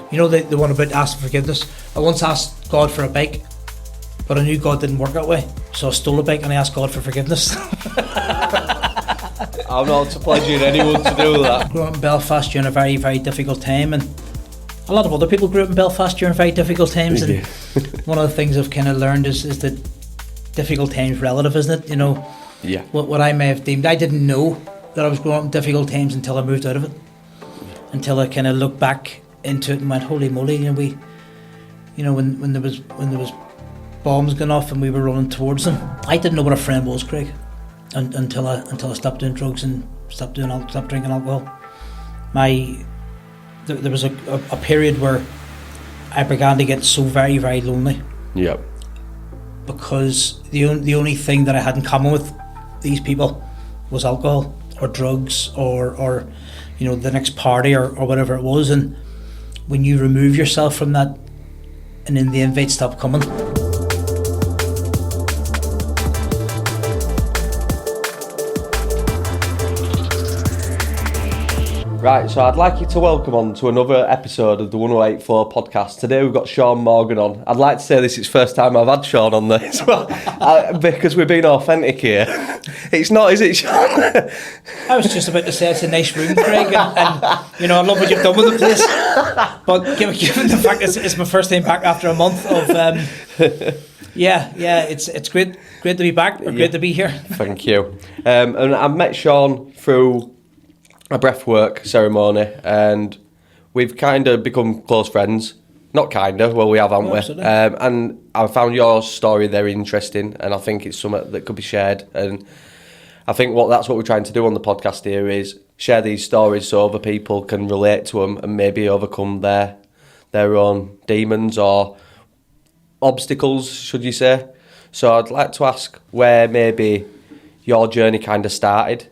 You know the one about asking forgiveness? I once asked God for a bike, but I knew God didn't work that way, so I stole a bike and I asked God for forgiveness. I'm not obliging anyone to do that. I grew up in Belfast during a very, very difficult time, and a lot of other people grew up in Belfast during very difficult times, and one of the things I've kind of learned is that difficult times relative, isn't it? You know, Yeah. what I may have deemed, I didn't know that I was growing up in difficult times until I moved out of it, until I kind of looked back into it and went, holy moly, you know, when there was bombs going off and we were running towards them, I didn't know what a friend was, Craig, until I stopped doing drugs and stopped drinking alcohol. There was a period where I began to get so very, very lonely. Yep. Because the only thing that I had in common with these people was alcohol or drugs or you know, the next party or whatever it was. And when you remove yourself from that, and then the invites stop coming. Right, so I'd like you to welcome on to another episode of the 1084 podcast. Today we've got Sean Morgan on. I'd like to say this is the first time I've had Sean on this, because we're being authentic here. It's not, is it, Sean? I was just about to say it's a nice room, Craig, and you know, I love what you've done with the place. But given the fact it's my first time back after a month of, it's great to be back, or great to be here. Thank you. And I met Sean through a breathwork ceremony, and we've kind of become close friends. Not kind of, well, we have, haven't we? And I found your story very interesting, and I think it's something that could be shared. And I think that's what we're trying to do on the podcast here, is share these stories so other people can relate to them and maybe overcome their own demons or obstacles, should you say. So I'd like to ask where maybe your journey kind of started,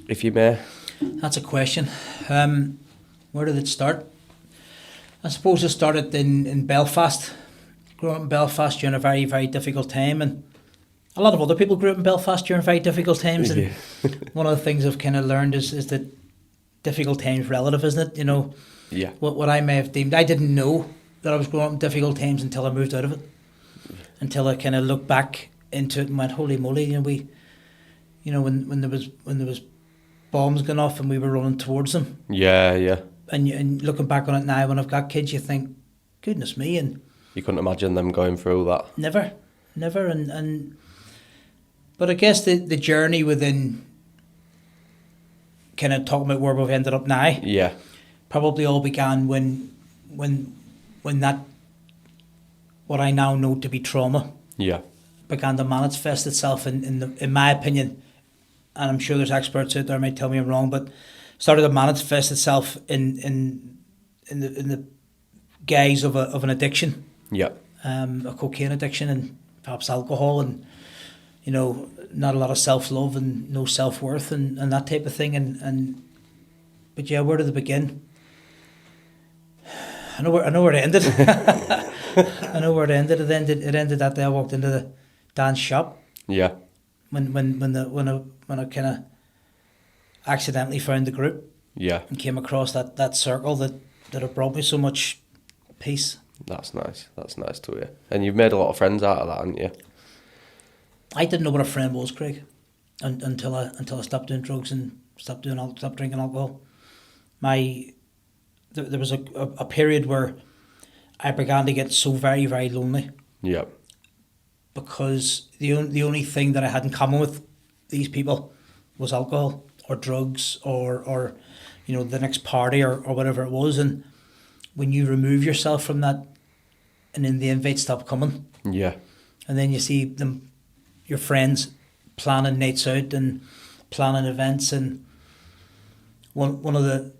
if you may. That's a question. Where did it start? I suppose it started in Belfast. Grew up in Belfast during a very, very difficult time, and a lot of other people grew up in Belfast during very difficult times. And one of the things I've kind of learned is that difficult times relative, isn't it? You know, what I may have deemed, I didn't know that I was growing up in difficult times until I moved out of it, until I kind of looked back into it and went, holy moly, you know, when there was bombs going off and we were running towards them. Yeah. And looking back on it now, when I've got kids, you think, goodness me, and you couldn't imagine them going through that. Never, and but I guess the journey within kind of talking about where we've ended up now. Yeah. Probably all began when that, what I now know to be trauma. Yeah. Began to manifest itself in my opinion, and I'm sure there's experts out there who might tell me I'm wrong, but started to manifest itself in the guise of an addiction. Yeah. A cocaine addiction and perhaps alcohol, and you know, not a lot of self-love and no self-worth and that type of thing, but yeah, where did it begin? I know where it ended. I know where it ended. It ended that day I walked into the dance shop. Yeah. When I kind of accidentally found the group. Yeah. And came across that circle that had brought me so much peace. That's nice. That's nice to hear. And you've made a lot of friends out of that, haven't you? I didn't know what a friend was, Craig, until I stopped doing drugs and stopped drinking alcohol. There was a period where I began to get so very, very lonely. Yeah. Because the only thing that I had in common with these people was alcohol or drugs or you know, the next party or whatever it was. And when you remove yourself from that, and then the invites stop coming. Yeah. And then you see your friends planning nights out and planning events, and one of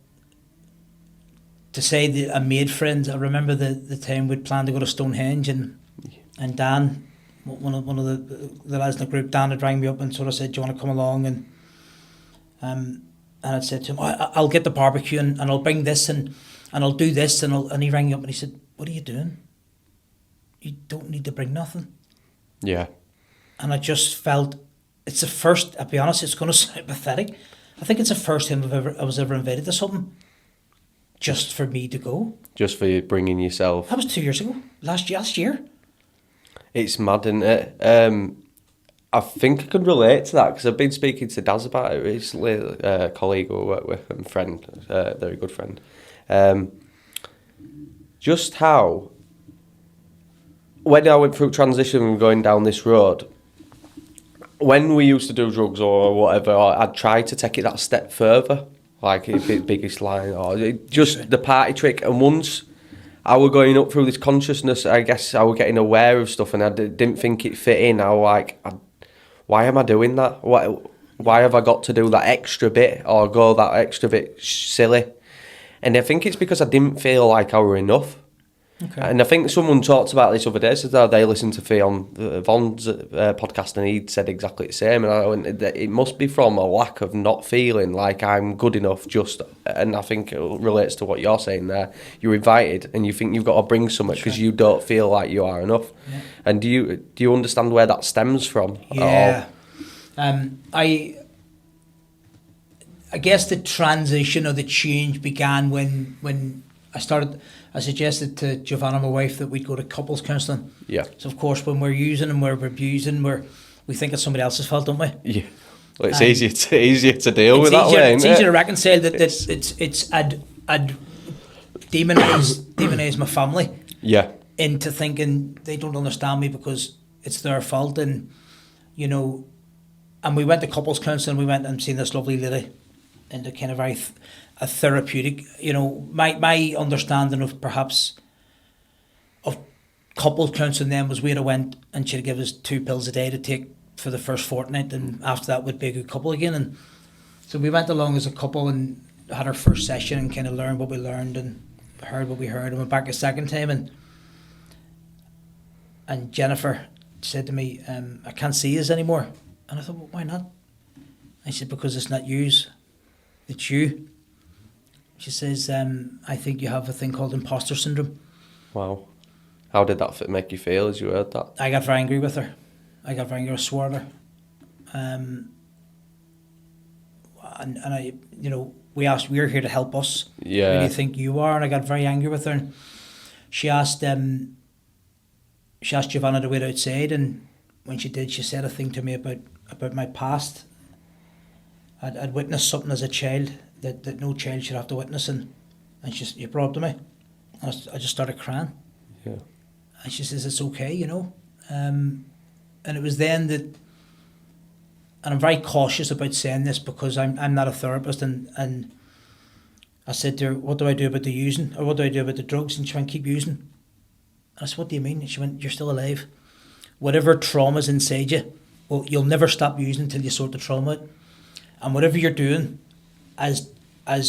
I made friends. I remember the time we'd planned to go to Stonehenge, and Dan, one of the lads in the group, Dan had rang me up and sort of said, do you want to come along? And I'd said to him, I'll get the barbecue and I'll bring this and I'll do this, and he rang me up and he said, what are you doing? You don't need to bring nothing. Yeah. And I just felt, it's the first, I'll be honest, it's going to sound pathetic, I think it's the first time I was ever invited to something just for me to go. Just for you bringing yourself. That was 2 years ago. Last year. It's mad, isn't it? I think I can relate to that because I've been speaking to Daz about it recently, a colleague who I work with and friend, very good friend. Just how, when I went through transition and going down this road, when we used to do drugs or whatever, I'd try to take it that step further, like biggest line, or just the party trick. And once I was going up through this consciousness, I guess I was getting aware of stuff and I didn't think it fit in. I was like, why am I doing that? Why have I got to do that extra bit or go that extra bit silly? And I think it's because I didn't feel like I were enough. Okay. And I think someone talked about this other day, so they listened to Fionn Vaughan's podcast and he said exactly the same. And I went, it must be from a lack of not feeling like I'm good enough and I think it relates to what you're saying there. You're invited and you think you've got to bring something because you don't feel like you are enough. Yeah. And do you understand where that stems from? Yeah. I guess the transition or the change began when I suggested to Giovanna, my wife, that we'd go to couples counselling. Yeah. So of course, when we're using and we're abusing, we think it's somebody else's fault, don't we? Yeah. Well, it's easier to deal with that way. It's easier to reconcile that I'd demonize my family. Yeah. Into thinking they don't understand me because it's their fault, and and we went to couples counselling. We went and seen this lovely lady into kind of a therapeutic, my understanding of perhaps of couples counselling then was we'd have went and she'd give us 2 pills a day to take for the first fortnight, and after that we'd be a good couple again. And so we went along as a couple and had our first session and kind of learned what we learned and heard what we heard, and went back a second time, and Jennifer said to me, I can't see us anymore. And I thought, well, why not? I said, because it's not yous, it's you. She says, I think you have a thing called imposter syndrome. Wow. How did that make you feel as you heard that? I got very angry with her. I swore at her. And I, we're here to help us. Yeah. Who do you think you are? And I got very angry with her. And she asked Giovanna to wait outside, and when she did, she said a thing to me about my past. I'd witnessed something as a child that no child should have to witness, and she brought up to me, and I just started crying. Yeah. And she says, it's okay, and it was then that, and I'm very cautious about saying this because I'm not a therapist, and I said to her, what do I do about the using, or what do I do about the drugs? And she went, keep using. And I said, what do you mean? And she went, you're still alive. Whatever trauma's inside you, well, you'll never stop using until you sort the trauma out. And whatever you're doing, as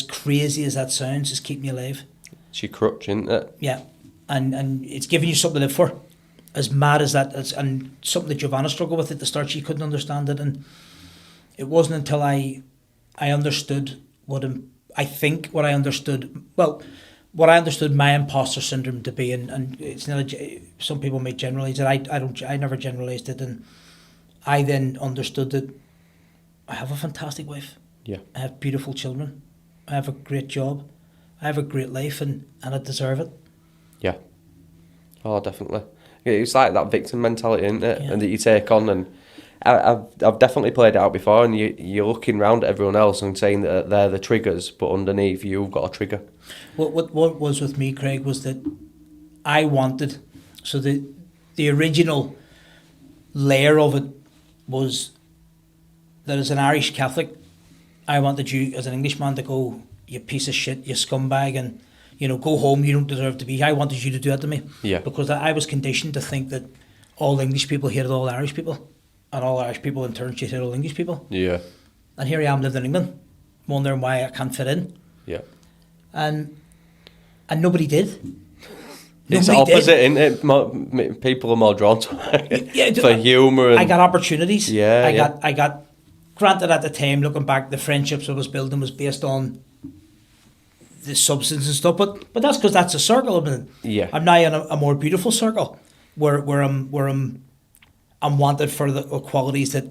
crazy as that sounds, is keeping you alive. She crutch, isn't it? Yeah. And it's giving you something to live for. As mad as that is, and something that Giovanna struggled with at the start, she couldn't understand it. And it wasn't until I understood what I understood my imposter syndrome to be, and it's not some people may generalise it. I never generalised it, and I then understood that I have a fantastic wife. Yeah. I have beautiful children. I have a great job. I have a great life, and I deserve it. Yeah. Oh, definitely. It's like that victim mentality, isn't it? Yeah. And that you take on, and I've definitely played it out before, and you're looking around at everyone else and saying that they're the triggers, but underneath you've got a trigger. What was with me, Craig, was that I wanted, so the original layer of it was that as an Irish Catholic, I wanted you as an Englishman to go, you piece of shit, you scumbag, and go home, you don't deserve to be here. I wanted you to do that to me. Yeah. Because I was conditioned to think that all English people hated all Irish people, and all Irish people in turn hated all English people. Yeah. And here I am living in England, wondering why I can't fit in. Yeah. And nobody did. It's opposite, isn't it? People are more drawn to it for humour. I got opportunities. Yeah. I got. Granted, at the time, looking back, the friendships I was building was based on the substance and stuff, but that's because that's a circle. Yeah. I'm now in a more beautiful circle where I'm wanted for the qualities that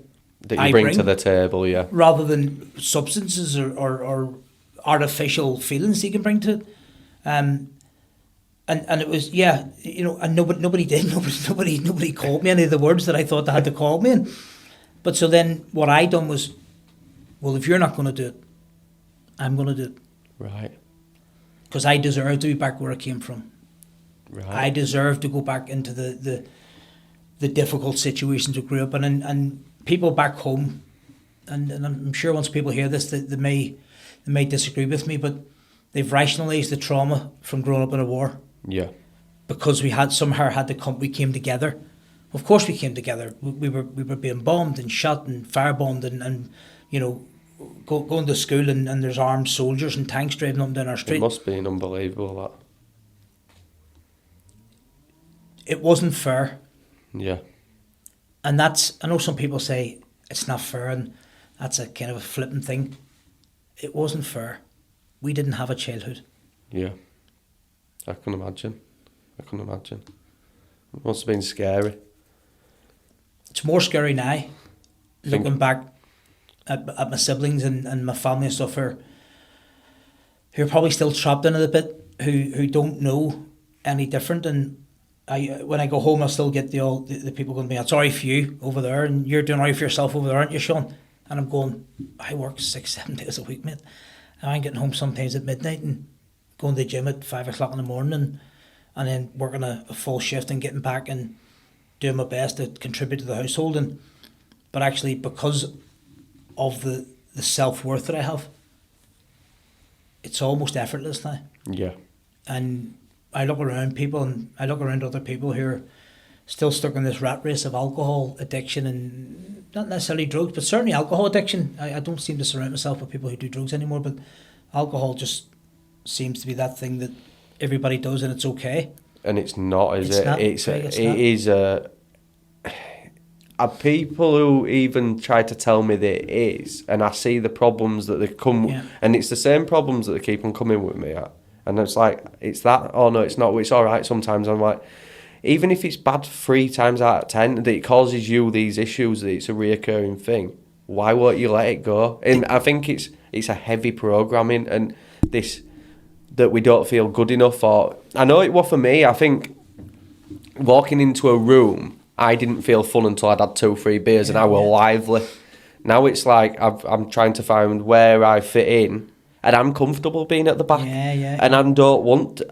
you bring to the table, yeah. Rather than substances or artificial feelings you can bring to And it was, yeah, you know, and nobody did. Nobody called me any of the words that I thought they had to call me in. But so then what I done was, well, if you're not going to do it, I'm going to do it. Right. Because I deserve to be back where I came from. Right. I deserve to go back into the difficult situations we grew up in. And people back home, and I'm sure once people hear this, they may disagree with me, but they've rationalised the trauma from growing up in a war. Yeah. Because we came together. Of course we came together. We were being bombed and shot and firebombed and you know, going to school and there's armed soldiers and tanks driving up and down our street. It must be unbelievable, that. It wasn't fair. Yeah. And that's, I know some people say it's not fair and that's a kind of a flippant thing. It wasn't fair. We didn't have a childhood. Yeah. I can imagine. It must have been scary. It's more scary now, looking back at my siblings and my family and stuff who are probably still trapped in it a bit, who don't know any different. And when I go home, I'll still get the people going to me, I'm sorry for you over there, and you're doing all right for yourself over there, aren't you, Sean? And I'm going, I work 6-7 days a week, mate. And I'm getting home sometimes at midnight and going to the gym at 5 o'clock in the morning and then working a full shift and getting back and doing my best to contribute to the household. But actually, because of the self-worth that I have, it's almost effortless now. Yeah. And I look around people and I look around other people who are still stuck in this rat race of alcohol addiction, and not necessarily drugs, but certainly alcohol addiction. I don't seem to surround myself with people who do drugs anymore, but alcohol just seems to be that thing that everybody does and it's okay. And it's not, is It's it? not, It not. is are people who even try to tell me that it is, and I see the problems that they come Yeah. and it's the same problems that they keep on coming with me at. And it's like, it's that, oh no, it's not, it's all right sometimes. I'm like, even if it's bad 3 times out of 10, that it causes you these issues, that it's a reoccurring thing, why won't you let it go? And I think it's a heavy programming, and this, that we don't feel good enough. Or I know it was for me. I think walking into a room, I didn't feel fun until I'd had 2-3 beers, and I were lively. Now it's like I'm trying to find where I fit in, and I'm comfortable being at the back. And I don't want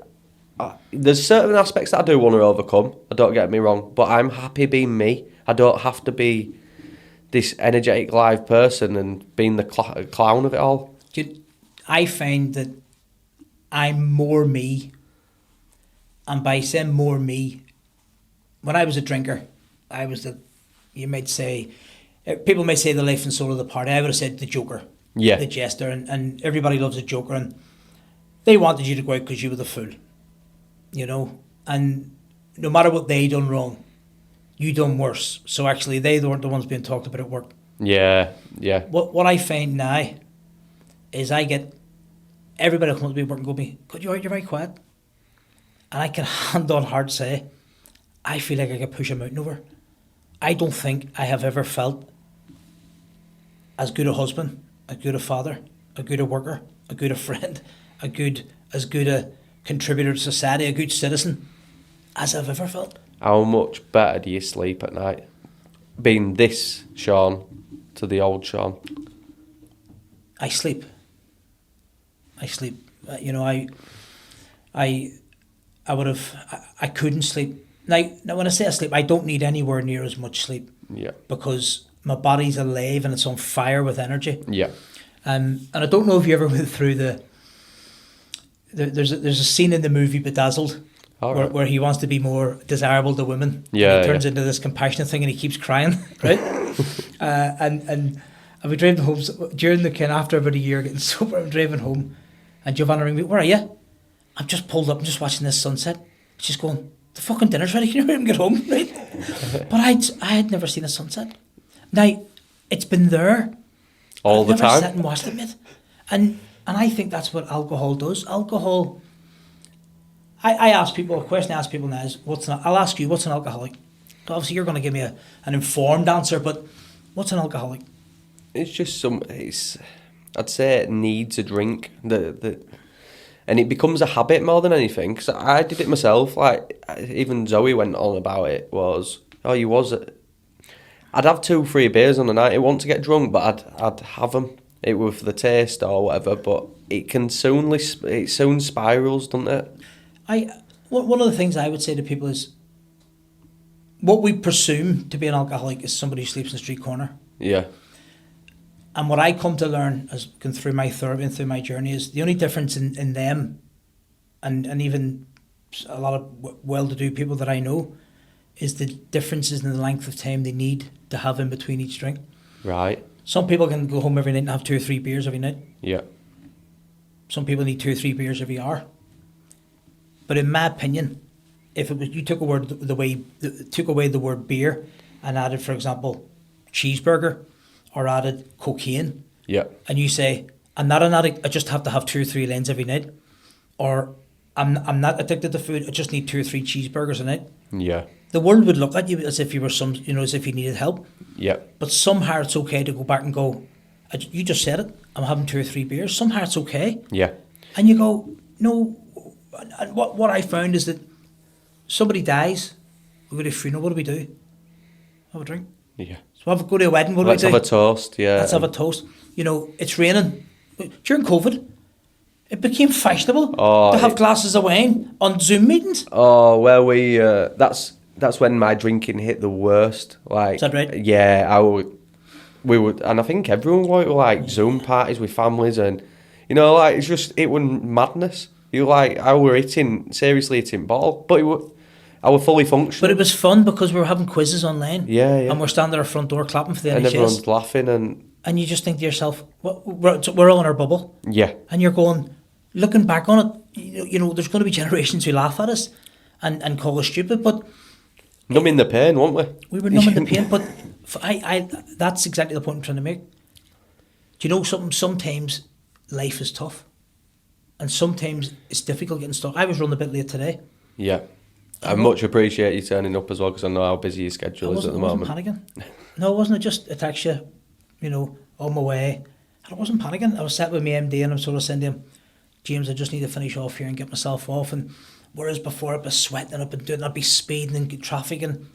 there's certain aspects that I do want to overcome, don't get me wrong, but I'm happy being me. I don't have to be this energetic live person and being the clown of it all. I find that I'm more me, and by saying more me, when I was a drinker, I was you might say, people may say the life and soul of the party. I would have said the joker, the jester, and everybody loves a joker, and they wanted you to go out because you were the fool, you know, and no matter what they done wrong, you done worse. So actually, they weren't the ones being talked about at work. Yeah. What I find now is I get everybody who comes to me at work and go to me, "God, you're very quiet," and I can hand on heart say, I feel like I could push a mountain over. I don't think I have ever felt as good a husband, as good a father, a good a worker, a good a friend, as good a contributor to society, a good citizen, as I've ever felt. How much better do you sleep at night? Being this Sean to the old Sean. I sleep. You know, I couldn't sleep. Now, when I say I sleep, I don't need anywhere near as much sleep. Yeah. Because my body's alive and it's on fire with energy. Yeah. And I don't know if you ever went through there's a scene in the movie Bedazzled where he wants to be more desirable to women. Yeah. And he turns into this compassionate thing and he keeps crying, right? And I'll be driving home during the kind of after about a year getting sober. I'm driving home, and Giovanna rang me. Where are you? I'm just pulled up. I'm just watching this sunset. She's going, the fucking dinner's ready. Can you hurry and get home, right? But I had never seen a sunset. Now it's been there all the time. I've never sat time. and watched it, mate. And I think that's what alcohol does. Alcohol. I ask people a question. I ask people now is I'll ask you, what's an alcoholic? Obviously, you're going to give me an informed answer, but what's an alcoholic? It's just I'd say it needs a drink. And it becomes a habit more than anything. Because I did it myself. Like, even Zoe went on about it. I'd have 2-3 beers on the night. I want to get drunk, but I'd have them. It was for the taste or whatever. But it soon spirals, doesn't it? One of the things I would say to people is, what we presume to be an alcoholic is somebody who sleeps in the street corner. Yeah. And what I come to learn as going through my therapy and through my journey is the only difference in them and even a lot of well-to-do people that I know is the differences in the length of time they need to have in between each drink. Right. Some people can go home every night and have 2 or 3 beers every night. Yeah. Some people need 2 or 3 beers every hour. But in my opinion, if it was you took away the word beer and added, for example, cheeseburger or added cocaine, Yeah. and you say, I'm not an addict, I just have to have 2 or 3 lanes every night, or I'm not addicted to food, I just need 2 or 3 cheeseburgers a night. Yeah. The world would look at you as if you were as if you needed help. Yeah. But somehow it's okay to go back and go, you just said it, I'm having 2 or 3 beers. Somehow it's okay. Yeah. And you go, no. And what I found is that somebody dies, we go to a funeral, what do? Have a drink. Yeah. So go to a wedding, what do? Let's have a toast, yeah. Let's have a toast. It's raining. During COVID, it became fashionable to have glasses of wine on Zoom meetings. Oh, well, that's when my drinking hit the worst. Like, is that right? Yeah, we would, and I think everyone would like Zoom parties with families, and it was madness. I were seriously hitting bottle, but I were fully functional. But it was fun because we were having quizzes online. Yeah, yeah. And we're standing at our front door clapping for the NHS. And everyone's laughing and you just think to yourself, we're all in our bubble. Yeah. And you're going, looking back on it, there's going to be generations who laugh at us and call us stupid, but numbing the pain, weren't we? We were numbing the pain, but I that's exactly the point I'm trying to make. Do you know something? Sometimes life is tough. And sometimes it's difficult getting stuck. I was running a bit late today. Yeah. I much appreciate you turning up as well, because I know how busy your schedule is at the moment. I wasn't panicking. No, it wasn't. I text you, on my way. And I wasn't panicking. I was sat with my MD and I'm sort of saying to him, James, I just need to finish off here and get myself off. And whereas before I'd be sweating, I'd be speeding and traffic, and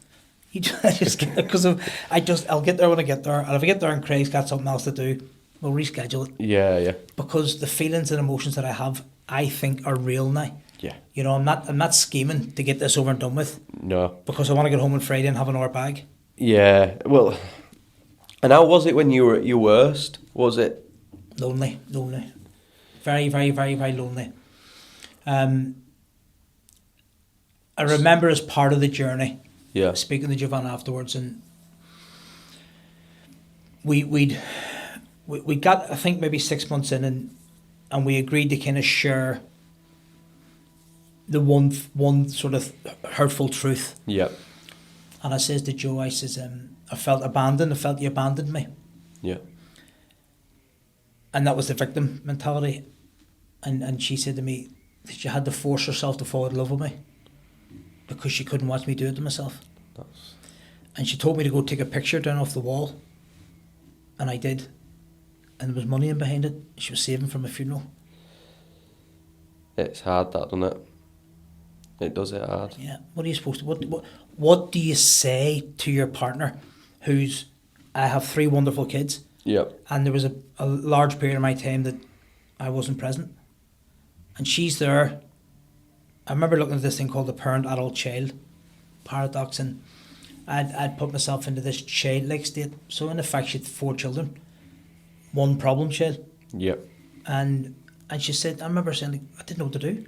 I'll get there when I get there. And if I get there and Craig's got something else to do, we'll reschedule it. Yeah, yeah. Because the feelings and emotions that I have, I think are real now. Yeah. I'm not scheming to get this over and done with. No. Because I want to get home on Friday and have an hour bag. Yeah. Well, and how was it when you were at your worst? Was it lonely? Very, very, very, very lonely. I remember as part of the journey, speaking to Jovan afterwards, and we got, I think, maybe 6 months in, and we agreed to kind of share the one sort of hurtful truth. Yeah. And I says to Joe, I says, I felt abandoned. I felt you abandoned me. Yeah. And that was the victim mentality. And she said to me that she had to force herself to fall in love with me because she couldn't watch me do it to myself. And she told me to go take a picture down off the wall. And I did. And there was money in behind it. She was saving from a funeral. It's hard, that, doesn't it? It does it hard. Yeah. What are you supposed to... What do you say to your partner who's... I have 3 wonderful kids. Yeah. And there was a large period of my time that I wasn't present. And she's there. I remember looking at this thing called the parent-adult-child paradox, and I'd put myself into this childlike state. So in effect, she had 4 children. 1 problem child. Yeah. And she said, I remember saying, like, I didn't know what to do.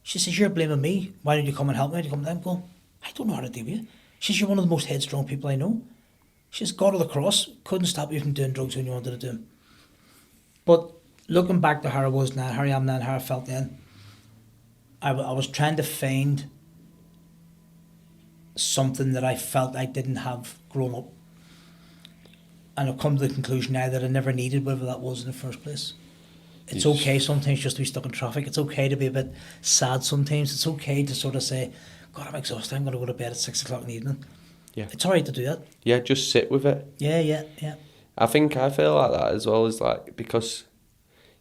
She says, you're blaming me. Why don't you come and help me? I'm going, I don't know how to deal with you. She says, you're one of the most headstrong people I know. She says, God of the cross couldn't stop you from doing drugs when you wanted to do them. But looking back to how I was now, how I am now, and how I felt then, I was trying to find something that I felt I didn't have growing up. And I've come to the conclusion now that I never needed whatever that was in the first place. It's okay sometimes just to be stuck in traffic. It's okay to be a bit sad sometimes. It's okay to sort of say, God, I'm exhausted. I'm going to go to bed at 6 o'clock in the evening. Yeah. It's all right to do that. Yeah, just sit with it. Yeah. I think I feel like that as well, is like, because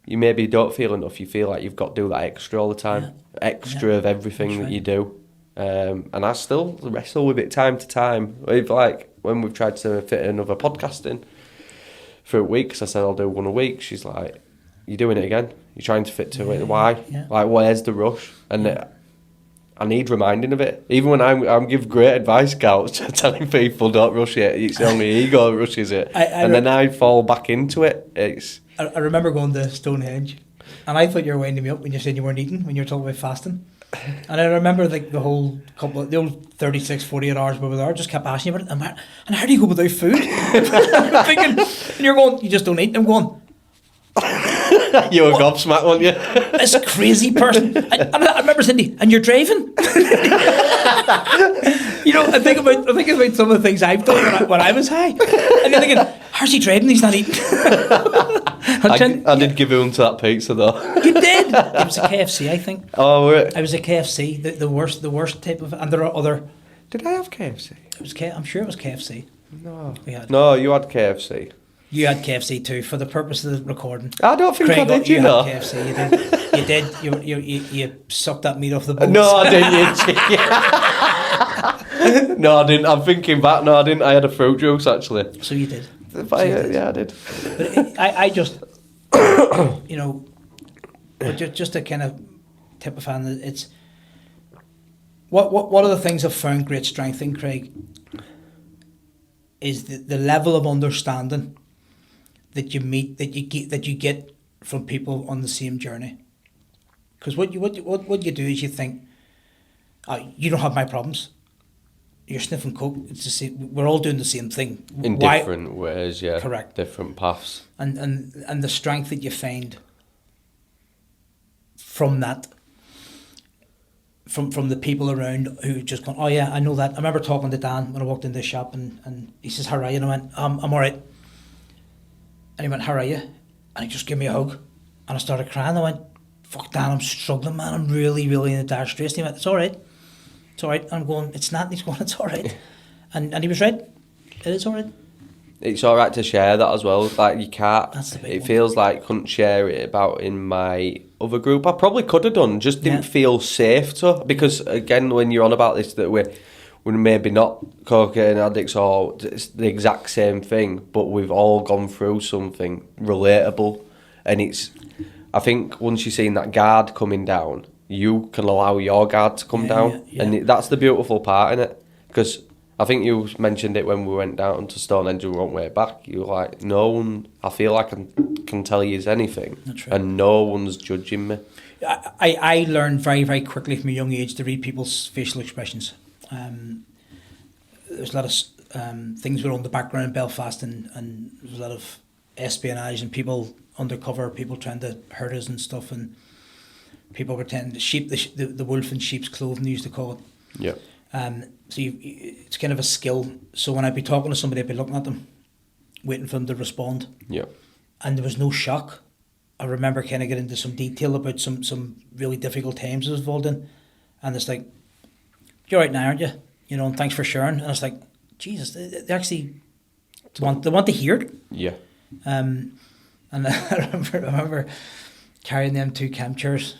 you maybe don't feel enough. You feel like you've got to do that extra all the time, extra of everything that you do. And I still wrestle with it time to time. We've like when we've tried to fit another podcast in for a week, 'cause I said I'll do one a week. She's like, "You're doing it again. You're trying to fit to it. Why? Like, where's the rush?" And I need reminding of it. Even when I'm give great advice, Scouts, telling people don't rush it. It's only ego that rushes it, then I fall back into it. I remember going to Stonehenge, and I thought you were winding me up when you said you weren't eating when you were talking about fasting. And I remember like the old 36, 48 hours we were there, just kept asking you about it. And how do you go without food? I'm thinking, and you're going, you just don't eat. I'm going, you were gobsmacked, weren't you? This crazy person. I remember Cindy, and you're driving. I think about some of the things I've done when I was high, and you're thinking, how's he driving? He's not eating. I did give him to that pizza though. You did. It was a KFC, I think. Oh, were it? It was a KFC, the worst type of, and there are other. Did I have KFC? It was I'm sure it was KFC. No. We had. No, you had KFC. You had KFC too, for the purpose of the recording. I don't think Craig, I did. You know. had KFC. You did. You sucked that meat off the bone. No, I didn't. No, I didn't. I'm thinking back. No, I didn't. I had a fruit juice actually. So you did. Yeah, I did. But I just, but just to kind of tip a fan, it's what are the things I've found great strength in, Craig, is the level of understanding that you meet, that you get from people on the same journey. Because what you do is you think, you don't have my problems. You're sniffing coke. It's the same. We're all doing the same thing in different ways. Yeah, correct. Different paths. And the strength that you find from that, from the people around who just gone, oh yeah, I know that. I remember talking to Dan when I walked into the shop, and he says, how are you? And I went, I'm all right. And he went, how are you? And he just gave me a hug, and I started crying. I went, fuck Dan, I'm struggling, man. I'm really, really in a dire straits. And he went, it's all right. It's all right. And I'm going, it's not. And he's going, it's all right. And he was right. It is all right. It's all right to share that as well. Like, you can't. That's the big it one. feels like I couldn't share it about in my other group. I probably could have done. Just didn't feel safe to. Because again, when you're on about this, that we're maybe not cocaine addicts or it's the exact same thing, but we've all gone through something relatable. And I think once you've seen that guard coming down, you can allow your guard to come down. Yeah. And that's the beautiful part in it. Because I think you mentioned it when we went down to Stonehenge and went way back. You were like, no one, I feel like I can tell you anything. That's right. And no one's judging me. I learned very, very quickly from a young age to read people's facial expressions. There's a lot of things were on the background in Belfast, and there's a lot of espionage and people undercover, people trying to hurt us and stuff, and people pretending the wolf in sheep's clothing, they used to call it. Yeah. So it's kind of a skill. So when I'd be talking to somebody, I'd be looking at them, waiting for them to respond. Yeah. And there was no shock. I remember kind of getting into some detail about some really difficult times I was involved in, and it's like, you're right now, aren't you? And thanks for sharing. And it's like, Jesus, they actually want to hear it. Yeah. And I remember carrying them 2 camp chairs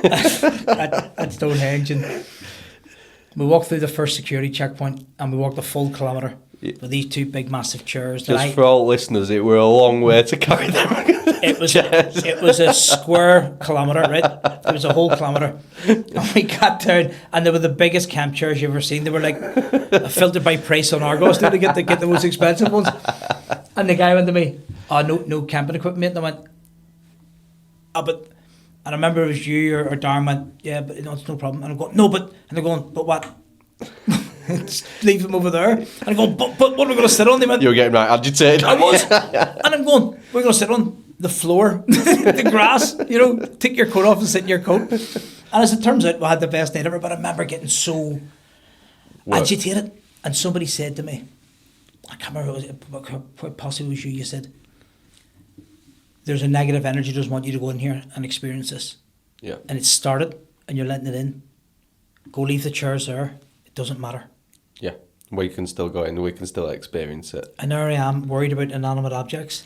at Stonehenge, and we walked through the first security checkpoint, and we walked a full kilometre with these 2 big massive chairs. Just for all listeners, it were a long way to carry them. It was a square kilometre, right? It was a whole kilometre. And we got down, and they were the biggest camp chairs you've ever seen. They were like filtered by price on Argos to get the most expensive ones. And the guy went to me, oh, no camping equipment, mate. And I went, but... And I remember it was you or Darren went, yeah, but it's no problem. And I'm going, no, but... And they're going, but what? Leave them over there. And I'm going, but what are we going to sit on? They went, you were getting right agitated. I was. And I'm going, we're going to sit on the floor, the grass, take your coat off and sit in your coat. And as it turns out, we had the best night ever, but I remember getting so agitated. And somebody said to me, I can't remember, quite possibly it was you said, there's a negative energy that doesn't want you to go in here and experience this. Yeah. And it started, and you're letting it in. Go leave the chairs there. It doesn't matter. Yeah. We can still go in. We can still experience it. And there I am, worried about inanimate objects,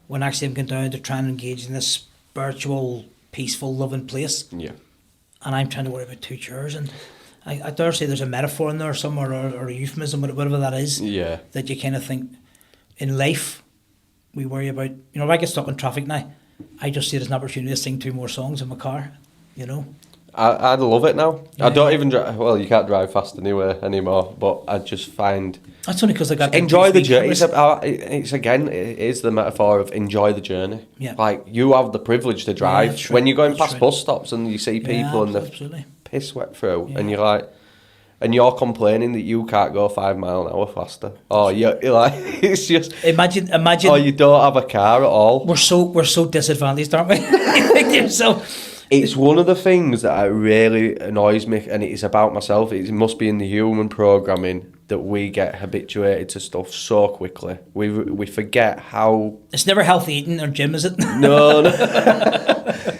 when actually I'm going down to try and engage in this spiritual, peaceful, loving place. Yeah. And I'm trying to worry about 2 chairs. And I dare say there's a metaphor in there somewhere, or a euphemism, whatever that is, Yeah. that you kind of think, in life, we worry about, if I get stuck in traffic now, I just see it as an opportunity to sing 2 more songs in my car, I love it now. Yeah. I don't even drive. Well, you can't drive fast anymore. But I just find That's only because I got enjoy the journey. cameras. It is the metaphor of enjoy the journey. Yeah. Like, you have the privilege to drive. that's When right, you're going that's past right. bus stops and you see people and they're absolutely. piss wet through, Yeah. and you're like, and you're complaining that you can't go 5 mile an hour faster. Or you're like, it's just Imagine. or you don't have a car at all. We're so disadvantaged, aren't we? So It's one of the things that really annoys me, and it's about myself. It must be in the human programming that we get habituated to stuff so quickly. We forget how. it's never healthy eating or gym, is it? No.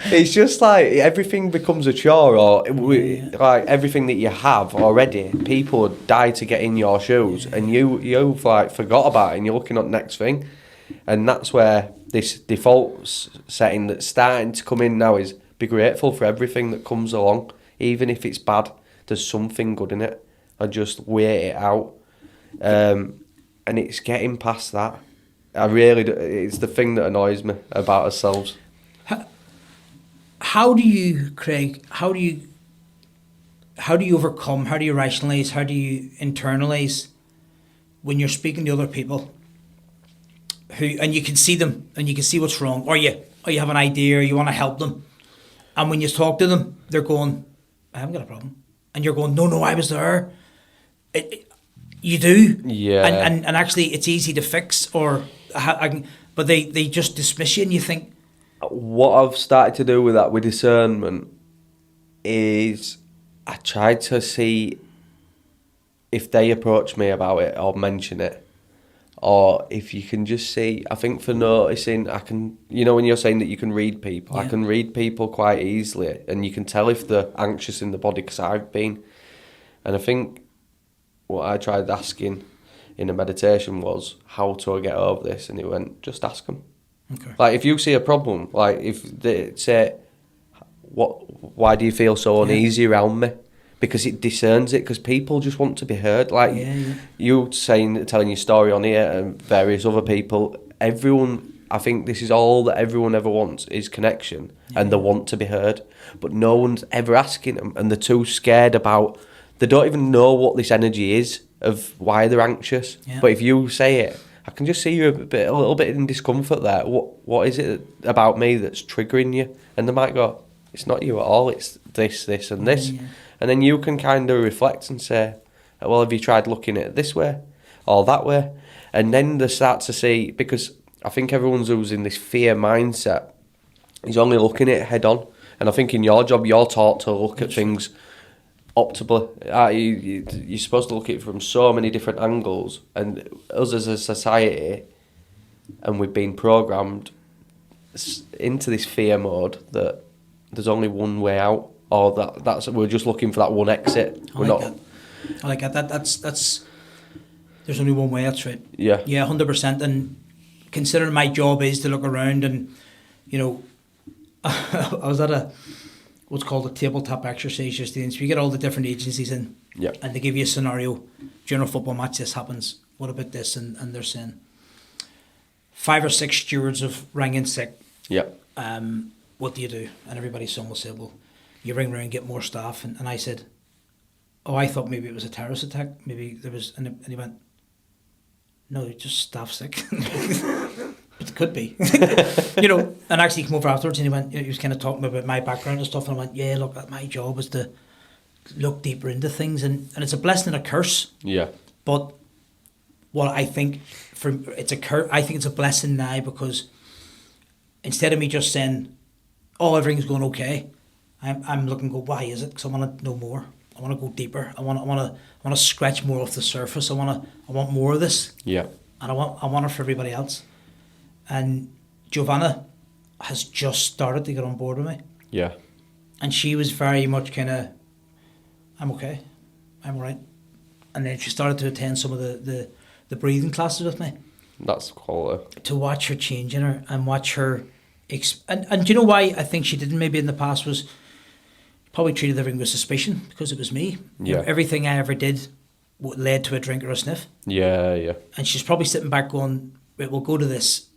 It's just like everything becomes a chore, or like everything that you have already. People die to get in your shoes, and you've like forgot about it, and you're looking at the next thing, and that's where this default setting that's starting to come in now is. Be grateful for everything that comes along, even if it's bad. There's something good in it, and just wait it out. And it's getting past that. I really do. It's the thing that annoys me about ourselves. How do you, Craig? How do you overcome? How do you rationalise? How do you internalise when you're speaking to other people and you can see them and you can see what's wrong, or you have an idea, or you want to help them. And when you talk to them, they're going, I haven't got a problem. And you're going, no, I was there. You do. Yeah. And actually, it's easy to fix, but they just dismiss you, and you think. What I've started to do with that, with discernment, is I try to see if they approach me about it or mention it. Or if you can just see, I think for noticing, I can, when you're saying that you can read people, Yeah. I can read people quite easily, and you can tell if they're anxious in the body, because I've been. And I think what I tried asking in a meditation was, how do I get over this? And he went, just ask them. Okay. Like, if you see a problem, like if they say, why do you feel so uneasy around me? Because it discerns it, because people just want to be heard. Like you telling your story on here, and various other people, everyone, I think this is all that everyone ever wants is connection, and they want to be heard. But no one's ever asking them, and they're too scared about, they don't even know what this energy is of why they're anxious. Yeah. But if you say it, I can just see you a little bit in discomfort there. What is it about me that's triggering you? And they might go, it's not you at all, it's this, and this. Yeah. And then you can kind of reflect and say, well, have you tried looking at it this way or that way? And then they start to see, because I think everyone's using this fear mindset, is only looking at it head on. And I think in your job, you're taught to look at things optimally. You're supposed to look at it from so many different angles. And us as a society, and we've been programmed into this fear mode that there's only one way out. Or that's we're just looking for that one exit. I like that. That's. There's only one way. That's right. Yeah. 100%. And considering my job is to look around, and I was at what's called a tabletop exercise yesterday, and so you get all the different agencies in, and they give you a scenario. During a football match, this happens. What about this? And they're saying 5 or 6 stewards have rang in sick. Yeah. What do you do? And everybody's son will say, well, you ring round and get more staff. And I said, oh, I thought maybe it was a terrorist attack. Maybe there was, and he went, no, just staff sick. It could be, and actually he came over afterwards, and he went, he was kind of talking about my background and stuff. And I went, yeah, look, my job is to look deeper into things, and it's a blessing and a curse. Yeah. But what I think I think it's a blessing now, because instead of me just saying, oh, everything's going okay, I'm looking to go, why is it? Because I want to know more. I want to go deeper. I want to scratch more off the surface. I want more of this. Yeah. And I want it for everybody else. And Giovanna has just started to get on board with me. Yeah. And she was very much kind of, I'm okay, I'm all right. And then she started to attend some of the breathing classes with me. That's quality. To watch her change in her, and watch her And do you know why I think she didn't maybe in the past was probably treated everything with suspicion because it was me. You know, everything I ever did led to a drink or a sniff. Yeah. And she's probably sitting back going, "Right, we'll go to this,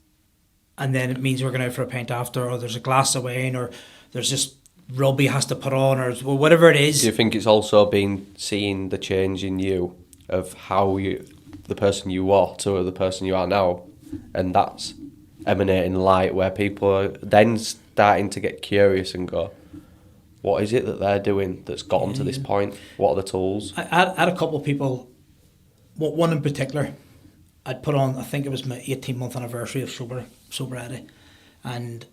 and then it means we're going out for a pint after, or there's a glass of wine, or there's this rub he has to put on, or whatever it is." Do you think it's also been seeing the change in you of how the person you are to the person you are now, and that's emanating light where people are then starting to get curious and go, what is it that they're doing that's got them to this point? What are the tools? I had a couple of people, one in particular, I'd put on, I think it was my 18-month anniversary of sobriety, and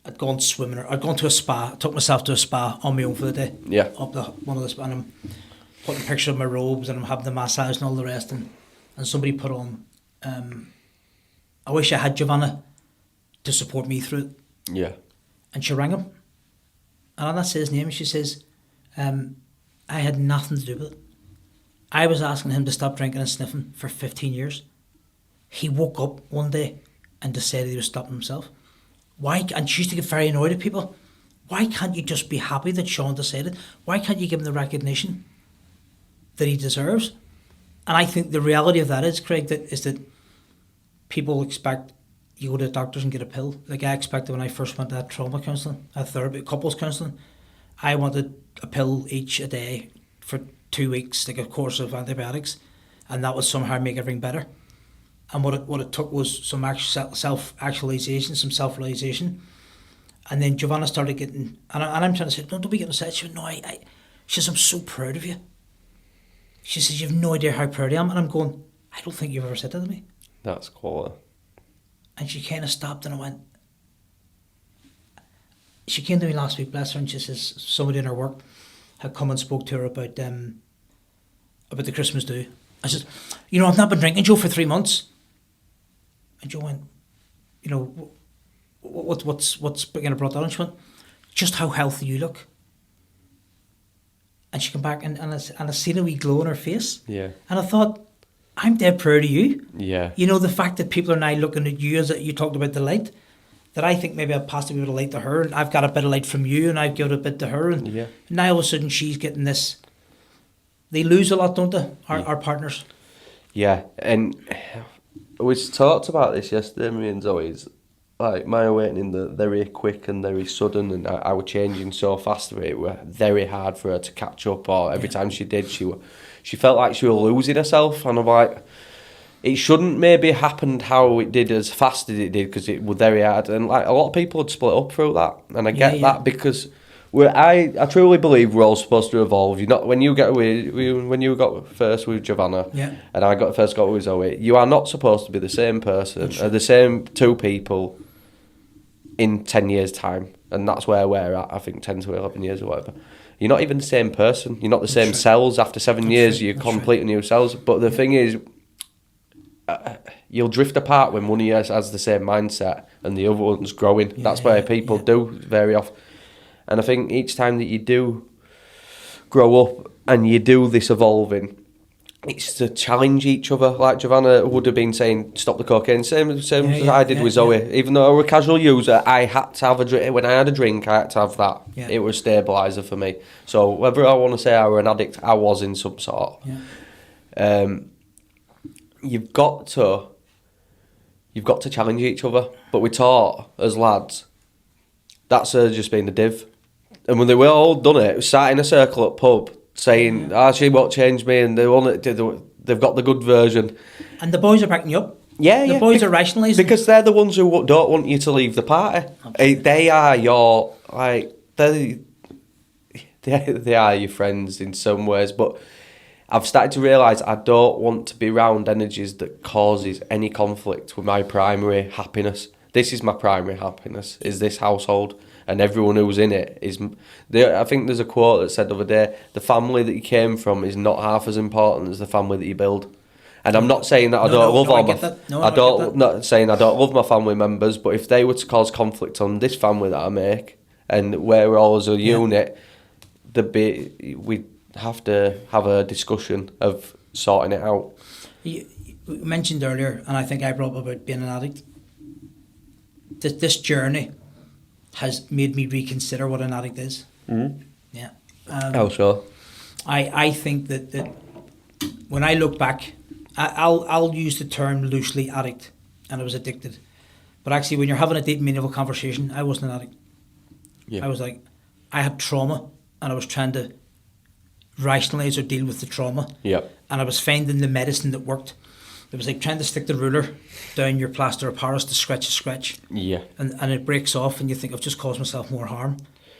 I'd gone swimming, I'd gone to a spa, I took myself to a spa on my own for the day. Yeah. Up one of the spa, and I'm putting pictures of my robes, and I'm having the massage and all the rest, and somebody put on, I wish I had Giovanna to support me through it. Yeah. And she rang him. And on that says his name, she says, I had nothing to do with it. I was asking him to stop drinking and sniffing for 15 years. He woke up one day and decided he was stopping himself. Why? And she used to get very annoyed at people. Why can't you just be happy that Sean decided? Why can't you give him the recognition that he deserves? And I think the reality of that is, Craig, that people expect you go to the doctors and get a pill. Like I expected when I first went to that trauma counselling, that therapy, couples counselling, I wanted a pill each a day for 2 weeks, like a course of antibiotics, and that would somehow make everything better. And what it took was some self-actualization, some self-realization. And then Giovanna started getting, and I'm trying to say, no, don't be getting upset. She went, no, she says, I'm so proud of you. She says, you've no idea how proud I am. And I'm going, I don't think you've ever said that to me. That's cool. And she kind of stopped and I went, she came to me last week, bless her, and she says somebody in her work had come and spoke to her about the Christmas do. I said, you know, I've not been drinking, Joe, for 3 months. And Joe went, you know, what's going to brought that on? She went, just how healthy you look. And she came back and I seen a wee glow on her face. Yeah. And I thought, I'm dead proud of you. Yeah. You know, the fact that people are now looking at you, as you talked about the light, that I think maybe I've passed a bit of light to her, and I've got a bit of light from you, and I've given a bit to her, and now all of a sudden she's getting this. They lose a lot, don't they, our partners? Yeah, and we talked about this yesterday, me and Zoe's, like my awakening, the very quick and very sudden, and I was changing so fast that it was very hard for her to catch up, or every time she did, she felt like she was losing herself, and I'm like, it shouldn't maybe happened how it did as fast as it did, because it was very hard, and like a lot of people would split up through that, and I get that, because I truly believe we're all supposed to evolve. You're not, when you got first with Giovanna, and I got with Zoe, you are not supposed to be the same person or the same two people in 10 years time, and that's where we're at. I think 10 to 11 years or whatever. You're not even the same person. You're not the same cells. After 7 years, you're completely new cells. But the thing is, you'll drift apart when one of you has the same mindset and the other one's growing. That's where people do very often. And I think each time that you do grow up and you do this evolving, it's to challenge each other. Like Giovanna would have been saying, stop the cocaine. Same as I did with Zoe. Even though I was a casual user, I had to have a drink. When I had a drink, I had to have that. It was a stabiliser for me. So whether I want to say I was an addict, I was in some sort. You've got to challenge each other. But we taught as lads, that's just being a div. And when they were all done it, sat in a circle at pub saying, she won't change me, and they've got the good version. And the boys are backing you up. The boys are rationalising. Because they're the ones who don't want you to leave the party. Absolutely. They are your, like, they are your friends in some ways, but I've started to realise I don't want to be around energies that causes any conflict with my primary happiness. This is my primary happiness, is this household. And everyone who's in it is... I think there's a quote that said the other day, the family that you came from is not half as important as the family that you build. And I'm not saying that I don't love all my... Not saying I don't love my family members, but if they were to cause conflict on this family that I make, and where we're all as a unit, we'd have to have a discussion of sorting it out. You mentioned earlier, and I think I brought up about being an addict. this journey has made me reconsider what an addict is. Yeah. How so? I think that when I look back, I'll use the term loosely addict, and I was addicted. But actually, when you're having a deep, meaningful conversation, I wasn't an addict. Yeah. I was like, I had trauma, and I was trying to rationalise or deal with the trauma. Yep. And I was finding the medicine that worked. It was like trying to stick the ruler down your plaster of Paris to scratch a scratch. Yeah. And it breaks off, and you think, I've just caused myself more harm.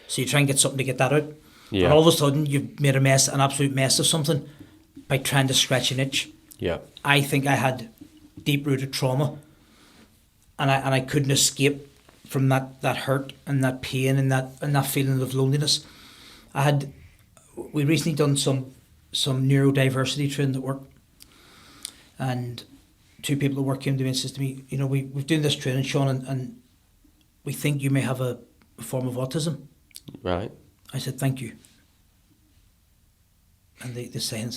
So you try and get something to get that out. Yeah. And all of a sudden, you've made an absolute mess of something by trying to scratch an itch. Yeah. I think I had deep-rooted trauma, and I couldn't escape from that hurt and that pain and that feeling of loneliness. We recently done some neurodiversity training at work, and two people at work came to me and says to me, we've done this training, Sean, and we think you may have a form of autism. Right. I said, thank you. And they saying,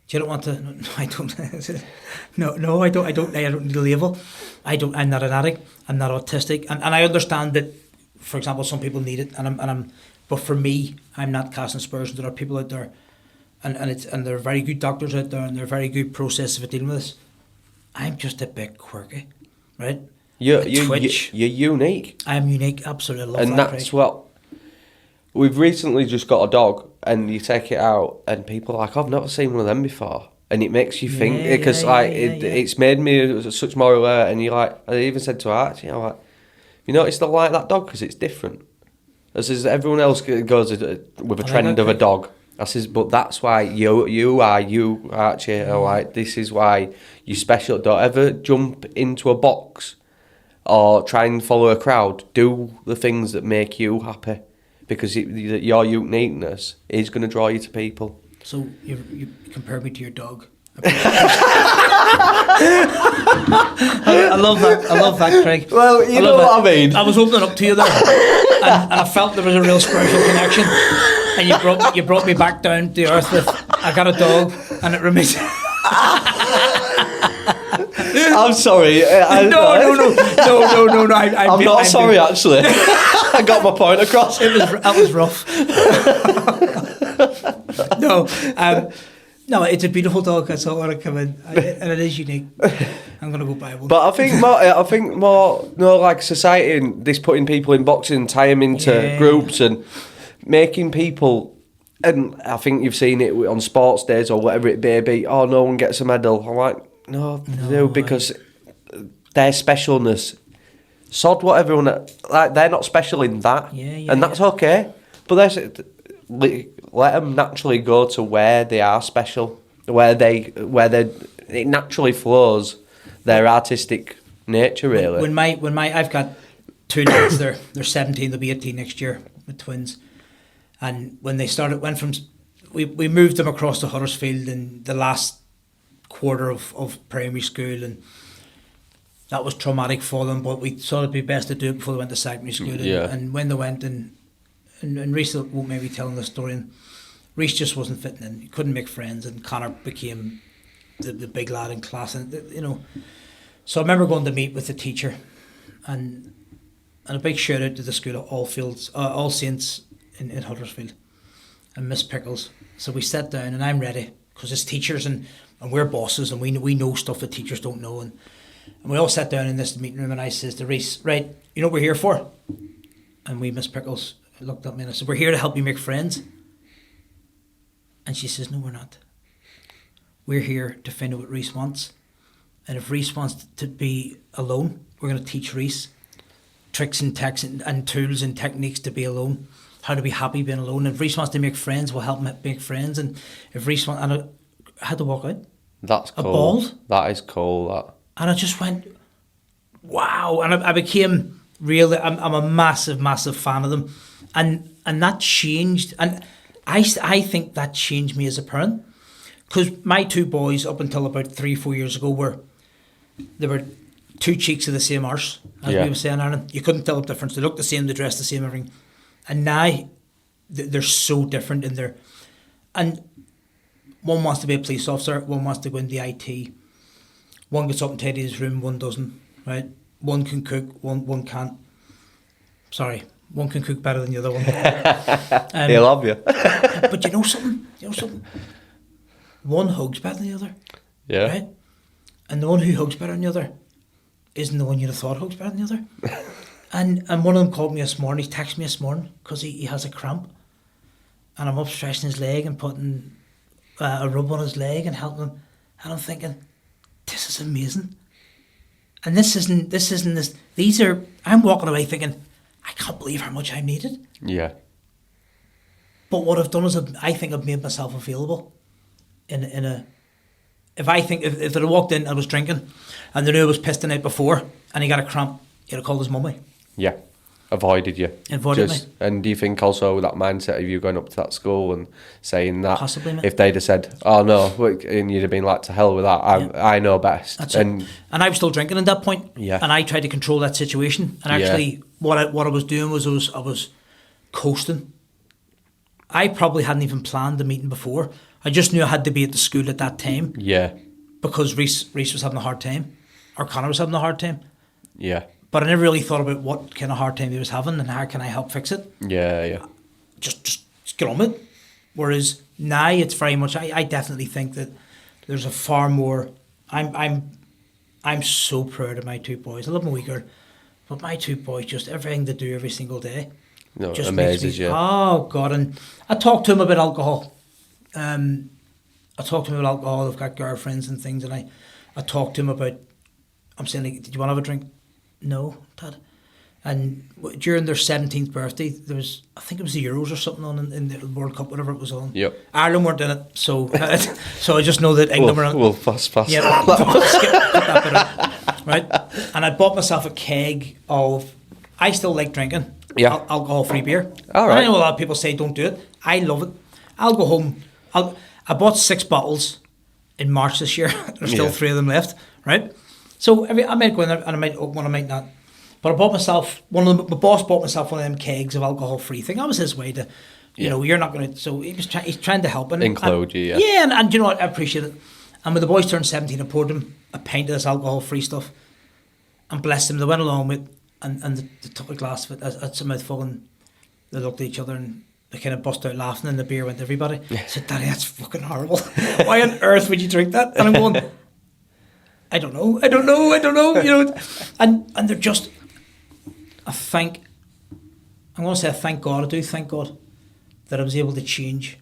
you don't want to? No, I don't. I said, no, I don't. I don't need a label. I'm not an addict. I'm not autistic, and I understand that. For example, some people need it, but for me, I'm not casting aspersions. There are people out there, and there are very good doctors out there, and there are very good processes for dealing with this. I'm just a bit quirky, right? You're unique. I'm unique, absolutely. I love and that, that's Craig. what we've recently just got a dog, and you take it out, and people are like, I've never seen one of them before, and it makes you think because it's made me such more aware. And you're like, I even said to Archie, I'm like, you notice don't like that dog because it's different. As everyone else goes with a trend of a dog. I says, but that's why you Archie, are like, this is why you're special. Don't ever jump into a box or try and follow a crowd. Do the things that make you happy, because your uniqueness is going to draw you to people. So you compare me to your dog. I love that, Craig. Well, you know what I mean. I was opening up to you there, and I felt there was a real spiritual connection. And you brought me back down to earth with, I got a dog, and it remains. I'm sorry. No. I'm not sorry, actually. I got my point across. That was rough. No, it's a beautiful dog. That's all I want to come in, and it is unique. I'm gonna go buy one. But I think more, like society and this putting people in boxing, tie them into groups and making people. And I think you've seen it on sports days or whatever it may be. Oh, no one gets a medal. I'm like, no, they do, because their specialness. Sod what everyone, like, they're not special in that, and that's okay. But let them naturally go to where they are special, where it naturally flows, their artistic nature, really. When my I've got two kids, they're 17, they'll be 18 next year with twins, and when they went from, we moved them across to Huddersfield in the last quarter of primary school, and that was traumatic for them, but we thought it'd be best to do it before they went to secondary school. And when they went, and Reece won't maybe telling the story, and Reece just wasn't fitting in. He couldn't make friends, and Connor became the big lad in class, and So I remember going to meet with the teacher, and a big shout out to the school of All Saints in Huddersfield, and Miss Pickles. So we sat down, and I'm ready because it's teachers, and we're bosses, and we know stuff that teachers don't know, and we all sat down in this meeting room, and I says to Reece, right, you know what we're here for? And Miss Pickles looked at me and I said, we're here to help you make friends. And she says, no, we're not. We're here to find out what Reece wants. And if Reece wants to be alone, we're going to teach Reece tricks and techs and tools and techniques to be alone, how to be happy being alone. If Reece wants to make friends, we'll help him make friends. And if Reece wants, and I had to walk out. That's cool. Bald. That is cool, that. And I just went, wow. And I became really, I'm a massive, massive fan of them. And that changed. And I think that changed me as a parent. Because my two boys, up until about 3-4 years ago, they were two cheeks of the same arse, as we were saying, Aaron. You couldn't tell the difference. They looked the same, they dressed the same, everything. And now they're so different in their. And one wants to be a police officer, one wants to go into IT. One gets up and tidies his room, one doesn't, right? one can cook, one can't. Sorry, one can cook better than the other one. He'll love you. But you know something? One hugs better than the other. Yeah. Right? And the one who hugs better than the other isn't the one you'd have thought hugs better than the other. And one of them called me this morning, he texted me this morning because he has a cramp. And I'm up stretching his leg and putting a rub on his leg and helping him. And I'm thinking, this is amazing. And I'm walking away thinking, I can't believe how much I needed. Yeah. But what I've done is I think I've made myself available if they'd have walked in, I was drinking, and they knew I was pissed the night before, and he got a cramp, he'd have called his mummy. Yeah. Avoided you. Avoided me. And do you think also with that mindset of you going up to that school and saying that, possibly, mate, if they'd have said, oh no, and you'd have been like, to hell with that, I know best. That's it. And I was still drinking at that point. Yeah. And I tried to control that situation. And actually, what I was doing was I was coasting. I probably hadn't even planned the meeting before. I just knew I had to be at the school at that time. Yeah. Because Reese was having a hard time, or Connor was having a hard time. Yeah. But I never really thought about what kind of hard time he was having and how can I help fix it. Yeah. Just get on with it. Whereas now it's very much. I definitely think that there's a far more. I'm so proud of my two boys. I love my wee girl, but my two boys, just everything they do every single day, just amazes you. Oh God! And I talk to them about alcohol. I talk to them about alcohol. They've got girlfriends and things, and I talk to them about. I'm saying, like, did you want to have a drink? No, Dad. And during their 17th birthday, there was, I think it was the Euros or something on in the World Cup, whatever it was on. Yep. Ireland weren't in it, so so I just know that England were in it. We'll pass. Yeah, skip that bit out, right? And I bought myself a keg of. I still like drinking. Yeah. Alcohol-free beer. All right. I know a lot of people say don't do it. I love it. I'll go home. I bought 6 bottles in March this year. There's still 3 of them left, right? So I might go in there and I might open one, I might not. But I bought myself my boss bought myself one of them kegs of alcohol-free thing. That was his way to, you know, you're not going to. So he's trying to help and include you. Yeah. Yeah, and you know what? I appreciate it. And when the boys turned 17, I poured them a pint of this alcohol-free stuff, and blessed them. They went along with, and they took a glass of it. It's a mouthful, and they looked at each other and they kind of bust out laughing, and the beer went to everybody. I said, Daddy, that's fucking horrible. Why on earth would you drink that? And I'm going, I don't know, you know. And they're just, I'm going to say I thank God, I do thank God that I was able to change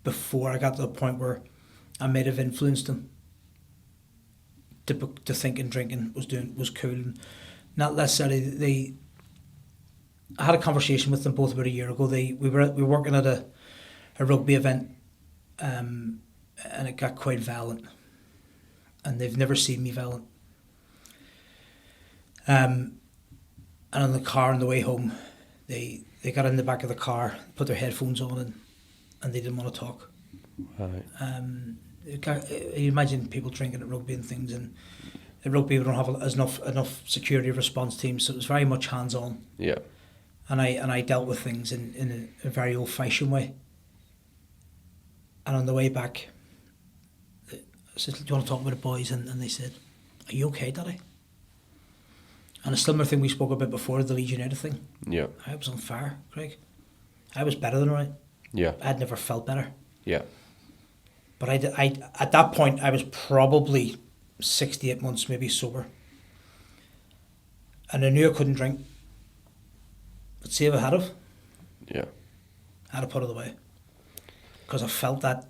before I got to the point where I might have influenced them to thinking drinking was cool. And not necessarily I had a conversation with them both about a year ago. We were working at a rugby event, and it got quite violent, and they've never seen me violent. And on the car on the way home, they got in the back of the car, put their headphones on, and they didn't want to talk. Right. You imagine people drinking at rugby and things, and at rugby we don't have enough security response teams, so it was very much hands on. Yeah. And I dealt with things in a very old fashioned way. And on the way back, I said, "Do you want to talk about the boys?" And they said, "Are you okay, Daddy?" And a similar thing we spoke about before, the Leeds United thing. Yeah. I was on fire, Craig. I was better than right. Yeah. I'd never felt better. Yeah. But I at that point I was probably 6 to 8 months maybe sober, and I knew I couldn't drink. But see if I had have, Yeah. I'd have put it away, because I felt that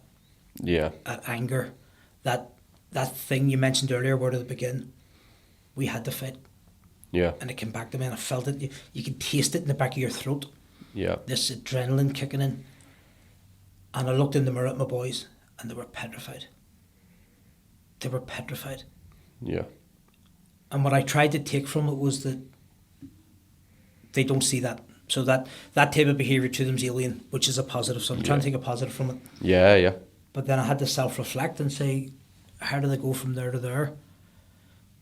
anger, that thing you mentioned earlier. Where did it begin? We had to fight. Yeah. And it came back to me, and I felt it. You could taste it in the back of your throat. Yeah. This adrenaline kicking in. And I looked in the mirror at my boys, and they were petrified. They were petrified. Yeah. And what I tried to take from it was that they don't see that. So that type of behaviour to them is alien, which is a positive. So I'm trying to take a positive from it. Yeah, yeah. But then I had to self-reflect and say, how did I go from there to there?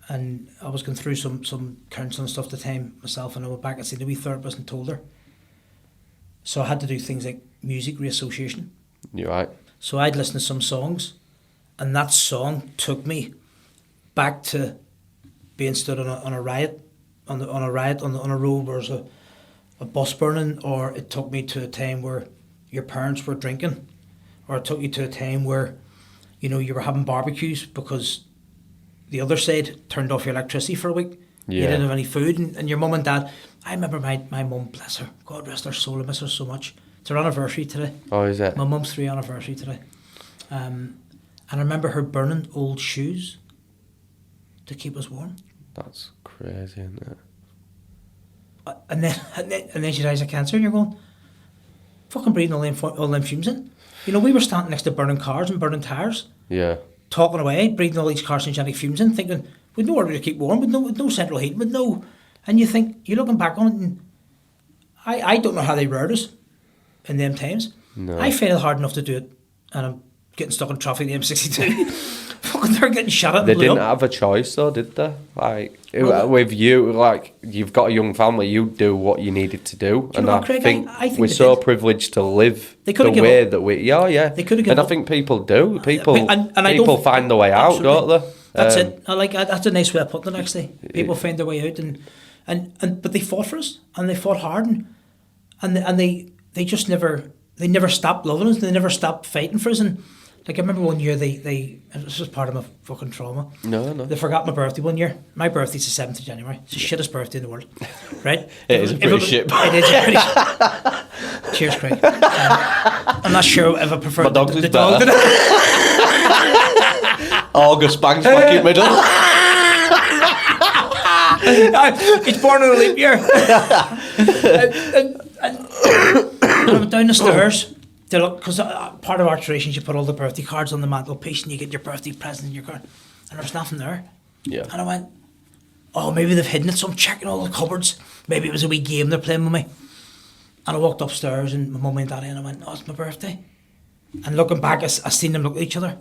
And I was going through some counselling stuff at the time myself, and I went back and said, the wee therapist and told her. So I had to do things like music reassociation. You're right. So I'd listen to some songs, and that song took me back to being stood on a riot, on a road where there's a bus burning, or it took me to a time where your parents were drinking, or it took you to a time where, you know, you were having barbecues because the other side turned off your electricity for a week. You didn't have any food, and your mum and dad. I remember my mum, bless her, God rest her soul, I miss her so much. It's her anniversary today. Oh, is it? My mum's 3 anniversary today. And I remember her burning old shoes to keep us warm. That's crazy, isn't it? And then she dies of cancer, and you're going, fucking breathing all them fumes in. You know, we were standing next to burning cars and burning tyres. Yeah. Talking away, breathing all these carcinogenic fumes in, thinking, with nowhere to keep warm, with no central heating, with no... And you think, you're looking back on it, and I don't know how they reared us in them times. No. I failed hard enough to do it, and I'm getting stuck in traffic in the M62. Fucking, they're getting shot at and They blew didn't up. have a choice though, did they? Like, with you, like, you've got a young family, you do what you needed to do. You know what, Craig? I think we're they so did. privileged to live They the could've given way up. that we... Yeah. They could've given And I up. think people do. People And I people don't- find the way out, absolutely. don't they? That's it. I like that's a nice way of putting it. Actually, people find their way out, and but they fought for us, and they fought hard, and they just never stopped loving us. They never stopped fighting for us. And like, I remember one year they this was part of my fucking trauma. No. They forgot my birthday one year. My birthday's the 7th of January. It's the shittest birthday in the world, right? It is a pretty shit. It is a pretty. Cheers, Craig. I'm not sure if I prefer My dog's the is dog. August bangs back in middle. He's born in a leap year. and I went down the stairs to look, because part of our tradition is you put all the birthday cards on the mantelpiece and you get your birthday present in your card. And there was nothing there. Yeah. And I went, oh, maybe they've hidden it, so I'm checking all the cupboards. Maybe it was a wee game they're playing with me. And I walked upstairs and my mum and daddy, and I went, oh, it's my birthday. And looking back, I seen them look at each other.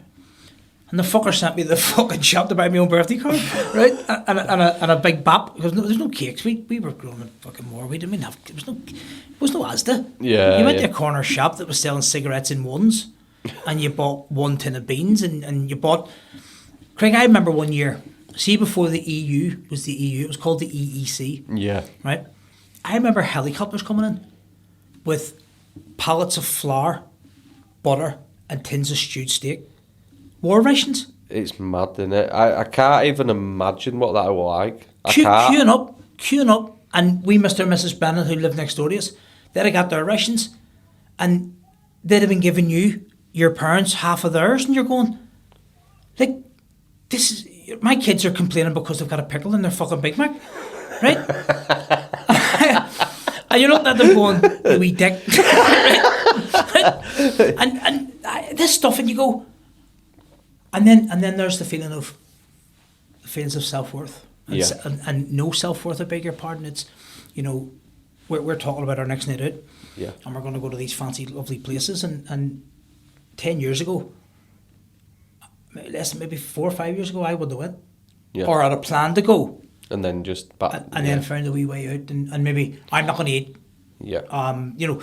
And the fucker sent me to the fucking shop to buy my own birthday card, right? And a big bap, because there's no cakes. We were growing up fucking more. We didn't even have, there was no Asda. Yeah. You went to a corner shop that was selling cigarettes in ones, and you bought one tin of beans, and you bought... Craig, I remember one year, see, before the EU was the EU, it was called the EEC. Yeah. Right? I remember helicopters coming in with pallets of flour, butter, and tins of stewed steak. War rations. It's mad, isn't it? I can't even imagine what that was like. I can't. Queuing up, and we Mr. and Mrs. Brennan, who lived next door to us, they'd have got their rations, and they'd have been giving you, your parents, half of theirs, and you're going, like, this is... My kids are complaining because they've got a pickle in their fucking Big Mac, right? And you're looking at them going, you wee dick. Right? And this stuff, and you go... And then there's the feelings of self-worth and no self-worth. I beg your pardon. It's, you know, we're talking about our next night out, and we're going to go to these fancy, lovely places. And 10 years ago, less than maybe 4 or 5 years ago, I would have went, or had a plan to go, and then just then found a wee way out, and maybe I'm not going to eat. Yeah. You know,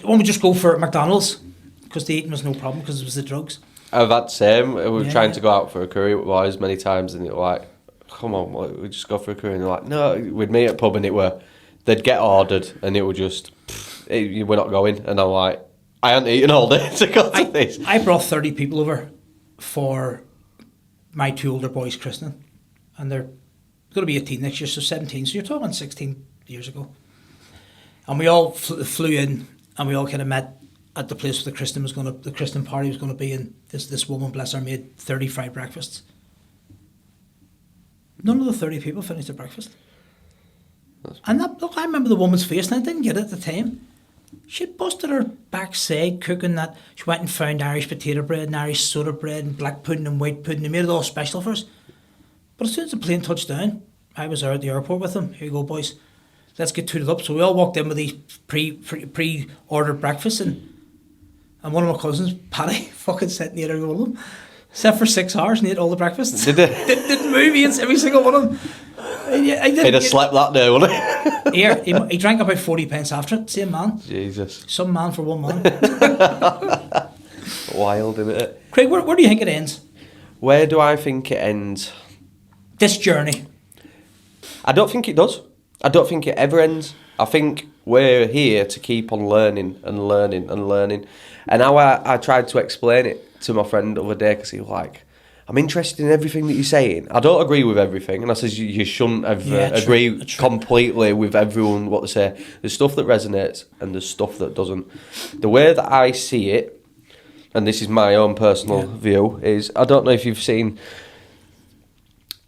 won't we just go for McDonald's, because the eating was no problem because it was the drugs. I've had the same. We were trying to go out for a curry with boys many times, and it was like, come on, we just go for a curry. And they're like, no, we'd meet at pub, and they'd get ordered, and it would just, we're not going. And I'm like, I hadn't eaten all day to go to this. I brought 30 people over for my 2 older boys' christening, and they're going to be 18 next year, so 17. So you're talking 16 years ago. And we all flew in, and we all kind of met at the place where the christening party was going to be, and this woman, bless her, made 30 fried breakfasts. None of the 30 people finished their breakfast. And I remember the woman's face, and I didn't get it at the time. She busted her backside cooking that. She went and found Irish potato bread and Irish soda bread and black pudding and white pudding. They made it all special for us. But as soon as the plane touched down, I was there at the airport with them. Here you go, boys. Let's get tooted up. So we all walked in with these pre-ordered breakfasts, and one of my cousins, Paddy, fucking sat and ate every one of them. Sat for 6 hours and ate all the breakfasts. Did they? Didn't move. He ate every single one of them. He'd have slept that day, wouldn't he? Here, he drank about 40 pence after it. Same man. Jesus. Some man for one man. Wild, isn't it? Craig, where do you think it ends? Where do I think it ends? This journey. I don't think it does. I don't think it ever ends. I think we're here to keep on learning and learning and learning. And how I tried to explain it to my friend the other day, because he was like, I'm interested in everything that you're saying. I don't agree with everything. And I says, you shouldn't ever agree completely with everyone, what they say. There's stuff that resonates and there's stuff that doesn't. The way that I see it, and this is my own personal view, is I don't know if you've seen...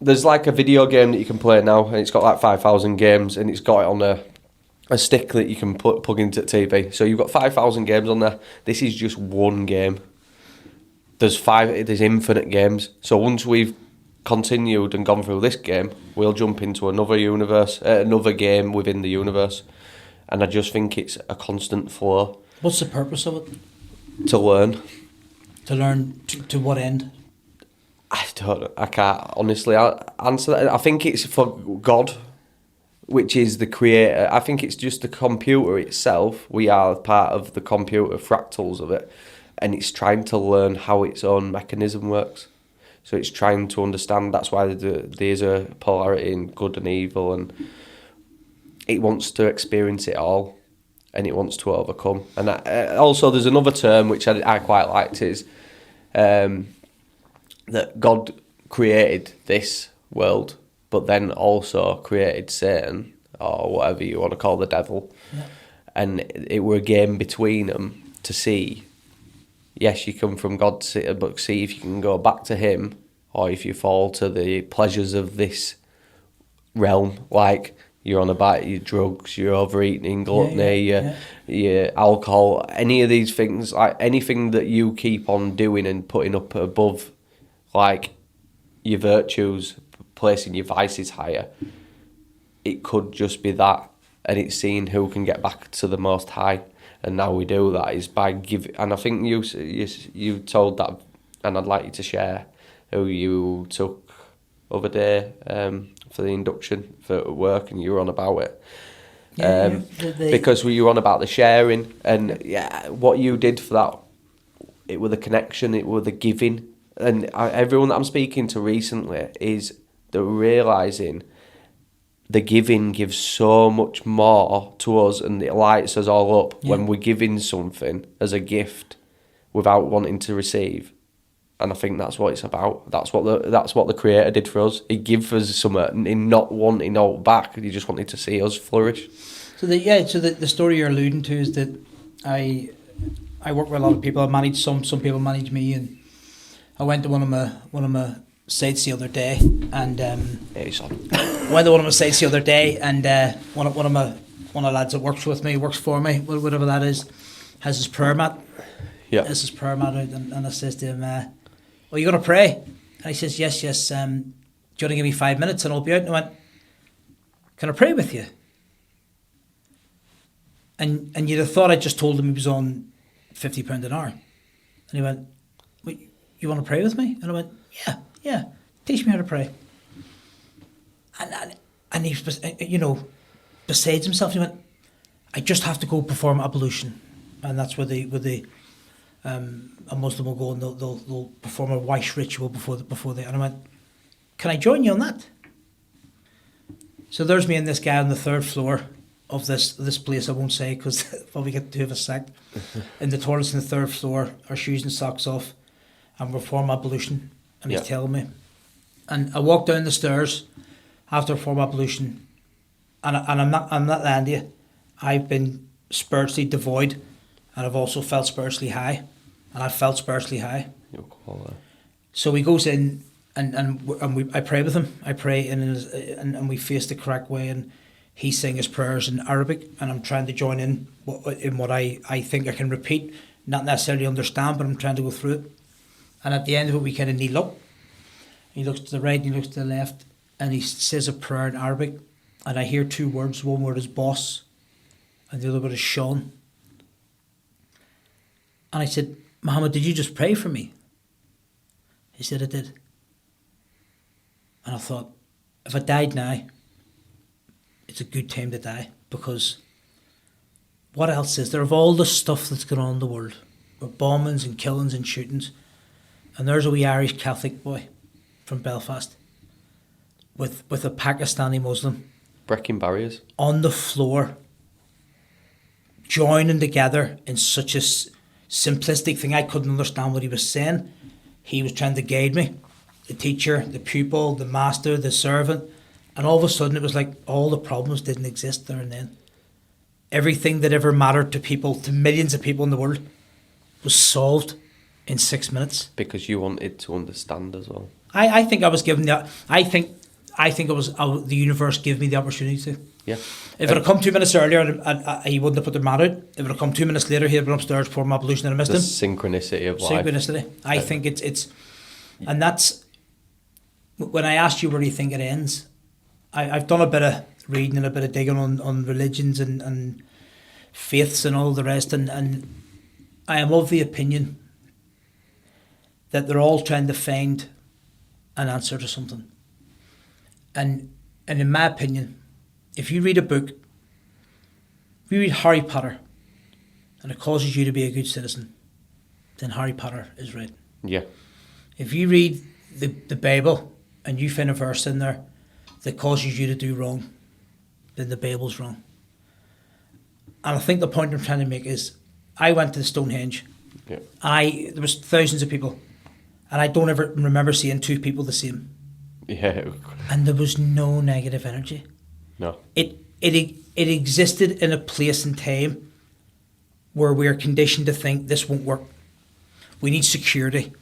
There's like a video game that you can play now, and it's got like 5,000 games, and it's got it on a stick that you can plug into the TV. So you've got 5,000 games on there. This is just one game. There's infinite games. So once we've continued and gone through this game, we'll jump into another universe, another game within the universe. And I just think it's a constant flow. What's the purpose of it? To learn. To learn to what end? I can't honestly answer that. I think it's for God, which is the creator. I think it's just the computer itself. We are part of the computer fractals of it, and it's trying to learn how its own mechanism works. So it's trying to understand. That's why there's a polarity in good and evil, and it wants to experience it all, and it wants to overcome. And also, there's another term which I quite liked is. That God created this world, but then also created Satan, or whatever you want to call the devil. Yeah. And it were a game between them to see, yes, you come from God, but see if you can go back to him, or if you fall to the pleasures of this realm, like you're on about your drugs, your overeating, gluttony, your alcohol, any of these things, like anything that you keep on doing and putting up above like your virtues, placing your vices higher, it could just be that, and it's seeing who can get back to the Most High. And how we do that is by giving. And I think you told that, and I'd like you to share who you took other day for the induction for work, and you were on about it. Because you were on about the sharing, and what you did for that, it was the connection, it was the giving. And everyone that I'm speaking to recently is they're realising the giving gives so much more to us, and it lights us all up when we're giving something as a gift without wanting to receive. And I think that's what it's about. That's what the Creator did for us. He gave us something in not wanting all back. He just wanted to see us flourish. So the story you're alluding to is that I work with a lot of people. I manage some people manage me, and I went to one of my sites the other day, and one of my sites the other day, and one of the lads that works for me, whatever that is, has his prayer mat. Yeah. Has his prayer mat out, and I says to him, "Are you going to pray?" And he says, "Yes. Do you want to give me 5 minutes and I'll be out?" And I went, "Can I pray with you?" And you'd have thought I just told him he was on £50 an hour, and he went, "Wait, you want to pray with me?" And I went, yeah, teach me how to pray. And he was, besides himself, he went, "I just have to go perform ablution." And that's where a Muslim will go and they'll perform a wash ritual before they. And I went, "Can I join you on that?" So there's me and this guy on the third floor of this place. I won't say because probably get two of us sacked. In the toilets on the third floor, our shoes and socks off, and perform ablution. And he's telling me, and I walk down the stairs after perform ablution, and I'm not lying to you. I've been spiritually devoid, and I've also felt spiritually high, and I've felt spiritually high. So he goes in, and I pray with him. I pray and we face the correct way, and he's saying his prayers in Arabic, and I'm trying to join in what I think I can repeat, not necessarily understand, but I'm trying to go through it. And at the end of it, we kind of kneel up. He looks to the right, and he looks to the left, and he says a prayer in Arabic, and I hear two words. One word is boss, and the other word is Sean. And I said, "Muhammad, did you just pray for me?" He said, "I did." And I thought, if I died now, it's a good time to die, because what else is there of all the stuff that's going on in the world, with bombings and killings and shootings, and there's a wee Irish Catholic boy from Belfast with a Pakistani Muslim Breaking barriers. on the floor, joining together in such a simplistic thing. I couldn't understand what he was saying. He was trying to guide me, the teacher, the pupil, the master, the servant, and all of a sudden it was like all the problems didn't exist there and then. Everything that ever mattered to people, to millions of people in the world, was solved in 6 minutes. Because you wanted to understand as well. I think I was given the. I think it was the universe gave me the opportunity to. Yeah. If it had come 2 minutes earlier, he wouldn't have put the mat out. If it had come 2 minutes later, he'd have been upstairs pouring ablution and I missed The him. synchronicity of life. Synchronicity. I think it's, and that's when I asked you where do you think it ends. I've done a bit of reading and a bit of digging on religions and faiths and all the rest, and I am of the opinion that they're all trying to find an answer to something. And in my opinion, if you read a book, if you read Harry Potter, and it causes you to be a good citizen, then Harry Potter is right. Yeah. If you read the Bible and you find a verse in there that causes you to do wrong, then the Bible's wrong. And I think the point I'm trying to make is, I went to Stonehenge. Yeah. There was thousands of people, and I don't ever remember seeing two people the same. Yeah. And there was no negative energy. No. It existed in a place and time where we are conditioned to think this won't work. We need security.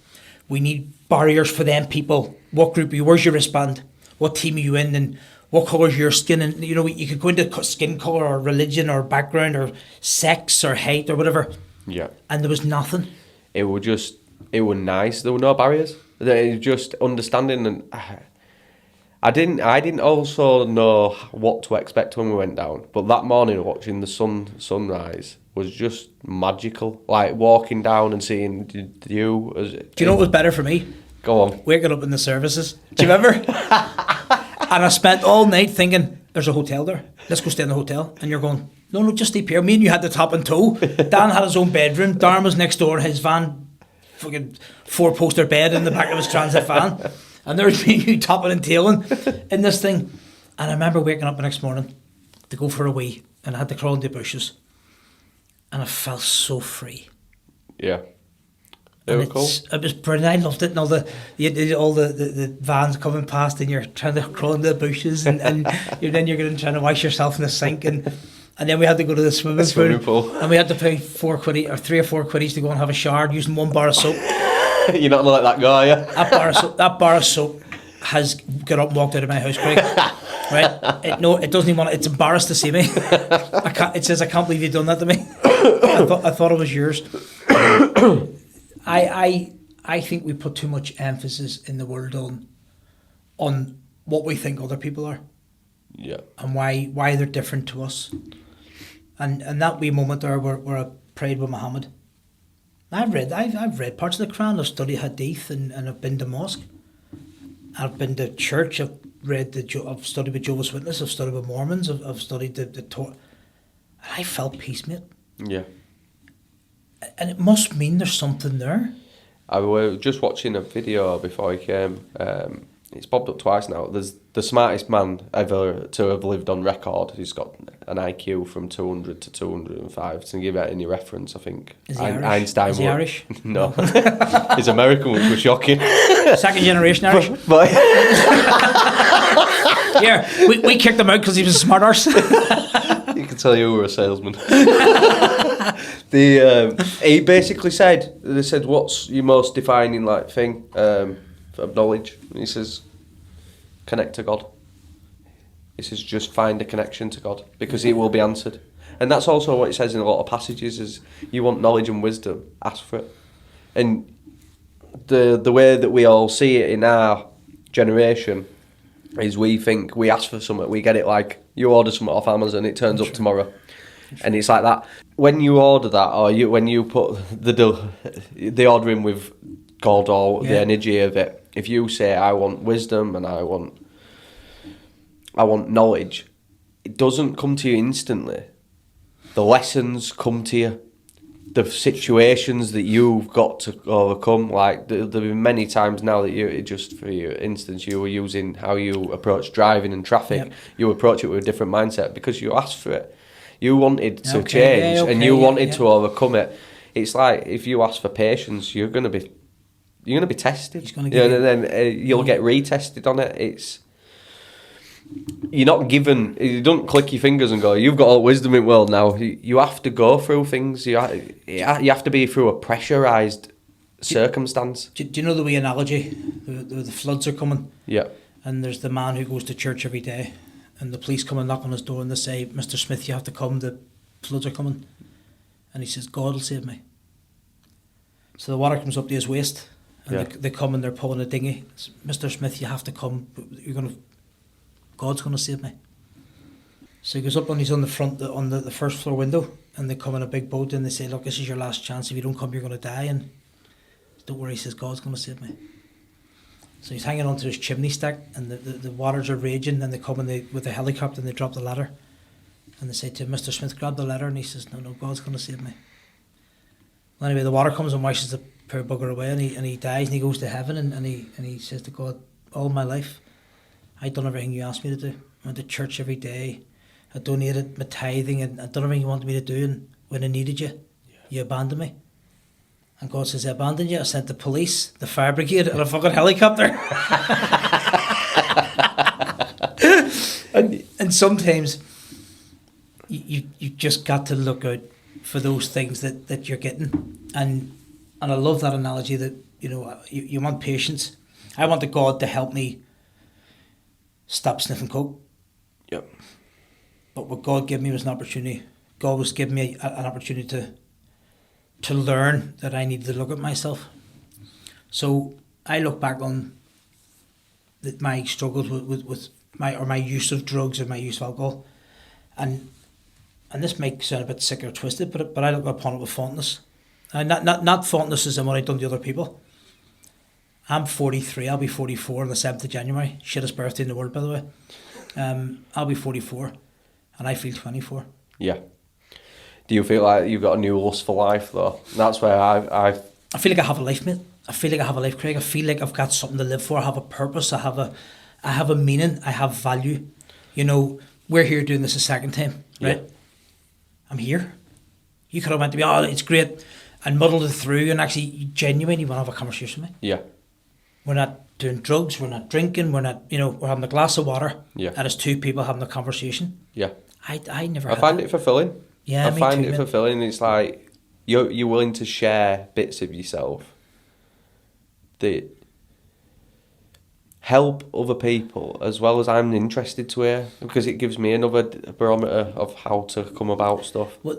We need barriers for them people. What group are you? Where's your wristband? What team are you in? And what colour is your skin? And you know, you could go into skin colour or religion or background or sex or height or whatever. Yeah. And there was nothing. It was nice. There were no barriers. It was just understanding, and I didn't also know what to expect when we went down. But that morning, watching the sunrise was just magical. Like walking down and seeing the view. Do you know what was better for me? Go on. Waking up in the services. Do you remember? And I spent all night thinking, there's a hotel there. Let's go stay in the hotel. And you're going, no, just sleep here. Me and you had the top and toe. Dan had his own bedroom. Darren was next door. His van, fucking 4-poster bed in the back of his transit van. And there's me and you topping and tailing in this thing. And I remember waking up the next morning to go for a wee. And I had to crawl into the bushes. And I felt so free. Yeah. It was cool. It was brilliant. I loved it. And all the vans coming past, and you're trying to crawl into the bushes, and then you're going trying to wash yourself in the sink, and then we had to go to the swimming pool, and we had to pay 4 quid or 3 or 4 quid to go and have a shower using 1 bar of soap. You're not like that guy, yeah? That bar of soap has got up and walked out of my house, Craig. Right? It doesn't even want. It's embarrassed to see me. It says, I can't believe you've done that to me. I thought it was yours. I think we put too much emphasis in the world on what we think other people are. Yeah. And why they're different to us. And that wee moment there where I prayed with Muhammad. I've read parts of the Quran, I've studied Hadith, and I've been to mosque. I've been to church, I've studied with Jehovah's Witnesses, I've studied with Mormons, I've studied the Torah. And I felt peace, mate. Yeah. And it must mean there's something there. I was just watching a video before I came. It's popped up twice now. There's the smartest man ever to have lived on record. He's got an IQ from 200 to 205. To give it any reference, I think. Is he Irish? Einstein. Is he Irish? No. He's American, which was shocking. Second generation Irish? But yeah, we kicked him out because he was a smart arse. You can tell you were a salesman. He basically said, they said, what's your most defining thing of knowledge? And he says, connect to God. He says, just find a connection to God, because it will be answered. And that's also what it says in a lot of passages, is you want knowledge and wisdom, ask for it. And the way that we all see it in our generation is we think we ask for something, we get it, like you order something off Amazon, it turns up tomorrow. And it's like that. When you order that, or when you put the order in with God or the energy of it, if you say, I want wisdom and I want knowledge, it doesn't come to you instantly. The lessons come to you. the situations that you've got to overcome. Like there've been many times now that you, just for your instance, you were using how you approach driving and traffic. Yep. You approach it with a different mindset because you asked for it. You wanted to change and you wanted to overcome it. It's like if you ask for patience, you're gonna be tested. He's gonna give and then you'll get retested on it. You're not given. You don't click your fingers and go, "You've got all the wisdom in the world now." You have to go through things. You have to be through a pressurized circumstance. Do you know the wee analogy? The floods are coming. Yeah. And there's the man who goes to church every day, and the police come and knock on his door and they say, "Mr. Smith, you have to come. The floods are coming." And he says, "God will save me." So the water comes up to his waist, and they come and they're pulling a dinghy. "Mr. Smith, you have to come. God's going to save me." So he goes up and he's on the front, on the first floor window, and they come in a big boat and they say, "Look, this is your last chance. If you don't come, you're going to die." And don't worry, he says, "God's going to save me." So he's hanging onto his chimney stack, and the waters are raging, and they come and with a helicopter and they drop the ladder. And they say to him, "Mr. Smith, grab the ladder." And he says, No, God's going to save me." Well, anyway, the water comes and washes the poor bugger away, and he dies, and he goes to heaven, and he says to God, "All my life, I'd done everything you asked me to do. I went to church every day. I donated my tithing, and I'd done everything you wanted me to do. And when I needed you, you abandoned me." And God says, "I abandoned you. I sent the police, the fire brigade, and a fucking helicopter." and sometimes you just got to look out for those things that you're getting. And I love that analogy that, you want patience. I wanted God to help me stop sniffing coke. Yep. But what God gave me was an opportunity. God was giving me an opportunity to learn that I needed to look at myself. So I look back on my struggles with my use of drugs and my use of alcohol, and this might sound a bit sick or twisted, but I look upon it with fondness. And not fondness as in what I've done to other people. I'm 43, I'll be 44 on the 7th of January. Shittest birthday in the world, by the way. I'll be 44, and I feel 24. Yeah. Do you feel like you've got a new lust for life, though? That's where I feel like I have a life, mate. I feel like I have a life, Craig. I feel like I've got something to live for. I have a purpose. I have a meaning. I have value. We're here doing this a second time, right? Yeah. I'm here. You could have went to me, "Oh, it's great," and muddled it through, and actually genuinely want to have a conversation with me. Yeah. We're not doing drugs, we're not drinking, we're not, we're having a glass of water, and it's two people having a conversation. Yeah. I never. I find it fulfilling. Yeah, I find it fulfilling. It's like you're willing to share bits of yourself that help other people, as well as I'm interested to hear, because it gives me another barometer of how to come about stuff. Well,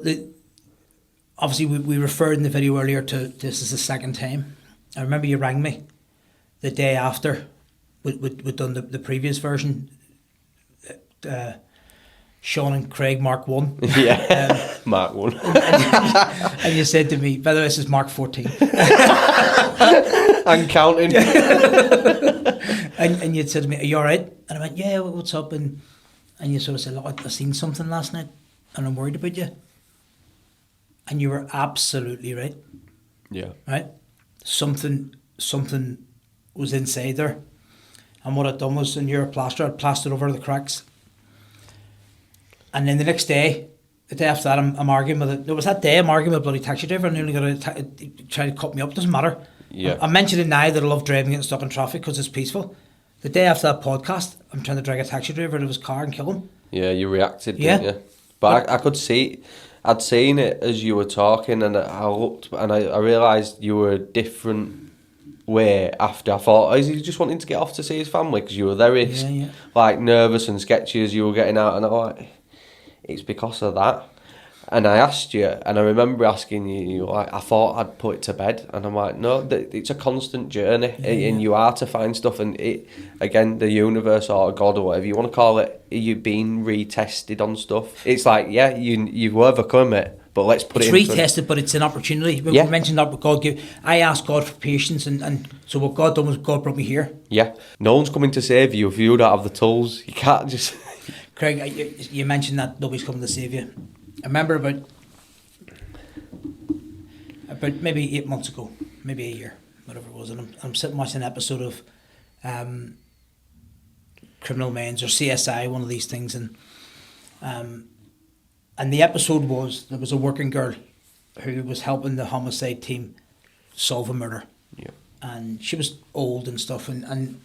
obviously we referred in the video earlier to this is the second time. I remember you rang me the day after we'd done the previous version, Sean and Craig Mark 1. Yeah, Mark 1. and you said to me, by the way, this is Mark 14. And counting. and you'd said to me, "Are you alright?" And I went, "Yeah, what's up?" And you sort of said, "Look, I seen something last night and I'm worried about you." And you were absolutely right. Yeah. Right? Something was inside there. And what I'd done was, and you're a plaster, I'd plastered over the cracks. And then the next day, the day after that, I'm arguing with it. It was that day I'm arguing with a bloody taxi driver, and nearly got to try to cut me up. It doesn't matter. Yeah. I'm mentioning now that I love driving and stuck in traffic because it's peaceful. The day after that podcast, I'm trying to drag a taxi driver out of his car and kill him. Yeah, you reacted, didn't you? But I could see, I'd seen it as you were talking, and I looked and I realised you were a different way after. I thought, is he just wanting to get off to see his family? Because you were very like nervous and sketchy as you were getting out, and I was like, it's because of that. And I asked you, and I remember asking you, like, I thought I'd put it to bed, and I'm like, no, it's a constant journey, and you are to find stuff, and it, again, the universe or God or whatever you want to call it, you've been retested on stuff. It's like, yeah, you've overcome it, but let's put it in. It's retested, but it's an opportunity. We mentioned that, but God gave. I asked God for patience, and so what God done was God brought me here. Yeah, no one's coming to save you if you don't have the tools. You can't just. Craig, you mentioned that nobody's coming to save you. I remember about about maybe 8 months ago, maybe a year, whatever it was, and I'm sitting watching an episode of Criminal Minds or CSI, one of these things, and the episode was, there was a working girl who was helping the homicide team solve a murder. Yeah. And she was old and stuff, and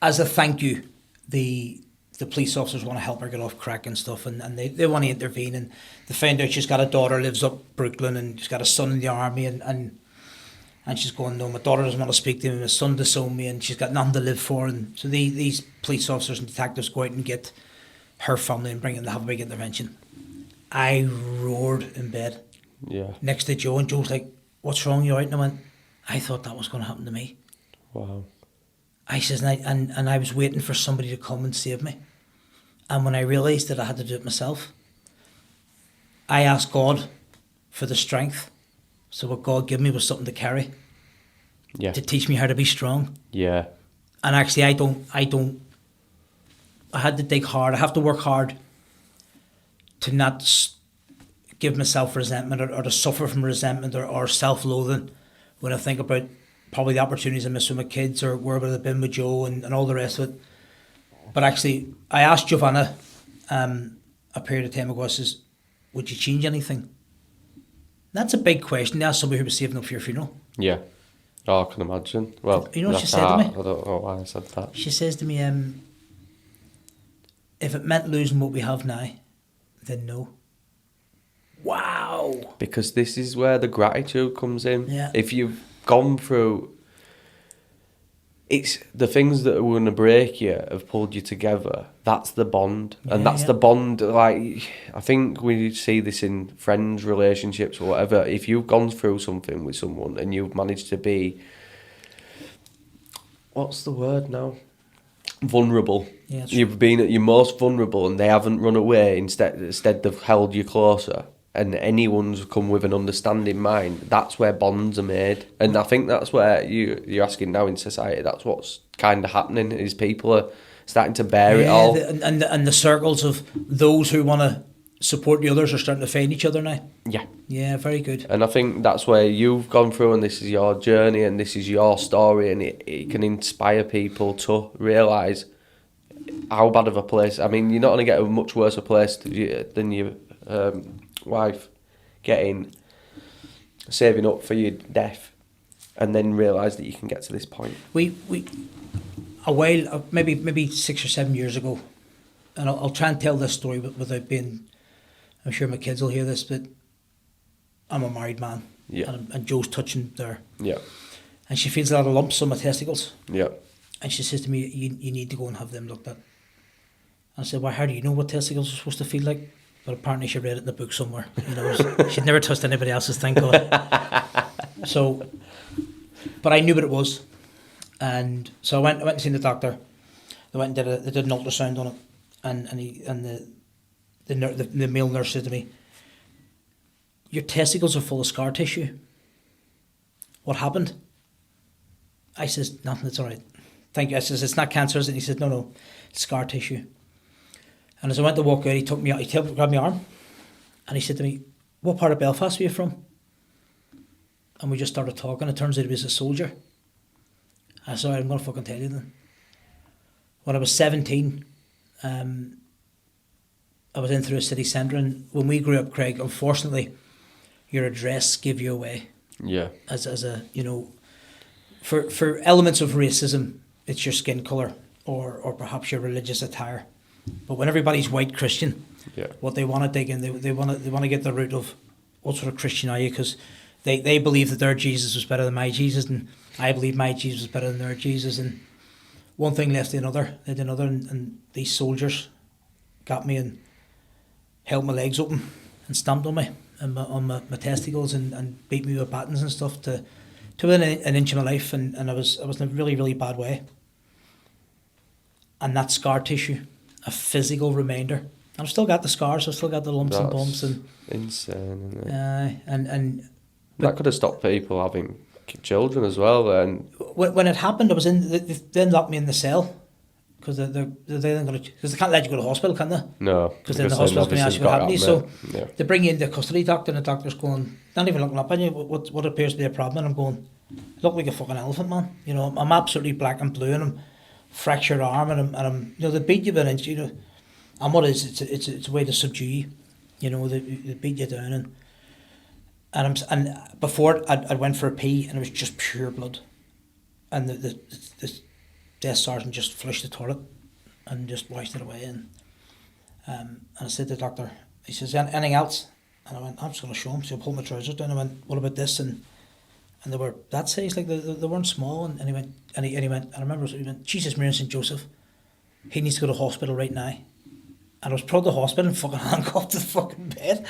as a thank you, the police officers want to help her get off crack and stuff, and they want to intervene, and they find out she's got a daughter, lives up Brooklyn, and she's got a son in the army, and she's going, no, my daughter doesn't want to speak to me, my son disowned me, and she's got nothing to live for. And so these police officers and detectives go out and get her family and bring in to have a big intervention. I roared in bed next to Joe, and Joe's like, what's wrong, you all right? And I went, I thought that was going to happen to me. Wow. I says, and I was waiting for somebody to come and save me. And when I realised that I had to do it myself, I asked God for the strength. So what God gave me was something to carry. Yeah. To teach me how to be strong. Yeah. And actually I had to dig hard. I have to work hard to not give myself resentment or to suffer from resentment or self-loathing when I think about probably the opportunities I missed with my kids or where would I have been with Joe and all the rest of it. But actually, I asked Giovanna a period of time ago, I says, would you change anything? That's a big question to ask somebody who was saving up for your funeral. Yeah. Oh, I can imagine. Well, you know what she said to me? I don't know why I said that. She says to me, if it meant losing what we have now, then no. Wow. Because this is where the gratitude comes in. Yeah. If you've gone through, it's the things that are going to break you have pulled you together. That's the bond. And that's the bond. Like, I think we see this in friends, relationships, or whatever. If you've gone through something with someone and you've managed to be, what's the word now? Vulnerable. Yeah, You've been at your most vulnerable and they haven't run away. Instead they've held you closer. And anyone's come with an understanding mind. That's where bonds are made, and I think that's where you're asking now in society. That's what's kind of happening. Is people are starting to bear it all, and the circles of those who want to support the others are starting to find each other now. Yeah, very good. And I think that's where you've gone through, and this is your journey, and this is your story, and it can inspire people to realise how bad of a place. I mean, you're not going to get a much worse a place than your wife saving up for your death, and then realise that you can get to this point. We a while, maybe 6 or 7 years ago, and I'll try and tell this story without being, I'm sure my kids will hear this, but I'm a married man. Yeah. And Joe's touching there. Yeah. And she feels a lot of lumps on my testicles. Yeah. And she says to me, you need to go and have them looked at. I said, well, how do you know what testicles are supposed to feel like? But apparently she read it in the book somewhere. You know, she'd never touched anybody else's, thank God. So, but I knew what it was. And so I went and seen the doctor. They went and they did an ultrasound on it. And the male nurse said to me, your testicles are full of scar tissue. What happened? I says, nothing, it's all right. Thank you. I says, it's not cancerous. And he said, no, it's scar tissue. And as I went to walk out, he took me out, he grabbed my arm, and he said to me, what part of Belfast were you from? And we just started talking. It turns out he was a soldier. I said, I'm going to fucking tell you then. When I was 17, I was in through a city centre, and when we grew up, Craig, unfortunately, your address gave you away. Yeah. As a, you know, for elements of racism, it's your skin colour or perhaps your religious attire. But when everybody's white Christian, what they want to dig in, they want to get the root of what sort of Christian are you? Because they believe that their Jesus was better than my Jesus, and I believe my Jesus was better than their Jesus. And one thing left to another, and these soldiers got me and held my legs open and stamped on me and on my testicles and beat me with batons and stuff to within an inch of my life, and I was in a really, really bad way. And that scar tissue, a physical reminder. And I've still got the scars, I've still got the lumps and bumps. And insane, isn't it? And that could have stopped people having children as well. And when it happened, I was they then locked me in the cell, because they can't let you go to hospital, can they? No, Because then the hospital's going to ask you what happened to you. So yeah. they bring you in the custody doctor, and the doctor's going, not even looking up at you, what appears to be a problem. And I'm going, you look like a fucking elephant, man. You know, I'm absolutely black and blue, and I'm fractured arm, and I'm you know, they beat you by an inch, you know. And what is it's a way to subdue you, you know, they beat you down, and before I went for a pee, and it was just pure blood, and the death sergeant just flushed the toilet and just washed it away. And I said to the doctor, he says, anything else? And I went, I'm just going to show him. So I pulled my trousers down. I went, what about this? And they were that size, like they weren't small. And he went, I remember he went, Jesus, Mary and St. Joseph, he needs to go to hospital right now. And I was brought to hospital and fucking handcuffed to the fucking bed.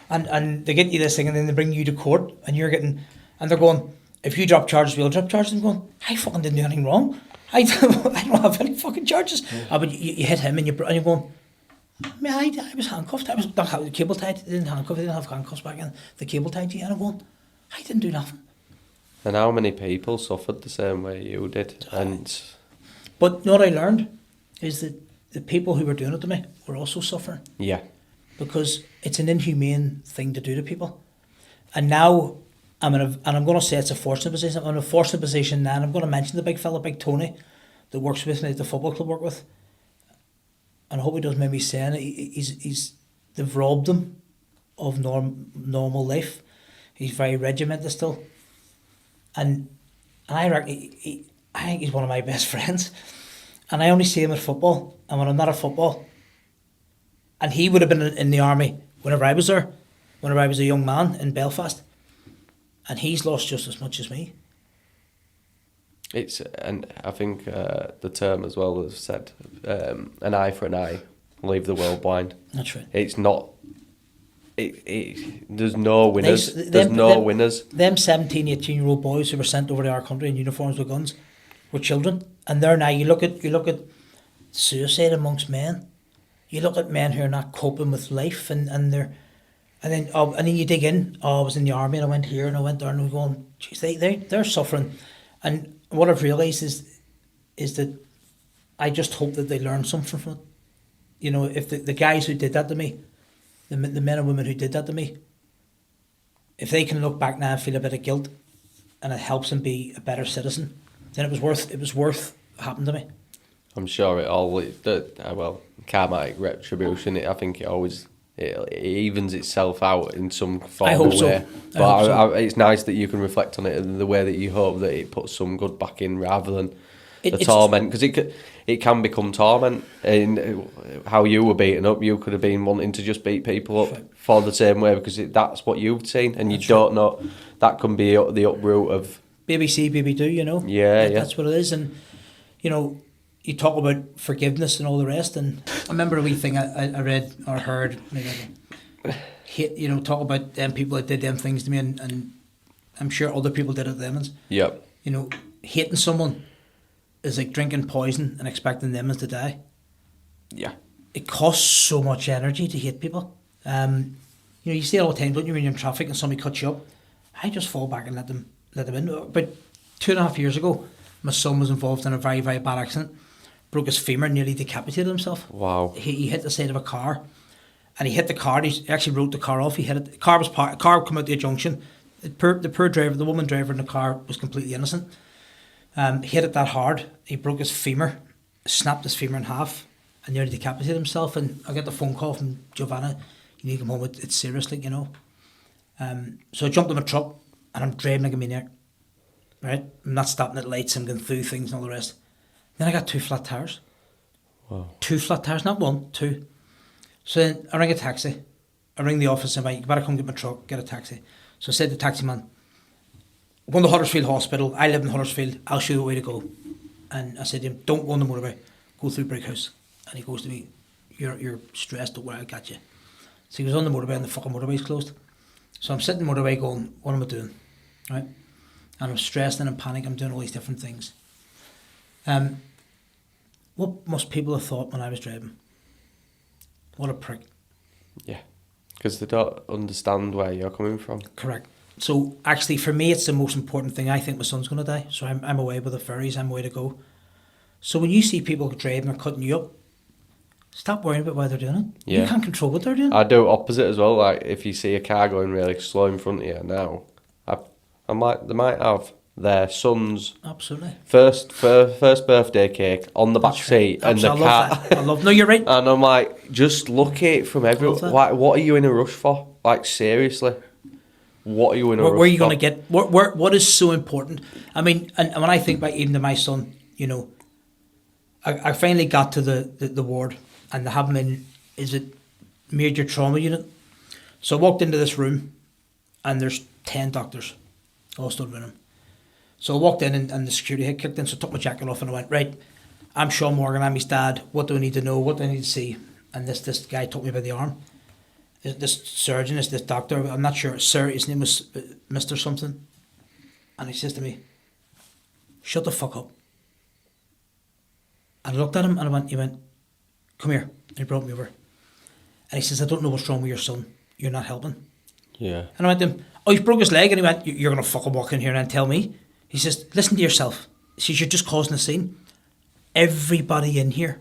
And they get you this thing, and then they bring you to court, and they're going, if you drop charges, we'll drop charges. And I'm going, I fucking didn't do anything wrong. I don't have any fucking charges. Yeah. But you hit him, and you're going, man, I was handcuffed. I was not cable tied. They didn't handcuff. They didn't have handcuffs back then. The cable tied you, and I'm going, I didn't do nothing. And how many people suffered the same way you did? But what I learned is that the people who were doing it to me were also suffering. Yeah. Because it's an inhumane thing to do to people. And now and I'm going to say it's a fortunate position. I'm in a fortunate position now, and I'm going to mention the big fella, Big Tony, that works with me at the football club I work with. And I hope he doesn't mind me saying it. They've robbed him of normal life. He's very regimented still. And I reckon I think he's one of my best friends. And I only see him at football. And when I'm not at football, and he would have been in the army whenever I was there, whenever I was a young man in Belfast. And he's lost just as much as me. And I think the term as well has said, an eye for an eye, leave the world blind. That's right. It's not. There's no winners. There's no winners. Them 17, 18-year-old boys who were sent over to our country in uniforms with guns were children, and they're now. You look at suicide amongst men. You look at men who are not coping with life, and then you dig in. Oh, I was in the army, and I went here, and I went there, and we're going, geez, they're suffering, and what I've realised is that I just hope that they learn something from it. You know, if the guys who did that to me, the men and women who did that to me, if they can look back now and feel a bit of guilt, and it helps them be a better citizen, then it was worth happening to me. I'm sure karmatic retribution. I think it evens itself out in some form I hope of so. way. But it's nice that you can reflect on it in the way that you hope that it puts some good back in rather than the torment, because it can become torment. In how you were beaten up, you could have been wanting to just beat people up for the same way because that's what you've seen, and you don't know that can be the uproot of baby see, baby do. You know. Yeah. That's what it is, and you know. You talk about forgiveness and all the rest, and I remember a wee thing I read or heard, talk about them people that did them things to me, and I'm sure other people did it to them. Yep. You know, hating someone is like drinking poison and expecting them to die. Yeah. It costs so much energy to hate people. You see it all the time, don't you, when you're in traffic and somebody cuts you up? I just fall back and let them in. But 2.5 years ago, my son was involved in a very, very bad accident. Broke his femur, nearly decapitated himself. Wow. He hit the side of a car, and he hit the car. He actually wrote the car off. He hit it. The car was car come out the junction. The poor driver, the woman driver in the car, was completely innocent. He hit it that hard. He broke his femur, snapped his femur in half, and nearly decapitated himself. And I get the phone call from Giovanna. You need to come home. It's serious, like, you know. So I jumped in my truck, and I'm driving like a maniac. Right, I'm not stopping at lights. I'm going through things and all the rest. Then I got 2 flat tires. Wow. 2 flat tires, not 1, 2. So then I ring a taxi. I ring the office and I'm like, you better come get my truck, get a taxi. So I said to the taxi man, I'm going to Huddersfield Hospital. I live in Huddersfield. I'll show you the way to go. And I said to him, don't go on the motorway. Go through Brickhouse. And he goes to me, you're stressed, don't worry, I got you. So he was on the motorway and the fucking motorway's closed. So I'm sitting in the motorway going, what am I doing? Right? And I'm stressed and in panic. I'm doing all these different things. What must people have thought when I was driving? What a prick. Yeah, because they don't understand where you're coming from. Correct. So actually for me it's the most important thing. I think my son's going to die. So I'm away with the ferries. I'm away to go. So when you see people driving or cutting you up, stop worrying about why they're doing it. Yeah. You can't control what they're doing. I do opposite as well. Like if you see a car going really slow in front of you now, they might have their son's Absolutely. first birthday cake on the back seat and the Absolutely. car. I love that. I love. No, you're right. And I'm like, just look at it from everyone. that. Like, what are you in a rush for? Like seriously, what are you in a rush for? Where are you going to get? What is so important? I mean, and when I think back even to my son, you know, I finally got to the ward, and they have him in, is it major trauma unit? So I walked into this room, and there's 10 doctors, all stood with him. So I walked in, and the security had kicked in, so I took my jacket off, and I went, right, I'm Sean Morgan, I'm his dad, what do I need to know, what do I need to see? And this guy took me by the arm. This surgeon, this doctor, I'm not sure, sir, his name was Mr. something. And he says to me, shut the fuck up. And I looked at him and he went, come here. And he brought me over. And he says, I don't know what's wrong with your son. You're not helping. Yeah. And I went to him, oh, he's broke his leg. And he went, you're going to fucking walk in here and tell me? He says, listen to yourself. He says, you're just causing a scene. Everybody in here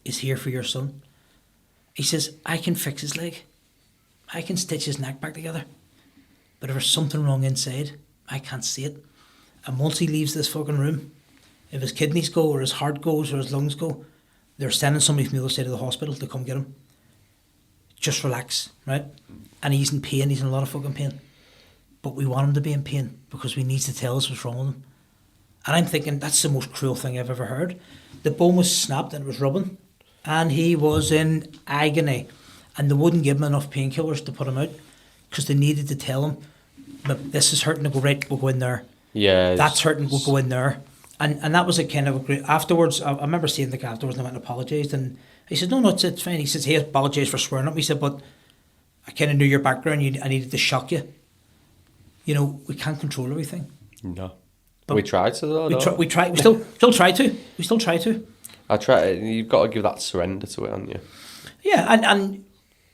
is here for your son. He says, I can fix his leg. I can stitch his neck back together. But if there's something wrong inside, I can't see it. And once he leaves this fucking room, if his kidneys go or his heart goes or his lungs go, they're sending somebody from the other side of the hospital to come get him. Just relax, right? And he's in pain, he's in a lot of fucking pain. But we want him to be in pain because we need to tell us what's wrong with him. And I'm thinking, that's the most cruel thing I've ever heard. The bone was snapped and it was rubbing. And he was in agony. And they wouldn't give him enough painkillers to put him out because they needed to tell him, this is hurting, to go right, we'll go in there. Yeah. That's hurting, we'll go in there. And that was a kind of a great... Afterwards, I remember seeing the guy afterwards and I went and apologised. And he said, no, it's fine. He says, he apologised for swearing at me. He said, but I kind of knew your background. I needed to shock you. You know, we can't control everything. No. But we tried to though. We still try to. We still try to. I try. You've got to give that surrender to it, haven't you? Yeah,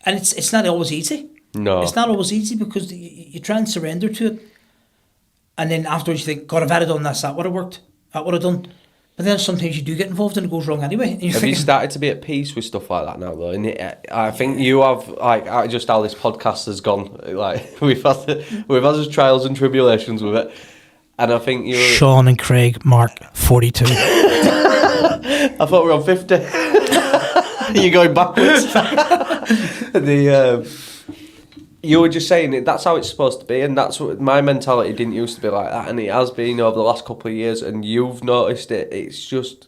and it's not always easy. No. It's not always easy because you try and surrender to it. And then afterwards you think, God, if I'd have done this, that would have worked. That would have done. But then sometimes you do get involved and it goes wrong anyway. And Have you started to be at peace with stuff like that now, though? And I think you have, like, just how this podcast has gone. Like, we've had trials and tribulations with it. And I think you... Sean and Craig, Mark, 42. I thought we were on 50. You're going backwards. You were just saying it, that's how it's supposed to be, and that's what my mentality didn't used to be like that, and it has been over the last couple of years, and you've noticed it. It's just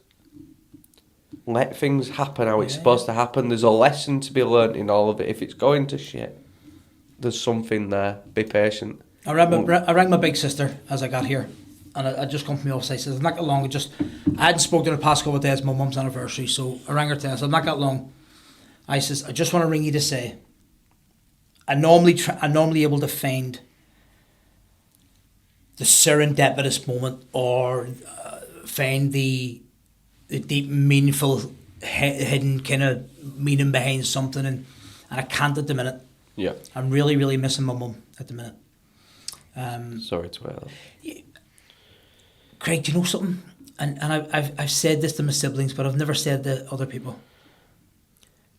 let things happen how it's supposed to happen. There's a lesson to be learnt in all of it. If it's going to shit, there's something there. Be patient. I rang my big sister as I got here, and I just come from the office. I said, not that long. I hadn't spoken to her the past couple of days. My mum's anniversary, so I rang her today. I said, not that long. I says, I just want to ring you to say, I'm normally able to find the serendipitous moment or find the deep, meaningful, hidden kind of meaning behind something, and I can't at the minute. Yeah. I'm really, really missing my mum at the minute. Sorry to hear that. Craig, do you know something? And I've said this to my siblings, but I've never said to other people.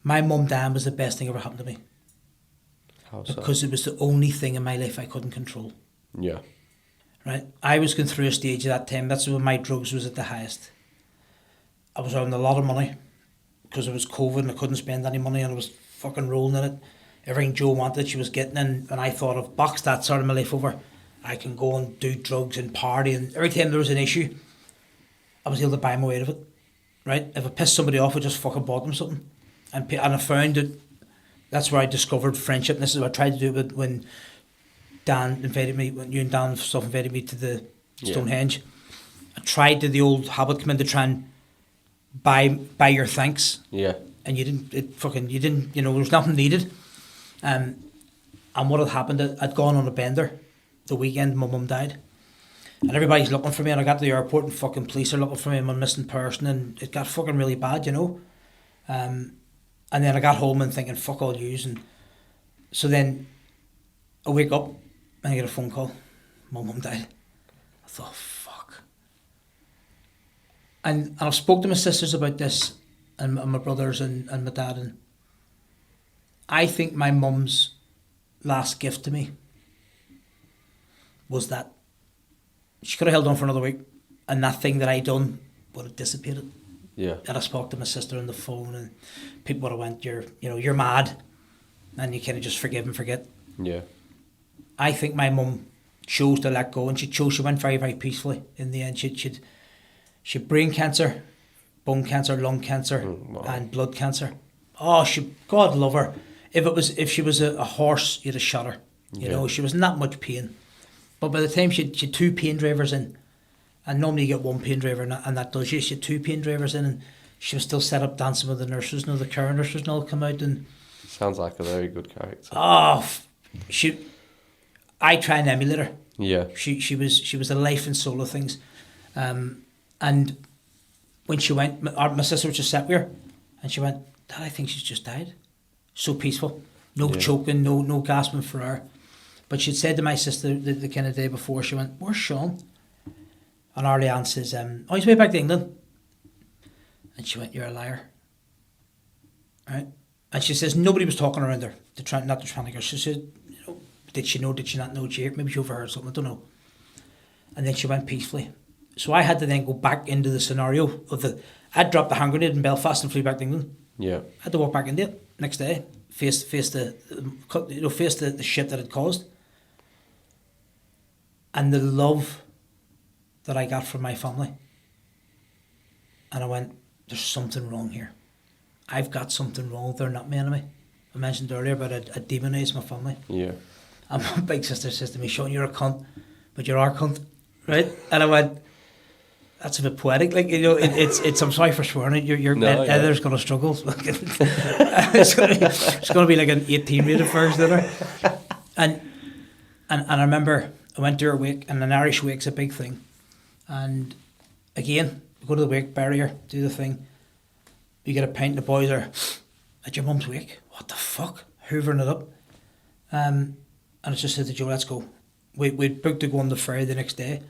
My mum dying was the best thing ever happened to me. How so? Because it was the only thing in my life I couldn't control. Yeah. Right? I was going through a stage at that time. That's when my drugs was at the highest. I was earning a lot of money because it was COVID and I couldn't spend any money and I was fucking rolling in it. Everything Jo wanted, she was getting in, and I thought, I've boxed that sort of my life over. I can go and do drugs and party, and every time there was an issue, I was able to buy my way out of it. Right? If I pissed somebody off, I just fucking bought them something. And I found that that's where I discovered friendship. And this is what I tried to do with when Dan invited me, when you and Dan stuff invited me to the Stonehenge. I tried to the old habit, come in to try and buy your thanks. Yeah. And you didn't, there was nothing needed. And what had happened, I'd gone on a bender the weekend my mum died. And everybody's looking for me, and I got to the airport and fucking police are looking for me, I'm a missing person, and it got fucking really bad, And then I got home and thinking, fuck all yous. And so then I wake up and I get a phone call. My mum died. I thought, fuck. And I've spoke to my sisters about this, and my brothers and my dad, and I think my mum's last gift to me was that she could have held on for another week, and that thing that I done would have dissipated. Yeah. And I spoke to my sister on the phone, and people would have went, you're mad, and you kind of just forgive and forget. Yeah. I think my mum chose to let go, and she went very, very peacefully in the end. She'd brain cancer, bone cancer, lung cancer, and blood cancer. Oh, God love her. If she was a horse, you'd have shot her. You know, she was in that much pain. But by the time she had 2 pain drivers in, and normally you get 1 pain driver, and that does you. She had 2 pain drivers in, and she was still set up dancing with the nurses, the care nurses, and all come out. And sounds like a very good character. Oh, I try and emulate her. Yeah. She was the life and soul of things, and when she went, my sister was just sat with her, and she went, "Dad, I think she's just died." So peaceful, no choking, no gasping for air. But she'd said to my sister the kind of day before, she went, "Where's Sean?" And Arlene says, "Oh, he's way back to England." And she went, "You're a liar." Right? And she says nobody was talking around her not to try and get her. She said, did she know? Did she not know? Maybe she overheard something. I don't know. And then she went peacefully. So I had to then go back into the scenario of I'd dropped the hand grenade in Belfast and flew back to England. Yeah. I had to walk back into it next day, face the shit that it caused, and the love that I got from my family. And I went, there's something wrong here. I've got something wrong. They're not my enemy. I mentioned earlier about I demonise my family. Yeah. And my big sister says to me, "Sean, you're a cunt, but you're our cunt," right? And I went, "That's a bit poetic, like, you know. It's. I'm sorry for swearing. Heather's gonna struggle. It's gonna be like an 18 rated version of her." And I remember I went to her wake, and an Irish wake's a big thing. And again, we go to the wake, bury her, do the thing. You get a pint, and the boys are at your mum's wake. What the fuck? Hoovering it up. And I just said to Joe, "Let's go." We'd booked to go on the ferry the next day.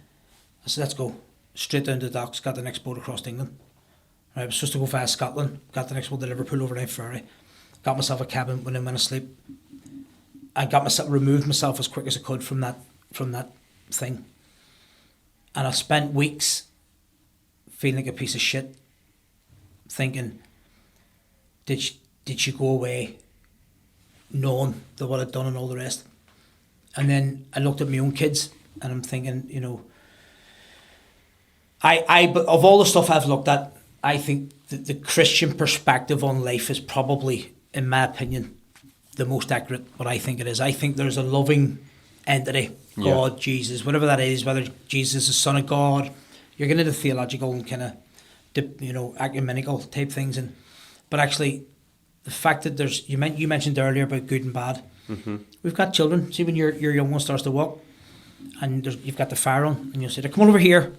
I said, "Let's go." Straight down to the docks, got the next boat across to England. Right, I was supposed to go via Scotland, got the next boat to Liverpool overnight ferry. Got myself a cabin, went asleep. I removed myself as quick as I could from that thing. And I spent weeks feeling like a piece of shit, thinking, did she go away knowing that what I'd done and all the rest? And then I looked at my own kids, and I'm thinking, you know, but of all the stuff I've looked at, I think the Christian perspective on life is probably, in my opinion, the most accurate. What I think it is. I think there's a loving entity, God, Jesus, whatever that is, whether Jesus is the Son of God. You're getting into theological and kind of, ecumenical type things, but actually, the fact that you mentioned earlier about good and bad. Mm-hmm. We've got children. See, when your young one starts to walk, and you've got the fire on, and you'll say, "Come on over here."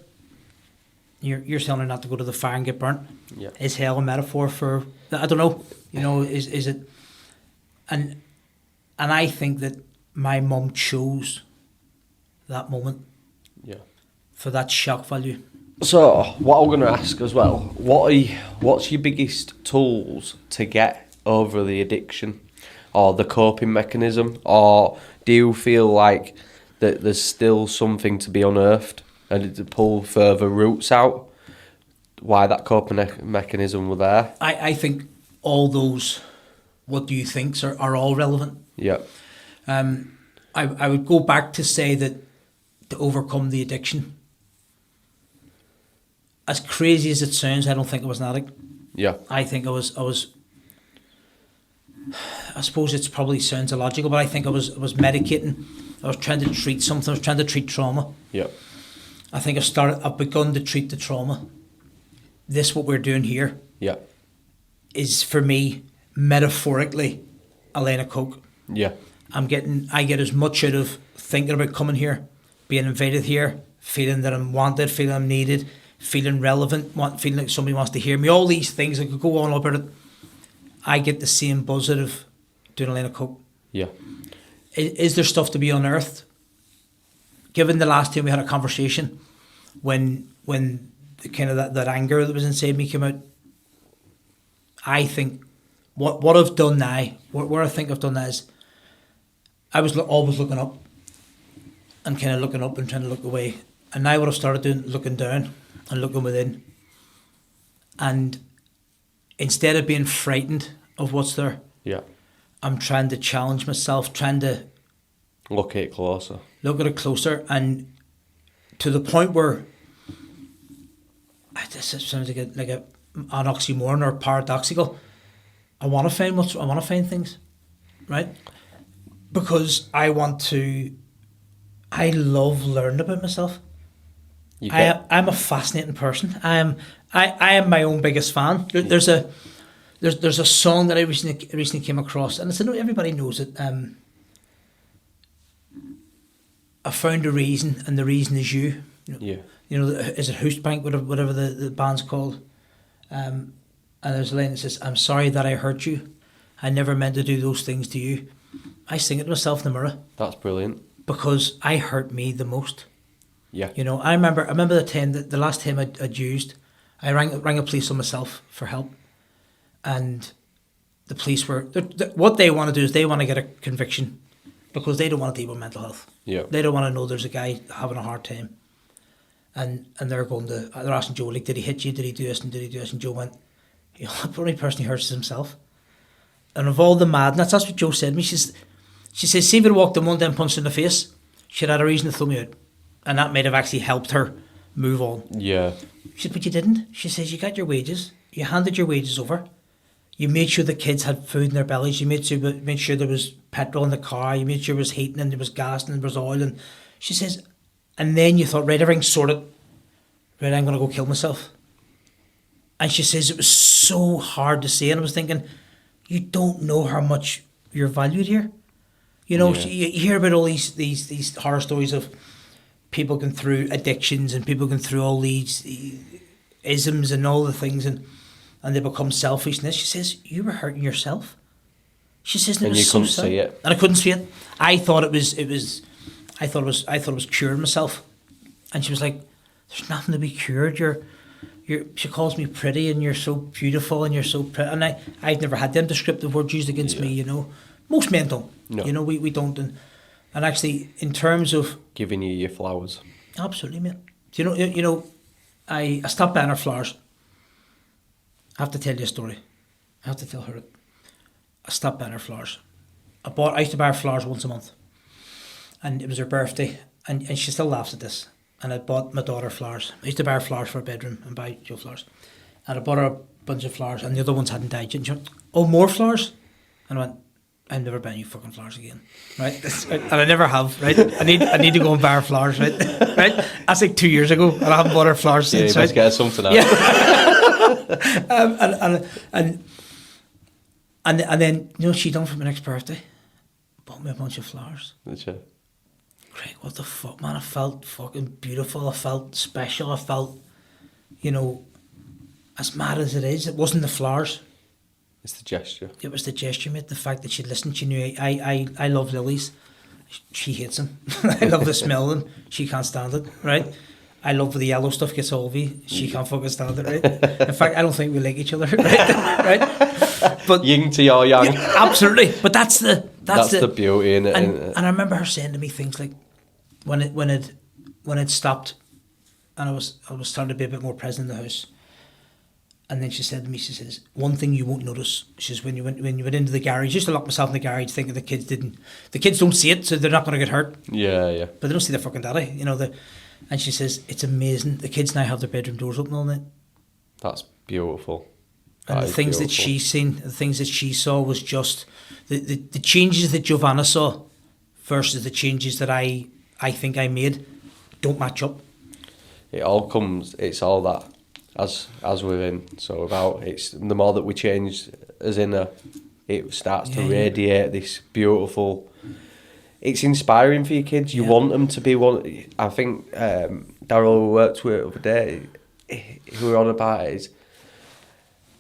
You're telling her not to go to the fire and get burnt. Yeah. Is hell a metaphor for? I don't know. You know, is it? And I think that my mum chose that moment. Yeah. For that shock value. So, what I'm going to ask as well, what's your biggest tools to get over the addiction or the coping mechanism? Or do you feel like that there's still something to be unearthed and to pull further roots out? Why that coping mechanism were there? I think all those what do you thinks are all relevant. Yeah. I would go back to say that to overcome the addiction, as crazy as it sounds, I don't think I was an addict. Yeah. I think I was I suppose it probably sounds illogical, but I think I was medicating. I was trying to treat something. I was trying to treat trauma. Yeah. I think I've begun to treat the trauma. This, what we're doing here, is for me metaphorically a line of coke. Yeah. I get as much out of thinking about coming here, being invited here, feeling that I'm wanted, feeling I'm needed, feeling relevant, feeling like somebody wants to hear me. All these things, I could go on about it. I get the same buzz out of doing a line of coke. Yeah. Is there stuff to be unearthed? Given the last time we had a conversation, when the kind of that anger that was inside me came out. I think what I've done now, where I think I've done that is, I was always looking up, and kind of looking up and trying to look away, and now what I've started doing, looking down and looking within, and instead of being frightened of what's there, I'm trying to challenge myself, trying to look at it closer, and to the point where this sounds like an oxymoron or paradoxical. I want to find things, right? Because I love learning about myself. I'm a fascinating person. I am my own biggest fan. There's a song that I recently came across, and everybody knows it. I found a reason, and the reason is you. You know, is it Hoostbank, whatever the band's called? And there's a line that says, "I'm sorry that I hurt you. I never meant to do those things to you." I sing it to myself in the mirror. That's brilliant. Because I hurt me the most. Yeah. You know, I remember the time the last time I'd used, I rang a police on myself for help, and the police were what they want to do is they want to get a conviction, because they don't want to deal with mental health. Yeah. They don't want to know there's a guy having a hard time, and they're asking Joe, like, did he hit you? Did he do this? And did he do this? And Joe went, you know, the only person he hurts is himself. And of all the madness, that's what Joe said to me. She says, see if he'd walked in one day and punched in the face, she'd had a reason to throw me out. And that might have actually helped her move on. Yeah. She said, but you didn't. She says, you got your wages. You handed your wages over. You made sure the kids had food in their bellies. You made sure there was petrol in the car. You made sure there was heating and there was gas and there was oil. And she says, and then you thought, right, everything's sorted. Right, I'm going to go kill myself. And she says, it was so hard to say. And I was thinking, you don't know how much you're valued here. You know, you hear about all these horror stories of people going through addictions and people going through all these isms and all the things, and they become selfish. And she says, you were hurting yourself. She says, and it was so sad. See it. And I couldn't see it. I thought it was curing myself. And she was like, there's nothing to be cured. She calls me pretty, and you're so beautiful, and you're so pretty. And I've never had them descriptive words used against me, you know. Most men don't. No. You know, we don't. And actually, in terms of giving you your flowers. Absolutely, mate. You know, I stopped buying her flowers. I have to tell you a story. I have to tell her it. I stopped buying her flowers. I used to buy her flowers once a month. And it was her birthday, and she still laughs at this. And I bought my daughter flowers. I used to buy her flowers for her bedroom and buy Joe flowers. And I bought her a bunch of flowers, and the other ones hadn't died yet. And she went, oh, more flowers? And I went, I'm never buying you fucking flowers again, right? And I never have, right? I need to go and buy her flowers, right? Right? That's like 2 years ago, and I haven't bought her flowers since. Yeah, you best get something out. Yeah. and then, you know what she done for my next birthday? Bought me a bunch of flowers. Did you? Craig, what the fuck, man? I felt fucking beautiful. I felt special. I felt, you know, as mad as it is, it wasn't the flowers. It's the gesture. It was the gesture, mate. The fact that she listened, she knew I love lilies. She hates them. I love the smell of them. She can't stand it, right? I love the yellow stuff gets over you. She can't fucking stand it, right? In fact, I don't think we like each other, right? But yin to your yang. Yeah, absolutely. But that's the beauty in it. And I remember her saying to me things like, when it stopped, and I was starting to be a bit more present in the house. And then she said to me, she says, one thing you won't notice, she says, when you went into the garage, I used to lock myself in the garage thinking the kids don't see it, so they're not going to get hurt. Yeah. But they don't see their fucking daddy, you know. And she says, it's amazing. The kids now have their bedroom doors open all night. That's beautiful. And the things that she's seen, the things that she saw was just, the changes that Giovanna saw versus the changes that I think I made don't match up. It's all that. As we're in, so it's the more that we change as inner, it starts to radiate this beautiful. It's inspiring for your kids. You want them to be one. I think Daryl, who worked with the other day, who were on about it, is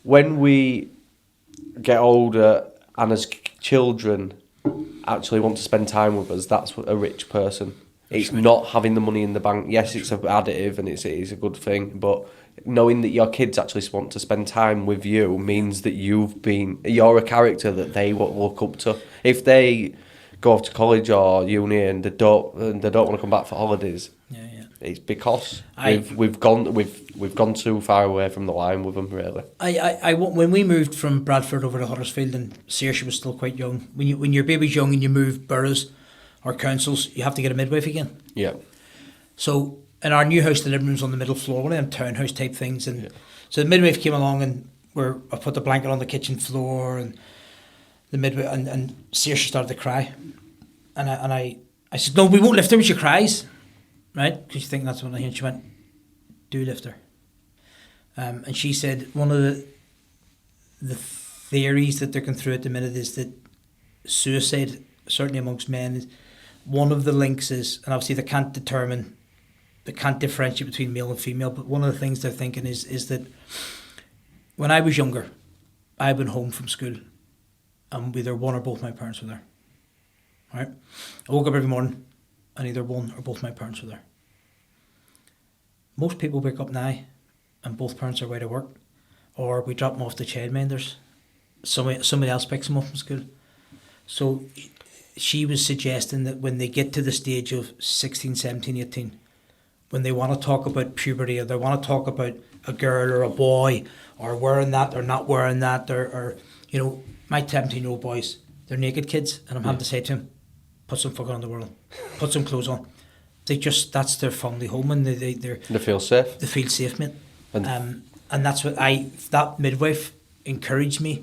when we get older and as children actually want to spend time with us. That's what a rich person. It's not having the money in the bank. Yes, it's an additive and it is a good thing, but knowing that your kids actually want to spend time with you means that you're a character that they will look up to. If they go off to college or uni and they don't want to come back for holidays, it's because we've gone too far away from the line with them, really. When we moved from Bradford over to Huddersfield, and Saoirse was still quite young. When your baby's young and you move boroughs or councils, you have to get a midwife again. Yeah. So in our new house, the living room's on the middle floor, one of them townhouse type things, and so the midwife came along and I put the blanket on the kitchen floor, and the midwife and Saoirse started to cry, and I said, no, we won't lift her when she cries. Right? Because you think that's what I hear. And she went, do lift her. And she said one of the theories that they're going through at the minute is that suicide, certainly amongst men, is one of the links is, and obviously they can't differentiate between male and female, but one of the things they're thinking is that when I was younger, I went home from school and either one or both my parents were there. Right? I woke up every morning and either one or both my parents were there. Most people wake up now and both parents are away to work, or we drop them off to childminders. Somebody else picks them up from school. So she was suggesting that when they get to the stage of 16, 17, 18, when they want to talk about puberty, or they want to talk about a girl or a boy, or wearing that or not wearing that, or my 17-year-old boys, they're naked kids, and I'm having to say to him, put some fucking underwear on, put some clothes on. That's their family home, and they feel safe. They feel safe, mate. And that's what that midwife encouraged me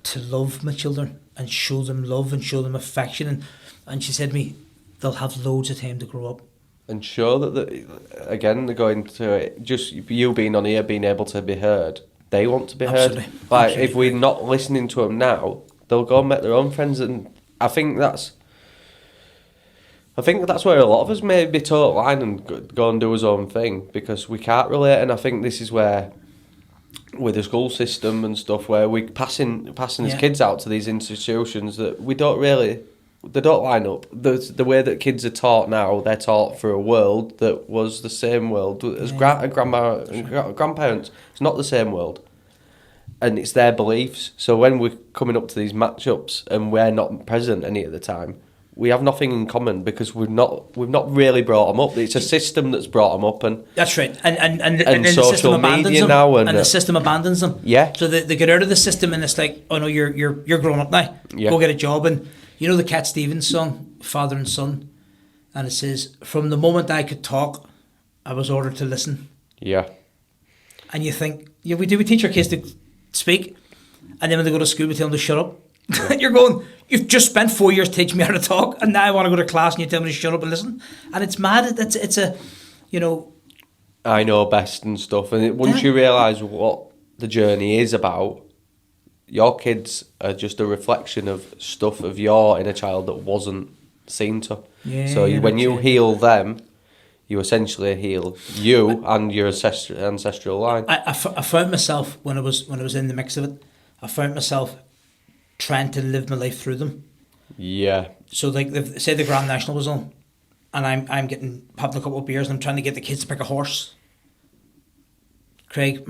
to love my children and show them love and show them affection, and she said to me, they'll have loads of time to grow up. And sure again, they're going to it, just you being on here, being able to be heard. They want to be heard. Like, if we're not listening to them now, they'll go and make their own friends, and I think that's where a lot of us may be toe line and go and do his own thing, because we can't relate. And I think this is where, with the school system and stuff, where we're passing as kids out to these institutions that they don't line up. The way that kids are taught now, they're taught for a world that was the same world as grandma and grandparents. It's not the same world. And it's their beliefs. So when we're coming up to these matchups and we're not present any of the time, we have nothing in common, because we've not really brought them up. It's a system that's brought them up, and that's right. And the social system abandons media them, now, and the system abandons them. Yeah. So they get out of the system, and it's like, oh no, you're grown up now. Yeah. Go get a job. And you know the Cat Stevens song, Father and Son, and it says, from the moment I could talk, I was ordered to listen. Yeah. And you think, we teach our kids to speak, and then when they go to school, we tell them to shut up. Yeah. You're going, you've just spent 4 years teaching me how to talk, and now I want to go to class and you tell me to shut up and listen. And it's mad. It's a, I know best and stuff. And once you realise what the journey is about, your kids are just a reflection of stuff of your inner child that wasn't seen to. Yeah, so when you heal them, you essentially heal you and your ancestral line. I found myself, when I was in the mix of it, I found myself trying to live my life through them. Yeah. So like, say the Grand National was on, and I'm having a couple of beers, and I'm trying to get the kids to pick a horse. Craig,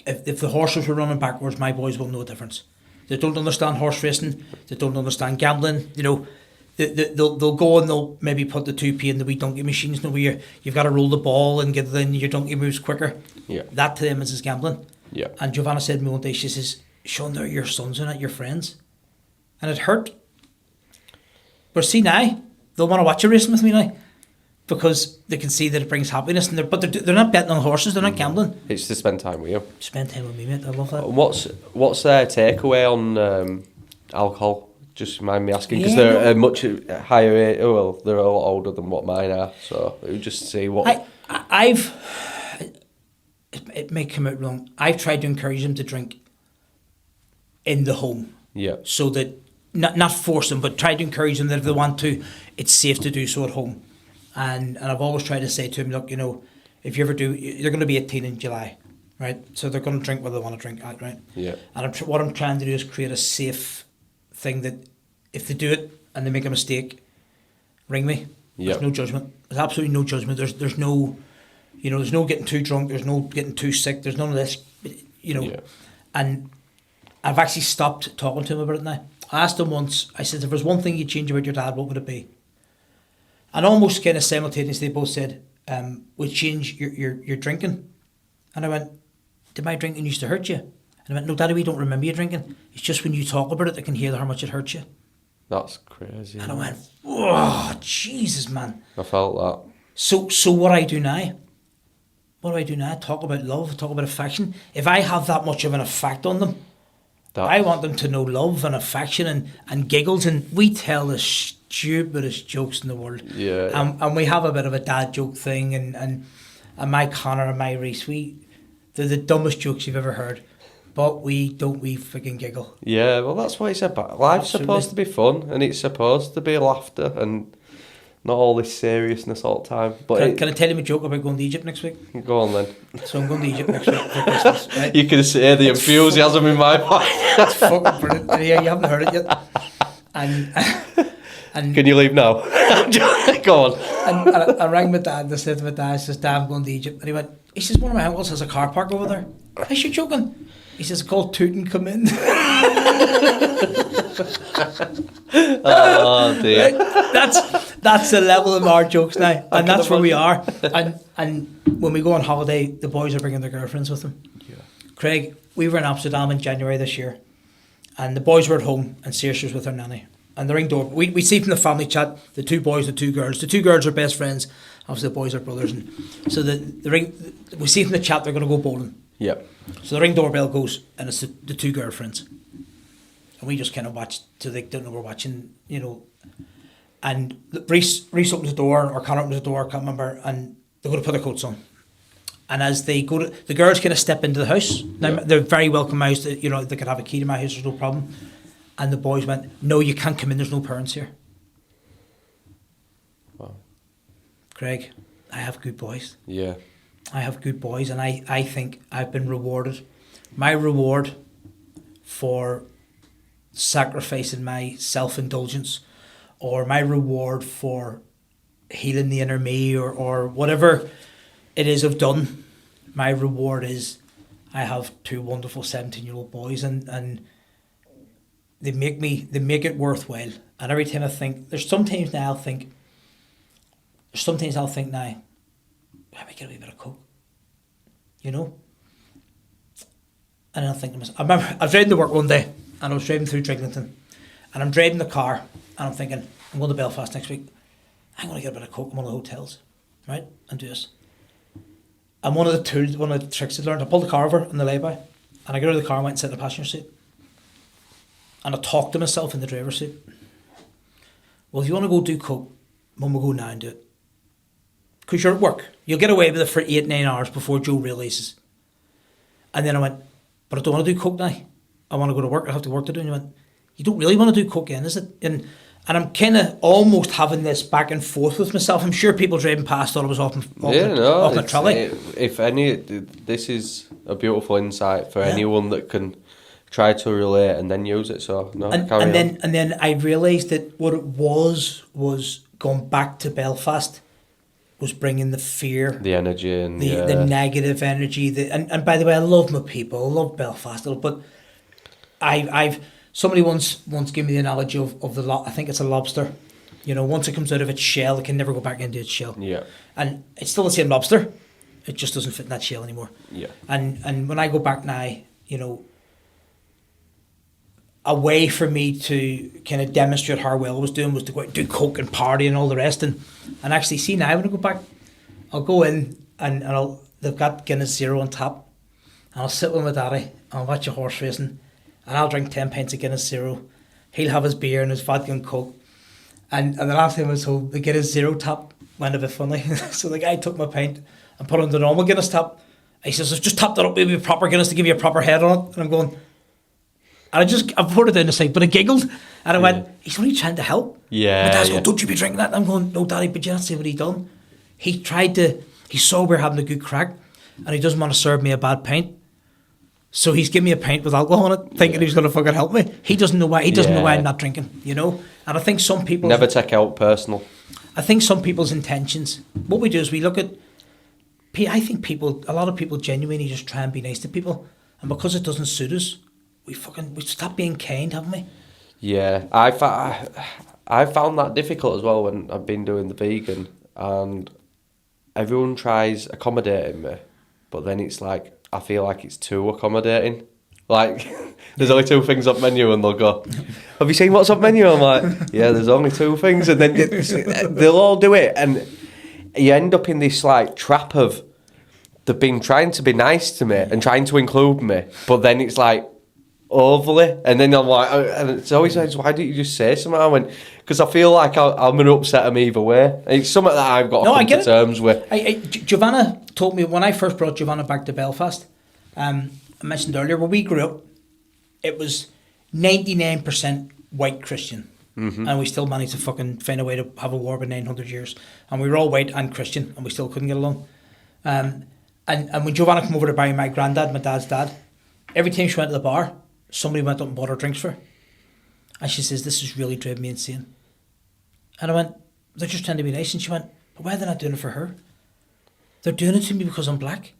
if the horses were running backwards, my boys will know a difference. They don't understand horse racing. They don't understand gambling. They'll go and they'll maybe put the 2p in the wee donkey machines. Where you've got to roll the ball and get it in. Your donkey moves quicker. Yeah. That to them is gambling. Yeah. And Giovanna said to me one day, she says, Sean, they're your sons and not your friends. And it hurt. But see now, they'll want to watch a racing with me now, because they can see that it brings happiness. But they're not betting on horses, they're not gambling. It's to spend time with you. Spend time with me, mate. I love that. What's their takeaway on alcohol? Just mind me asking, because they're a much higher age. Oh, well, they're a lot older than what mine are. So it would just see what... It may come out wrong. I've tried to encourage them to drink in the home. Yeah. So that, not force them, but try to encourage them that if they want to, it's safe to do so at home. And I've always tried to say to them, look, if you ever do, they're going to be 18 in July, right? So they're going to drink whether they want to drink, right? Yeah. And what I'm trying to do is create a safe thing that if they do it and they make a mistake, ring me. There's no judgment. There's absolutely no judgment. There's no, there's no getting too drunk. There's no getting too sick. There's none of this, Yeah. And I've actually stopped talking to him about it now. I asked him once, I said, if there's one thing you'd change about your dad, what would it be? And almost kind of simultaneously, they both said, we'd change your drinking. And I went, did my drinking used to hurt you? And I went, no, Daddy, we don't remember you drinking. It's just when you talk about it, I can hear how much it hurts you. That's crazy. And I went, oh, Jesus, man. I felt that. So what I do now? What do I do now? Talk about love, talk about affection. If I have that much of an effect on them, I want them to know love and affection and giggles, and we tell the stupidest jokes in the world. Yeah. And we have a bit of a dad joke thing, and my Connor and my Reese, they're the dumbest jokes you've ever heard, but we freaking giggle. Yeah, well, that's what he said. But life's supposed to be fun, and it's supposed to be laughter, and not all this seriousness all the time. But can I tell you a joke about going to Egypt next week? Go on then. So I'm going to Egypt next week for Christmas. Right? You can see the enthusiasm in my voice. That's fucking brilliant. Yeah, you haven't heard it yet. And can you leave now? Go on. And I rang my dad and I said to my dad, I says, Dad, I'm going to Egypt. And he says, one of my uncles has a car park over there. I said, you're joking? He says, it's called Tutankhamun. Oh dear. That's the level of our jokes now, and that's where we are. And when we go on holiday, the boys are bringing their girlfriends with them. Yeah. Craig, we were in Amsterdam in January this year, and the boys were at home, and Saoirse was with her nanny. And the ring door, we see from the family chat, the two boys, the two girls. The two girls are best friends. Obviously, the boys are brothers, and so the ring. We see from the chat they're going to go bowling. Yep. So the ring doorbell goes, and it's the two girlfriends. And we just kind of watch till they don't know we're watching, And Reese opens the door, or Connor opens the door, I can't remember, and they're going to put their coats on. And as they go to, the girls kind of step into the house. Now, they're very welcome house, they could have a key to my house, there's no problem. And the boys went, no, you can't come in, there's no parents here. Wow. Craig, I have good boys. Yeah. I have good boys, and I think I've been rewarded. My reward for sacrificing my self-indulgence, or my reward for healing the inner me, or whatever it is I've done, my reward is I have two wonderful 17-year-old boys, and they make it worthwhile. And every time I think, there's sometimes I'll think now, I might get a wee bit of coke, And I'll think to myself, I remember I was driving to work one day, and I was driving through Driglington, and I'm driving the car, and I'm thinking, I'm going to Belfast next week, I'm going to get a bit of coke in one of the hotels, right, and do this. And one of the tricks I learned, I pulled the car over on the lay-by, and I got out of the car and went and sat in the passenger seat, and I talked to myself in the driver's seat. Well, if you want to go do coke, Mum will go now and do it. Because you're at work. You'll get away with it for 8-9 hours before Joe realises. And then I went, but I don't want to do coke now. I want to go to work. I have to work to do. And he went, you don't really want to do coke again, is it? And I'm kind of almost having this back and forth with myself. I'm sure people driving past thought I was off the trolley. If any, this is a beautiful insight for anyone that can try to relate and then use it. So no, and then I realised that what it was going back to Belfast was bringing the fear, the energy, and the negative energy. And by the way, I love my people. I love Belfast, but I've somebody once gave me the analogy of the I think it's a lobster. Once it comes out of its shell, it can never go back into its shell. Yeah. And it's still the same lobster. It just doesn't fit in that shell anymore. Yeah. And when I go back now, a way for me to kind of demonstrate how well I was doing was to go out and do coke and party and all the rest, and actually see now when I go back, I'll go in and they've got Guinness Zero on tap, and I'll sit with my daddy and I'll watch a horse racing, and I'll drink 10 pints of Guinness Zero, he'll have his beer and his vodka and coke, and the last time I was home, the Guinness Zero tap went a bit funny. So the guy took my pint and put on the normal Guinness tap. He says, I've just tapped it up with a proper Guinness to give you a proper head on it, and I'm going, and I put it down the side, but I giggled, and I went, he's only trying to help. Yeah. My dad's going, don't you be drinking that? And I'm going, no, Daddy, but you don't see what he done. He saw we're having a good crack, and he doesn't want to serve me a bad pint. So he's giving me a pint with alcohol in it, thinking he's going to fucking help me. He doesn't know why. He doesn't know why I'm not drinking, And I think some people never take out personal. I think some people's intentions. What we do is we look at. I think a lot of people genuinely just try and be nice to people, and because it doesn't suit us, we stop being kind, haven't we? Yeah, I found that difficult as well when I've been doing the vegan, and everyone tries accommodating me, but then it's like I feel like it's too accommodating. Like there's only 2 things on menu, and they'll go, "Have you seen what's on menu?" I'm like, "Yeah, there's only 2 things," and then they'll all do it, and you end up in this like trap of they've been trying to be nice to me and trying to include me, but then it's like overly, and then I'm like, and it's always like, why didn't you just say something? I went, because I feel like I'm going to upset them either way. It's something that I've got to come to terms with. Giovanna told me when I first brought Giovanna back to Belfast, I mentioned earlier, where we grew up, it was 99% white Christian. And we still managed to fucking find a way to have a war for 900 years. And we were all white and Christian, and we still couldn't get along. And when Giovanna came over to bury my granddad, my dad's dad, every time she went to the bar, somebody went up and bought her drinks for her. And she says, "This is really driving me insane." And I went, "They're just trying to be nice." And she went, "But why are they not doing it for her? They're doing it to me because I'm black."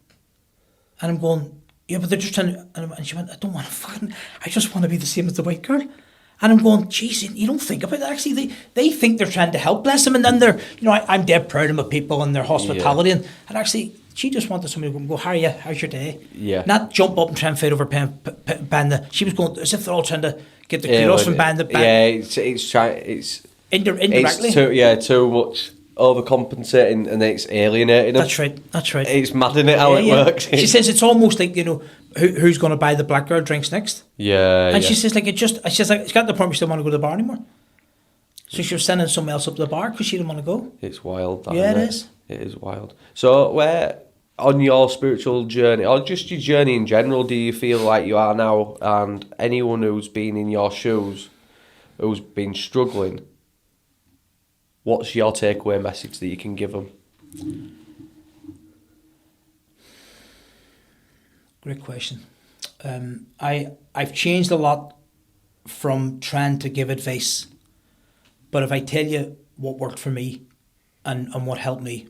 And I'm going, "Yeah, but they're just trying to..." And she went, "I don't want to fucking... I just want to be the same as the white girl." And I'm going, "Geez, you don't think about that. Actually, they think they're trying to help, bless them. And then they're, I'm dead proud of my people and their hospitality. And actually, she just wanted somebody to go, "How are you? How's your day?" Yeah. Not jump up and try and fight over band. She was going as if they're all trying to get the kudos from band. Yeah, it's indirectly. It's too much overcompensating, and it's alienating them. That's right. It's mad, isn't it, how it works? She says it's almost like, who's going to buy the black girl drinks next? Yeah. And she says it's got to the point where she didn't want to go to the bar anymore. So she was sending someone else up to the bar because she didn't want to go. It's wild. That, yeah, isn't it is. It is wild. So where on your spiritual journey, or just your journey in general, do you feel like you are now, and anyone who's been in your shoes, who's been struggling, what's your takeaway message that you can give them? Great question. I've changed a lot from trying to give advice, but if I tell you what worked for me and what helped me,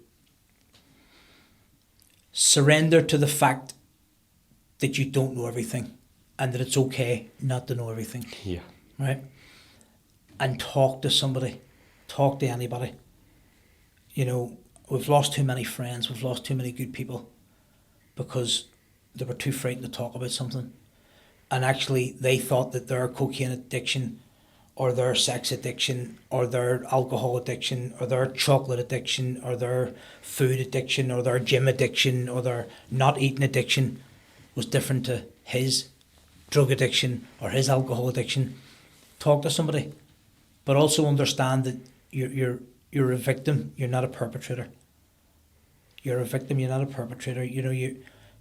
surrender to the fact that you don't know everything and that it's okay not to know everything. Yeah. Right? And talk to somebody. Talk to anybody. We've lost too many friends. We've lost too many good people because they were too frightened to talk about something. And actually, they thought that their cocaine addiction or their sex addiction or their alcohol addiction or their chocolate addiction or their food addiction or their gym addiction or their not eating addiction was different to his drug addiction or his alcohol addiction. Talk to somebody, but also understand that you're a victim. You're not a perpetrator. You're a victim. You're not a perpetrator.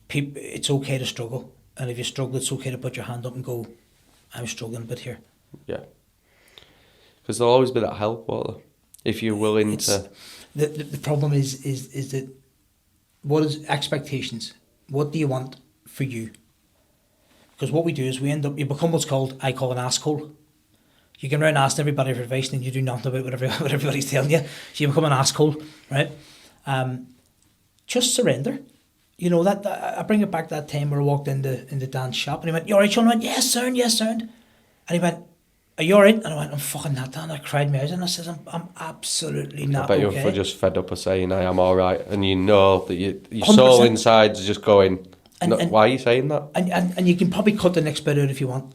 It's okay to struggle, and if you struggle, it's okay to put your hand up and go, "I'm struggling a bit here." Yeah. Because there'll always be that help, won't there? If you're willing to... The problem is that what is expectations? What do you want for you? Because what we do is you become what's I call an asshole. You can run asking everybody for advice and you do nothing about what everybody's telling you. So you become an asshole, right? Just surrender. That I bring it back to that time where I walked in the dance shop and he went, "You all right, Sean?" I went, "Yes, sir, yes, sir." And he went, "Are you all right?" And I went, "I'm fucking not done." I cried my eyes and I said, I'm absolutely not okay. I bet you're just fed up of saying I am all right, and you know that your soul inside is just going, why are you saying that? And you can probably cut the next bit out if you want.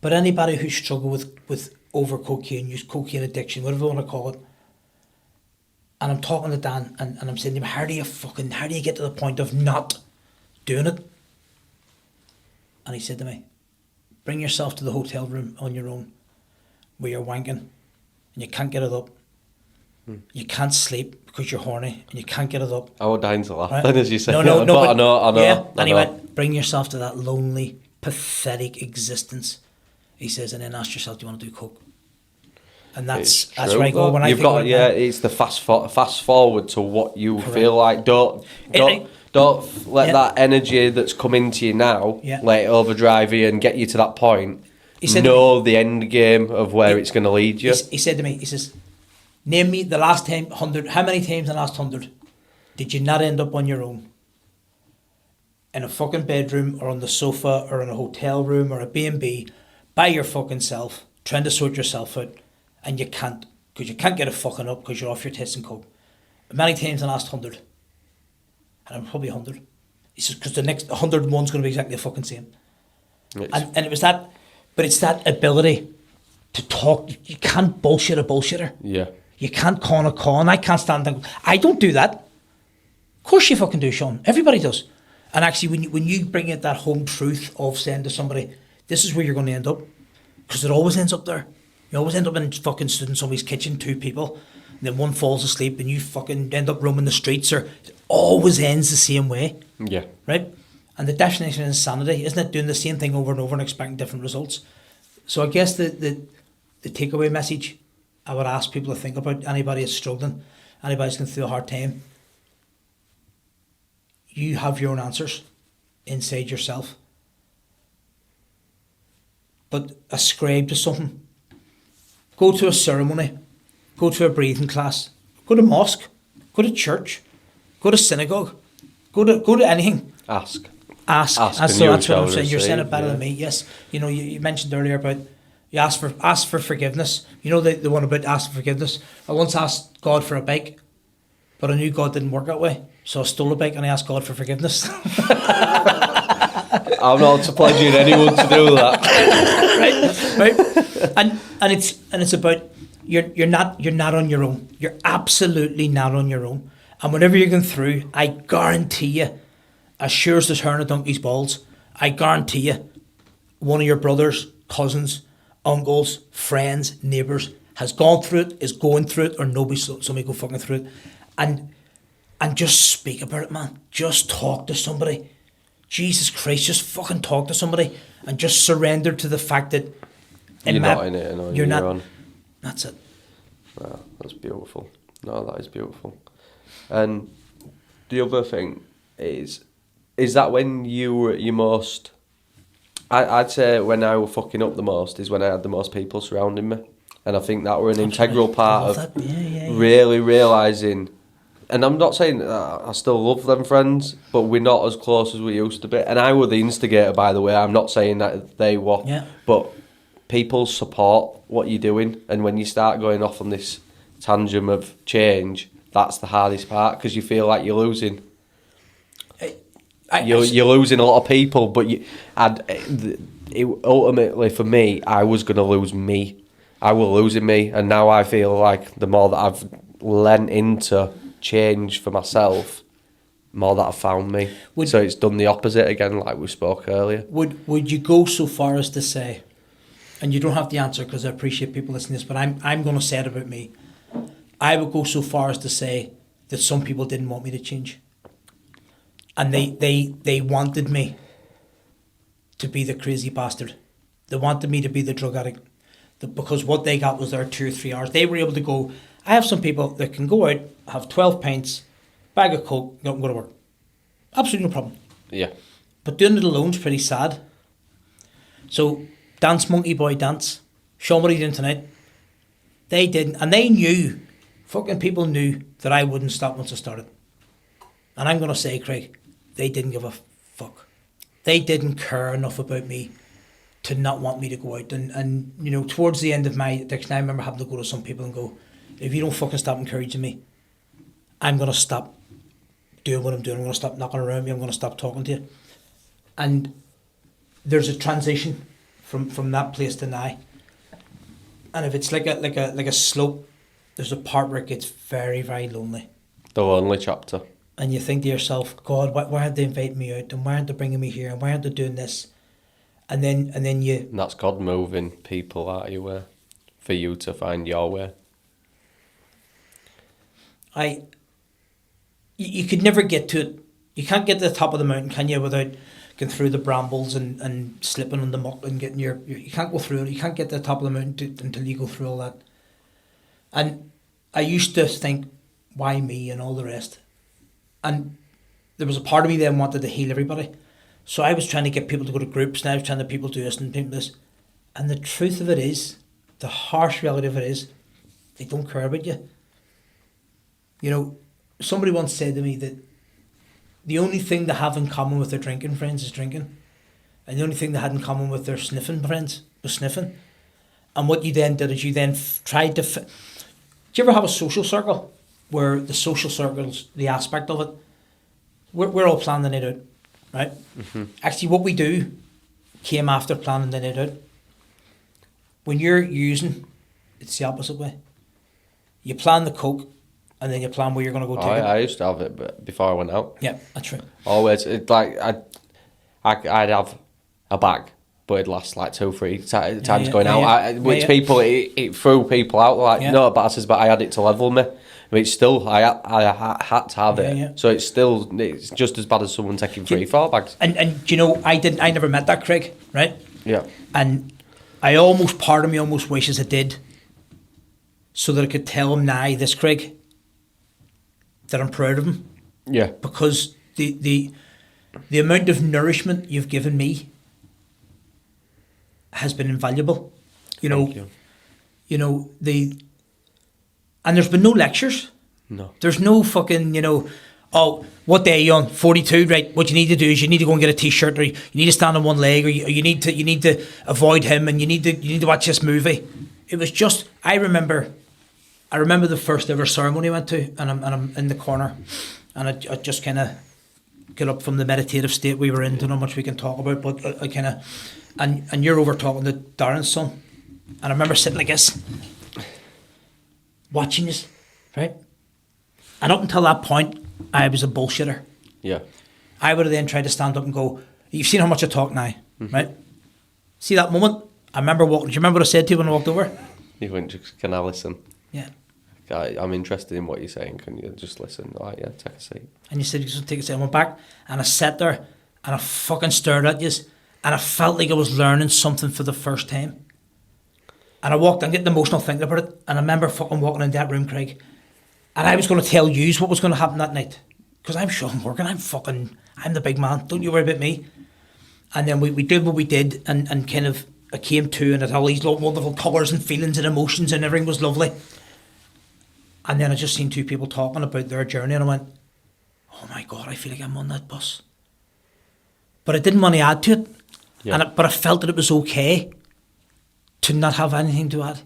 But anybody who struggles with over cocaine, use cocaine addiction, whatever you want to call it, and I'm talking to Dan and I'm saying to him, how do you get to the point of not doing it? And he said to me, "Bring yourself to the hotel room on your own where you're wanking and you can't get it up. You can't sleep because you're horny and you can't get it up." I was dying to laugh right? then as you said. No, I know. Yeah. And he went, "Bring yourself to that lonely, pathetic existence." He says, "And then ask yourself, do you want to do coke?" And that's where I go when I think about it. It's the fast forward to what you Correct. feel like. Don't let that energy that's come into you now let it overdrive you and get you to that point. The end game of where it's going to lead you. He said to me, he says, Name me the last time 100. How many times in the last 100 did you not end up on your own? In a fucking bedroom or on the sofa or in a hotel room or a B&B by your fucking self, trying to sort yourself out, and you can't, because you can't get a fucking up because you're off your tits and coke. Many times in the last 100. And I'm probably 100. It's just because the next 101's going to be exactly the fucking same. And it was that, but it's that ability to talk. You can't bullshit a bullshitter. Yeah. You can't con a con. I can't stand there. I don't do that. Of course you fucking do, Sean. Everybody does. And actually, when you bring in that home truth of saying to somebody, this is where you're going to end up, because it always ends up there. You always end up in fucking stood in somebody's kitchen, 2 people, and then one falls asleep and you fucking end up roaming the streets, or it always ends the same way. Yeah. Right? And the definition of insanity, isn't it doing the same thing over and over and expecting different results? So I guess the takeaway message I would ask people to think about, anybody that's struggling, anybody's going through a hard time, you have your own answers inside yourself. But ascribe to something. Go to a ceremony, go to a breathing class, go to mosque, go to church, go to synagogue, go to anything. Ask. That's what I'm saying. You're saying it better than me. Yes. You know, you mentioned earlier about you ask for forgiveness. You know the one about ask for forgiveness. I once asked God for a bike, but I knew God didn't work that way. So I stole a bike and I asked God for forgiveness. I'm not obliging anyone to do that. right. And it's about you're not on your own. You're absolutely not on your own. And whenever you're going through, I guarantee you, as sure as there's hair on a donkey's balls, I guarantee you, one of your brothers, cousins, uncles, friends, neighbours has gone through it, is going through it, or somebody go fucking through it, and just speak about it, man. Just talk to somebody. Jesus Christ, just fucking talk to somebody and just surrender to the fact that you're not in it, and you're not. On. That's it. Wow, that's beautiful. No, that is beautiful. And the other thing is that when you were at your most, I'd say when I were fucking up the most is when I had the most people surrounding me. And I think that were an integral part of really realising, and I'm not saying I still love them friends, but we're not as close as we used to be. And I were the instigator, by the way. I'm not saying that they were. Yeah. But people support what you're doing. And when you start going off on this tangent of change, that's the hardest part, because you feel like you're losing. You're losing a lot of people, but ultimately for me, I was going to lose me. I was losing me, and now I feel like the more that I've lent into change for myself, more that I've found me. So it's done the opposite again, like we spoke earlier. Would you go so far as to say, and you don't have the answer because I appreciate people listening to this, but I'm going to say it about me. I would go so far as to say that some people didn't want me to change. And they wanted me to be the crazy bastard. They wanted me to be the drug addict. Because what they got was their 2 or 3 hours. They were able to go, I have some people that can go out, have 12 pints, bag of coke, go to work. Absolutely no problem. Yeah. But doing it alone's pretty sad. So, dance, monkey boy, dance. Sean, what are you doing tonight? They didn't. And they knew, fucking people knew that I wouldn't stop once I started. And I'm going to say, Craig, they didn't give a fuck. They didn't care enough about me to not want me to go out. And you know, towards the end of my addiction, I remember having to go to some people and go, if you don't fucking stop encouraging me, I'm going to stop doing what I'm doing. I'm going to stop knocking around me. I'm going to stop talking to you. And there's a transition from that place to now. And if it's like a slope, there's a part where it gets very, very lonely. The lonely chapter. And you think to yourself, God, why aren't they inviting me out? And why aren't they bringing me here? And why aren't they doing this? And then you... And that's God moving people out of your way for you to find your way. You could never get to it. You can't get to the top of the mountain, can you, without going through the brambles and slipping on the muck and getting you can't go through it. You can't get to the top of the mountain until you go through all that. And I used to think, why me and all the rest? And there was a part of me then wanted to heal everybody. So I was trying to get people to go to groups, and I was trying to people do this and people this. And the truth of it is, the harsh reality of it is, they don't care about you. You know, somebody once said to me that the only thing they have in common with their drinking friends is drinking. And the only thing they had in common with their sniffing friends was sniffing. And what you then did is you then tried to... do you ever have a social circle where the social circle's the aspect of it? We're all planning the night out, right? Mm-hmm. Actually, what we do came after planning the night out. When you're using, it's the opposite way. You plan the coke, and then you plan where you're going to go take it. I used to have it before I went out. Yeah, that's right. Always, I'd have a bag, but it'd last like 2-3 times going out. Which people, it threw people out like, no, but I says, but I had it to level me. I mean, it's still, I had to have it. Yeah. So it's just as bad as someone taking 3-4 bags. And you know, I never met that Craig, right? Yeah. And part of me almost wishes I did, so that I could tell him now, this Craig, that I'm proud of him. Yeah. Because the amount of nourishment you've given me has been invaluable. You know, and there's been no lectures. No. There's no fucking, oh, what day are you on? 42, right? What you need to do is you need to go and get a t-shirt, or you need to stand on one leg, or you need to avoid him, and you need to watch this movie. It was just, I remember the first ever ceremony I went to, and I'm in the corner, and I just kind of get up from the meditative state we were in. Don't know much we can talk about, but I kind of, and you're over talking to Darren's son, and I remember sitting like this, watching this, right? And up until that point, I was a bullshitter. Yeah. I would have then tried to stand up and go, you've seen how much I talk now, right? See that moment? I remember walking. Do you remember what I said to you when I walked over? You went, can I listen? Yeah. I'm interested in what you're saying. Can you just listen? All right, yeah, take a seat. And you said, you just take a seat. I went back and I sat there and I fucking stared at you, and I felt like I was learning something for the first time. And I walked, I'm getting emotional thinking about it, and I remember fucking walking into that room, Craig, and I was going to tell you what was going to happen that night, because I'm sure I'm working, I'm the big man, don't you worry about me. And then we did what we did, and kind of I came to, and it had all these wonderful colours and feelings and emotions, and everything was lovely. And then I just seen two people talking about their journey, and I went, oh my God, I feel like I'm on that bus. But I didn't want to add to it, but I felt that it was okay to not have anything to add.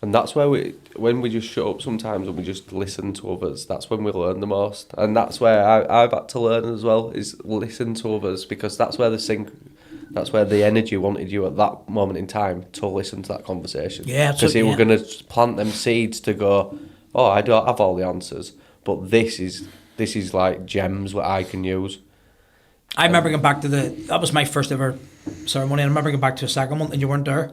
And that's where when we just shut up sometimes and we just listen to others, that's when we learn the most. And that's where I've had to learn as well, is listen to others, because that's where the energy wanted you at that moment in time to listen to that conversation. Yeah, absolutely. Because we're going to plant them seeds to go, oh, I don't have all the answers, but this is like gems what I can use. I remember going back to that was my first ever ceremony, and I remember going back to a second one, and you weren't there.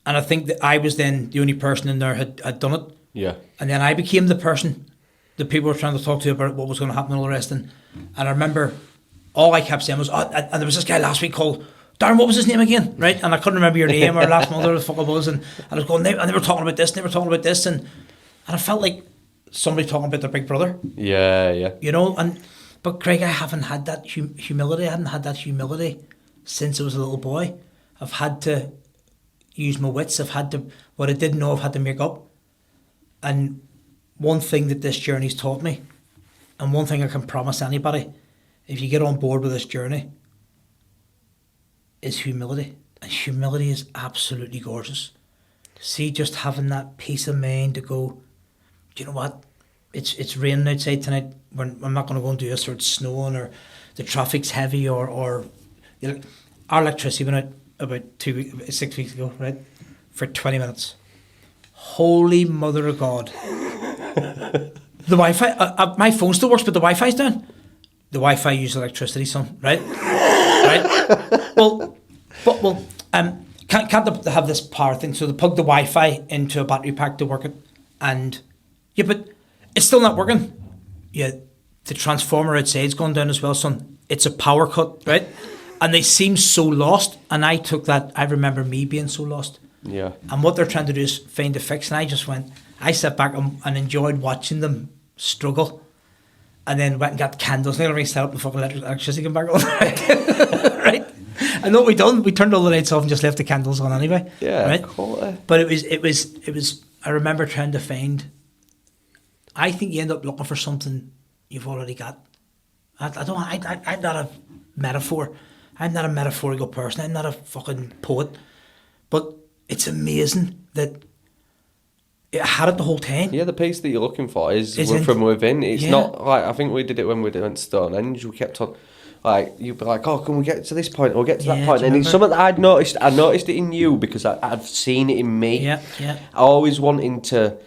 And I think that I was then the only person in there had done it. Yeah. And then I became the person that people were trying to talk to about what was going to happen and all the rest. And I remember all I kept saying was, and there was this guy last week called, Darren, what was his name again? Right? And I couldn't remember your name or last month or the fuck it was. And I was going, and they were talking about this, and they were talking about this. And I felt like somebody talking about their big brother. Yeah. But Craig, I haven't had that humility. I hadn't had that humility since I was a little boy. I've had to use my wits. What I didn't know, I've had to make up. And one thing that this journey's taught me, and one thing I can promise anybody, if you get on board with this journey, is humility. And humility is absolutely gorgeous. See, just having that peace of mind to go, do you know what? It's raining outside tonight. I'm not going to go and do this, or it's snowing, or the traffic's heavy, or our electricity went out about 6 weeks ago, right? For 20 minutes. Holy Mother of God. The Wi-Fi, my phone still works, but the Wi-Fi's down. The Wi-Fi uses electricity, son, right? Right? Well, can't they have this power thing? So they plug the Wi-Fi into a battery pack to work it, and but it's still not working. Yeah, the transformer outside's gone down as well, son. It's a power cut, right? And they seem so lost. And I took that. I remember me being so lost. Yeah. And what they're trying to do is find a fix. And I sat back and enjoyed watching them struggle. And then went and got candles. And they set up the fucking electricity came back on. Right? And what we done? We turned all the lights off and just left the candles on anyway. Yeah. Right? Cool. But it was. I remember trying to find I think you end up looking for something you've already got. I'm not a metaphor. I'm not a metaphorical person. I'm not a fucking poet. But it's amazing that I had it the whole time. Yeah, the peace that you're looking for is Isn't- from within. It's Yeah. not like, I think we did it when we went to Stonehenge. We kept on, like, you'd be like, oh, can we get to this point or get to Yeah, that point? do you And it's remember? something that I'd noticed. I noticed it in you because I've seen it in me. Yeah, yeah. I always wanting to,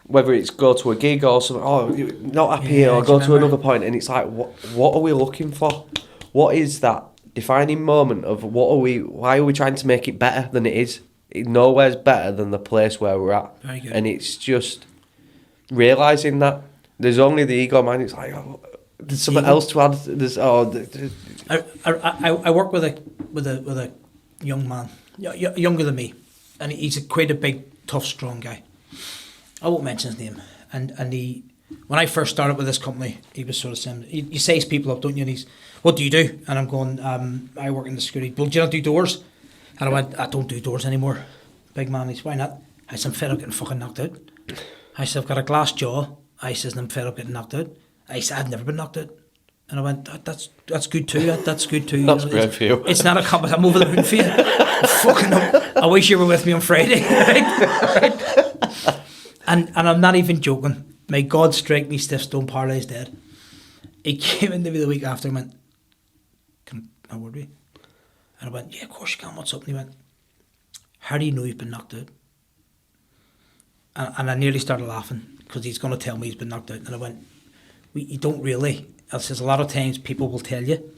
whether it's go to a gig or something, oh, you're not happy Yeah, here, or do go you to remember? another point, and it's like, what are we looking for? What is that defining moment of why are we trying to make it better than it is? Nowhere's better than the place where we're at. Very good. And it's just realising that there's only the ego mind. It's like, oh, there's something Ego. else to add. There's I work with a young man, younger than me, and he's quite a big, tough, strong guy. I won't mention his name. And he, when I first started with this company, he was sort of saying, you size people up, don't you? And he's, what do you do? And I'm going, I work in the security. Well, do you not do doors? And I went, I don't do doors anymore. Big man, he's, why not? I said, I'm fed up getting fucking knocked out. I said, I've got a glass jaw. I says, and I'm fed up getting knocked out. I said, I've never been knocked out. And I went, that's good too. That's good too. That's great for you. It's not a compliment. I'm over the moon for you. Fucking I wish you were with me on Friday. Right? And I'm not even joking. May God strike me stiff, stone, paralysed, dead. He came into me the week after and went, can I word with you? And I went, yeah, of course you can. What's up? And he went, how do you know you've been knocked out? And I nearly started laughing because he's going to tell me he's been knocked out. And I went, you don't really. I says, a lot of times people will tell you.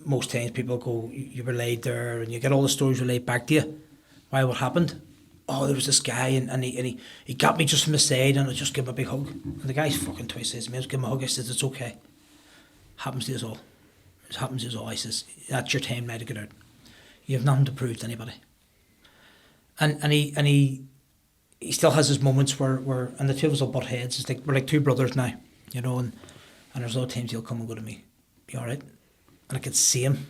Most times people go, you were laid there, and you get all the stories relayed back to you. Why, what happened? Oh, there was this guy, and he got me just from the side, and I just give him a big hug. And the guy's fucking twice says to me, I just give him a hug. I says, it's okay. Happens to us all. It happens to us all. I says, that's your time now to get out. You have nothing to prove to anybody. And he still has his moments where and the two of us will butt heads. It's like we're like two brothers now, you know, and there's a lot of times he'll come and go to me, you alright? And I could see him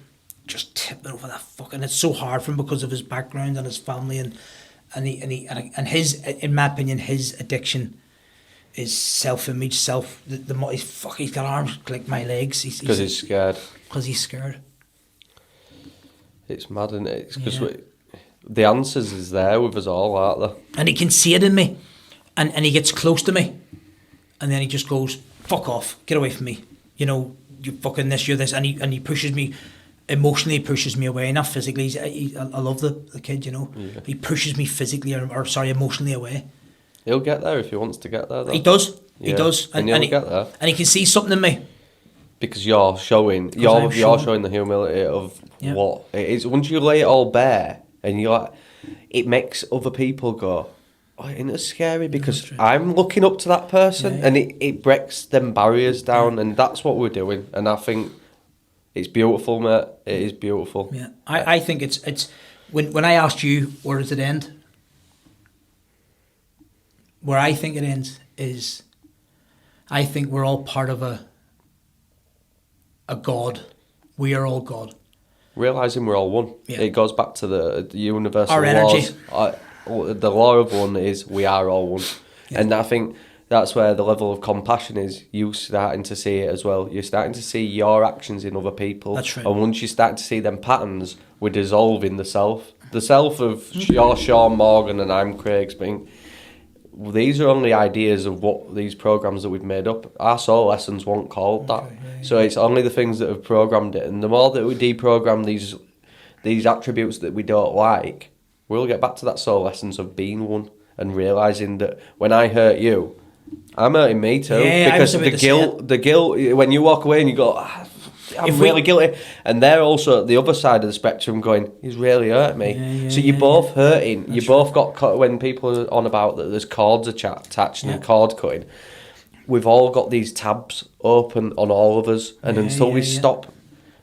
just tipping over that fucking, it's so hard for him because of his background and his family and his, in my opinion, his addiction is self-image, he's got arms like my legs. Because he's scared. Because he's scared. It's mad, isn't it? It's because the answers is there with us all, aren't they? And he can see it in me, and he gets close to me, and then he just goes, fuck off, get away from me, you know, you fucking this, you're this, and he pushes me, emotionally pushes me away, not physically. I love the kid, you know. Yeah. He pushes me physically, emotionally away. He'll get there if he wants to get there, though. He does, yeah. he does. And he'll get there. And he can see something in me. Because you're showing the humility of what it is. Once you lay it all bare, and you're like, it makes other people go, oh, isn't it scary? Because I'm looking up to that person, and it breaks them barriers down, and that's what we're doing. And I think it's beautiful, mate. It is beautiful. Yeah, I think it's when I asked you where does it end, where I think it ends is, I think we're all part of a God. We are all God. Realising we're all one. Yeah. It goes back to the universal our laws. energy. The law of one is we are all one. Yeah. And I think that's where the level of compassion is. You starting to see it as well. You're starting to see your actions in other people. That's right. And once you start to see them patterns, we're dissolving the self. The self of you're Sean Morgan and I'm Craig Spink. These are only ideas of what these programs that we've made up. Our soul lessons weren't called that. Yeah. So it's only the things that have programmed it. And the more that we deprogram these attributes that we don't like, we'll get back to that soul essence of being one and realising that when I hurt you, I'm hurting me too. Yeah, because the guilt, when you walk away and you go, I'm really guilty. And they're also at the other side of the spectrum going, he's really hurt me. So you're both hurting. You both got caught when people are on about that there's cords attached and cord cutting. We've all got these tabs open on all of us. And until we stop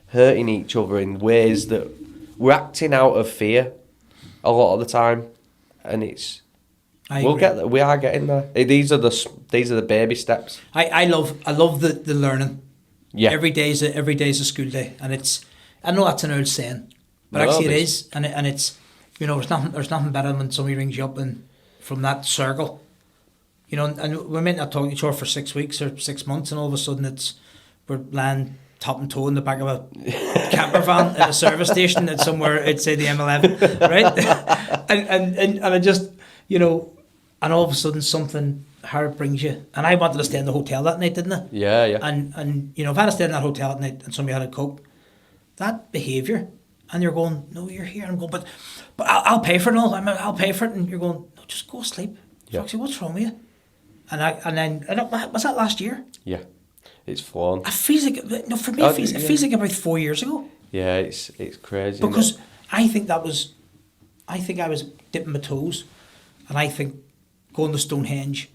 hurting each other in ways that we're acting out of fear a lot of the time. And we'll get there. We are getting there. These are the baby steps. I love the learning. Yeah. Every day's a school day, and I know that's an old saying, but actually it is, and it's, you know, there's nothing better than when somebody rings you up and from that circle, You know, and we might not talk to each other for 6 weeks or 6 months, and all of a sudden we're lying top and toe in the back of a camper van at a service station at somewhere outside the M11, right? and I just, you know, and all of a sudden something hard brings you. And I wanted to stay in the hotel that night, didn't I? Yeah, yeah. And you know, if I had stayed in that hotel at night and somebody had a coke, that behaviour, and you're going, no, you're here. I'm going, but I'll pay for it all. I'll pay for it. And you're going, no, just go sleep. Yeah. Foxy, what's wrong with you? And then was that last year? Yeah, it's flown. It feels like, no, for me, it feels like about 4 years ago. Yeah, it's crazy. Because I think I was dipping my toes, and I think going to Stonehenge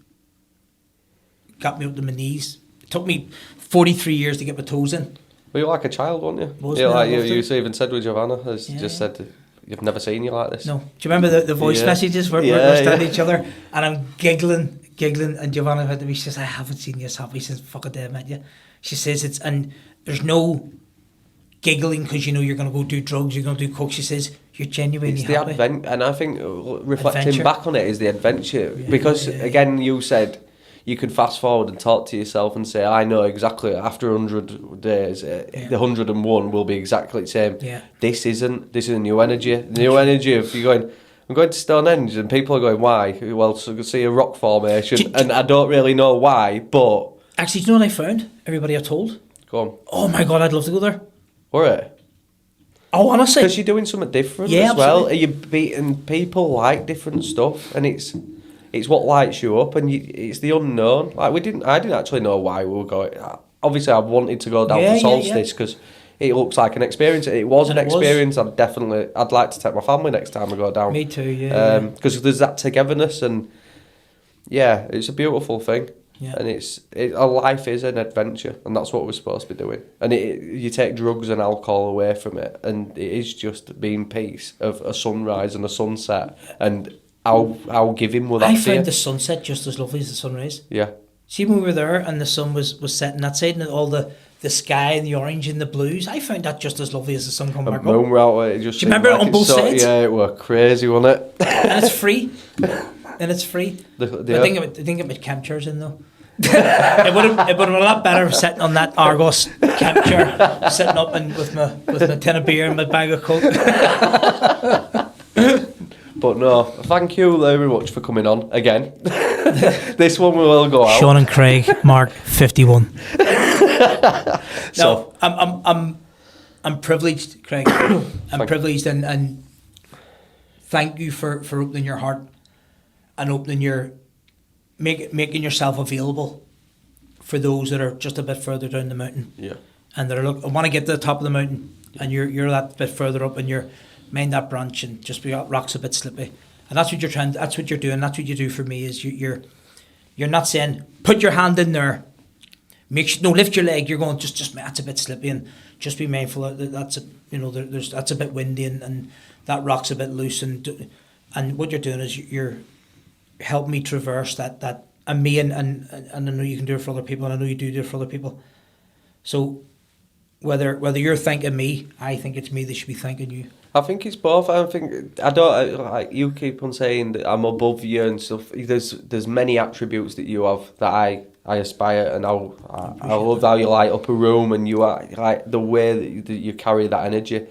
got me up to my knees. It took me 43 years to get my toes in. Well, you're like a child, weren't you? Was yeah, like you even said with Giovanna, said, you've never seen you like this. No. Do you remember the voice messages where we're standing each other, and I'm giggling, and Giovanna had to me, she says, I haven't seen you as happy since fucking day I met you. She says and there's no giggling because you know you're going to go do drugs, you're going to do coke. She says, you're genuinely happy. And I think reflecting back on it is the adventure. Because, again, you said you could fast forward and talk to yourself and say, I know exactly, after 100 days, the 101 will be exactly the same. Yeah. This is a new energy. The new energy of you going, I'm going to Stonehenge, and people are going, why? Well, so you can see a rock formation, and I don't really know why, but... Actually, do you know what I found? Everybody I told? Go on. Oh my God, I'd love to go there. Alright. Oh, honestly. Because you're doing something different as well. Are you beating people like different stuff, and it's what lights you up, and it's the unknown. Like I didn't actually know why we were going. Obviously, I wanted to go down for Solstice because it looks like an experience. It was an experience. I'd like to take my family next time I go down. Me too. Yeah. Because there's that togetherness, and it's a beautiful thing. Yeah. And our life is an adventure, and that's what we're supposed to be doing. And you take drugs and alcohol away from it, and it is just being peace of a sunrise and a sunset. And how giving will that be? I found the sunset just as lovely as the sunrise. Yeah. See, when we were there and the sun was setting that side, and all the sky and the orange and the blues, I found that just as lovely as the sun coming back up. Do you remember it on both sides? Yeah, it were crazy, wasn't it? And it's free. I think it would camp chairs in though. it would have been a lot better sitting on that Argos camp chair, sitting up and with my tin of beer and my bag of coke. But no, thank you very much for coming on again. This one will go out. Sean and Craig, Mark 51. So I'm privileged, Craig. I'm privileged, and thank you for opening your heart and opening making yourself available for those that are just a bit further down the mountain. Yeah. And I want to get to the top of the mountain, and you're that bit further up, and you're mind that branch and just be rocks a bit slippy. And that's what you're trying. That's what you're doing. That's what you do for me. Is you're not saying put your hand in there, lift your leg. You're going just that's a bit slippy, and just be mindful that that's a bit windy, and that rock's a bit loose, and what you're doing is you're helping me traverse that, and me and I know you can do it for other people, and I know you do it for other people. So whether you're thanking me, I think it's me that should be thanking you. I think it's both. I don't like you keep on saying that I'm above you and stuff. There's many attributes that you have that I aspire, and I love how you light up a room, and you are like the way that you carry that energy,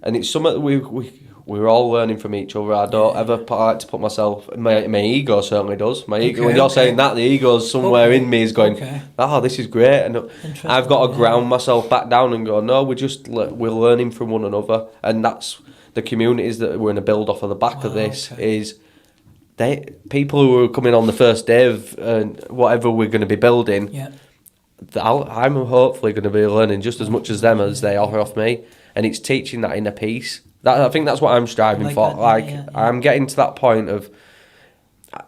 and it's something that we're all learning from each other. I don't ever like to put myself. My ego certainly does. My ego. When you're saying that, the ego's somewhere in me is going, oh, this is great, and I've got to ground myself back down and go, no, we're learning from one another, and that's the communities that we're going to build off of the back of this. Is people who are coming on the first day of whatever we're going to be building. Yeah. I'm hopefully going to be learning just as much as them as they are off me, and it's teaching that inner peace. I think that's what I'm striving for. I'm getting to that point of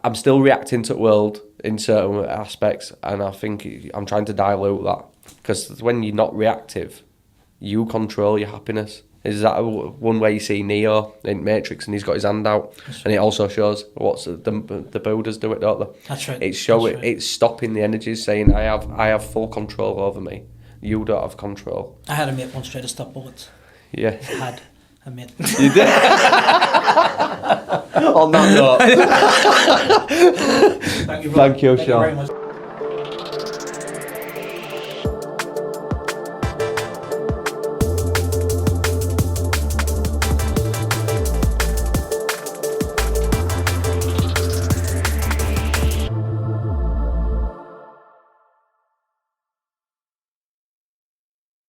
I'm still reacting to the world in certain aspects, and I think I'm trying to dilute that, because when you're not reactive, you control your happiness. Is that one way you see Neo in Matrix, and he's got his hand out, and it also shows what's the Buddhas do it, don't they? That's right. It's stopping the energies, saying I have full control over me. You don't have control. I had a mate once try to stop bullets. Yeah. I had. I met. You did. On that note, Thank you, thank you, Thank you Sean. very much.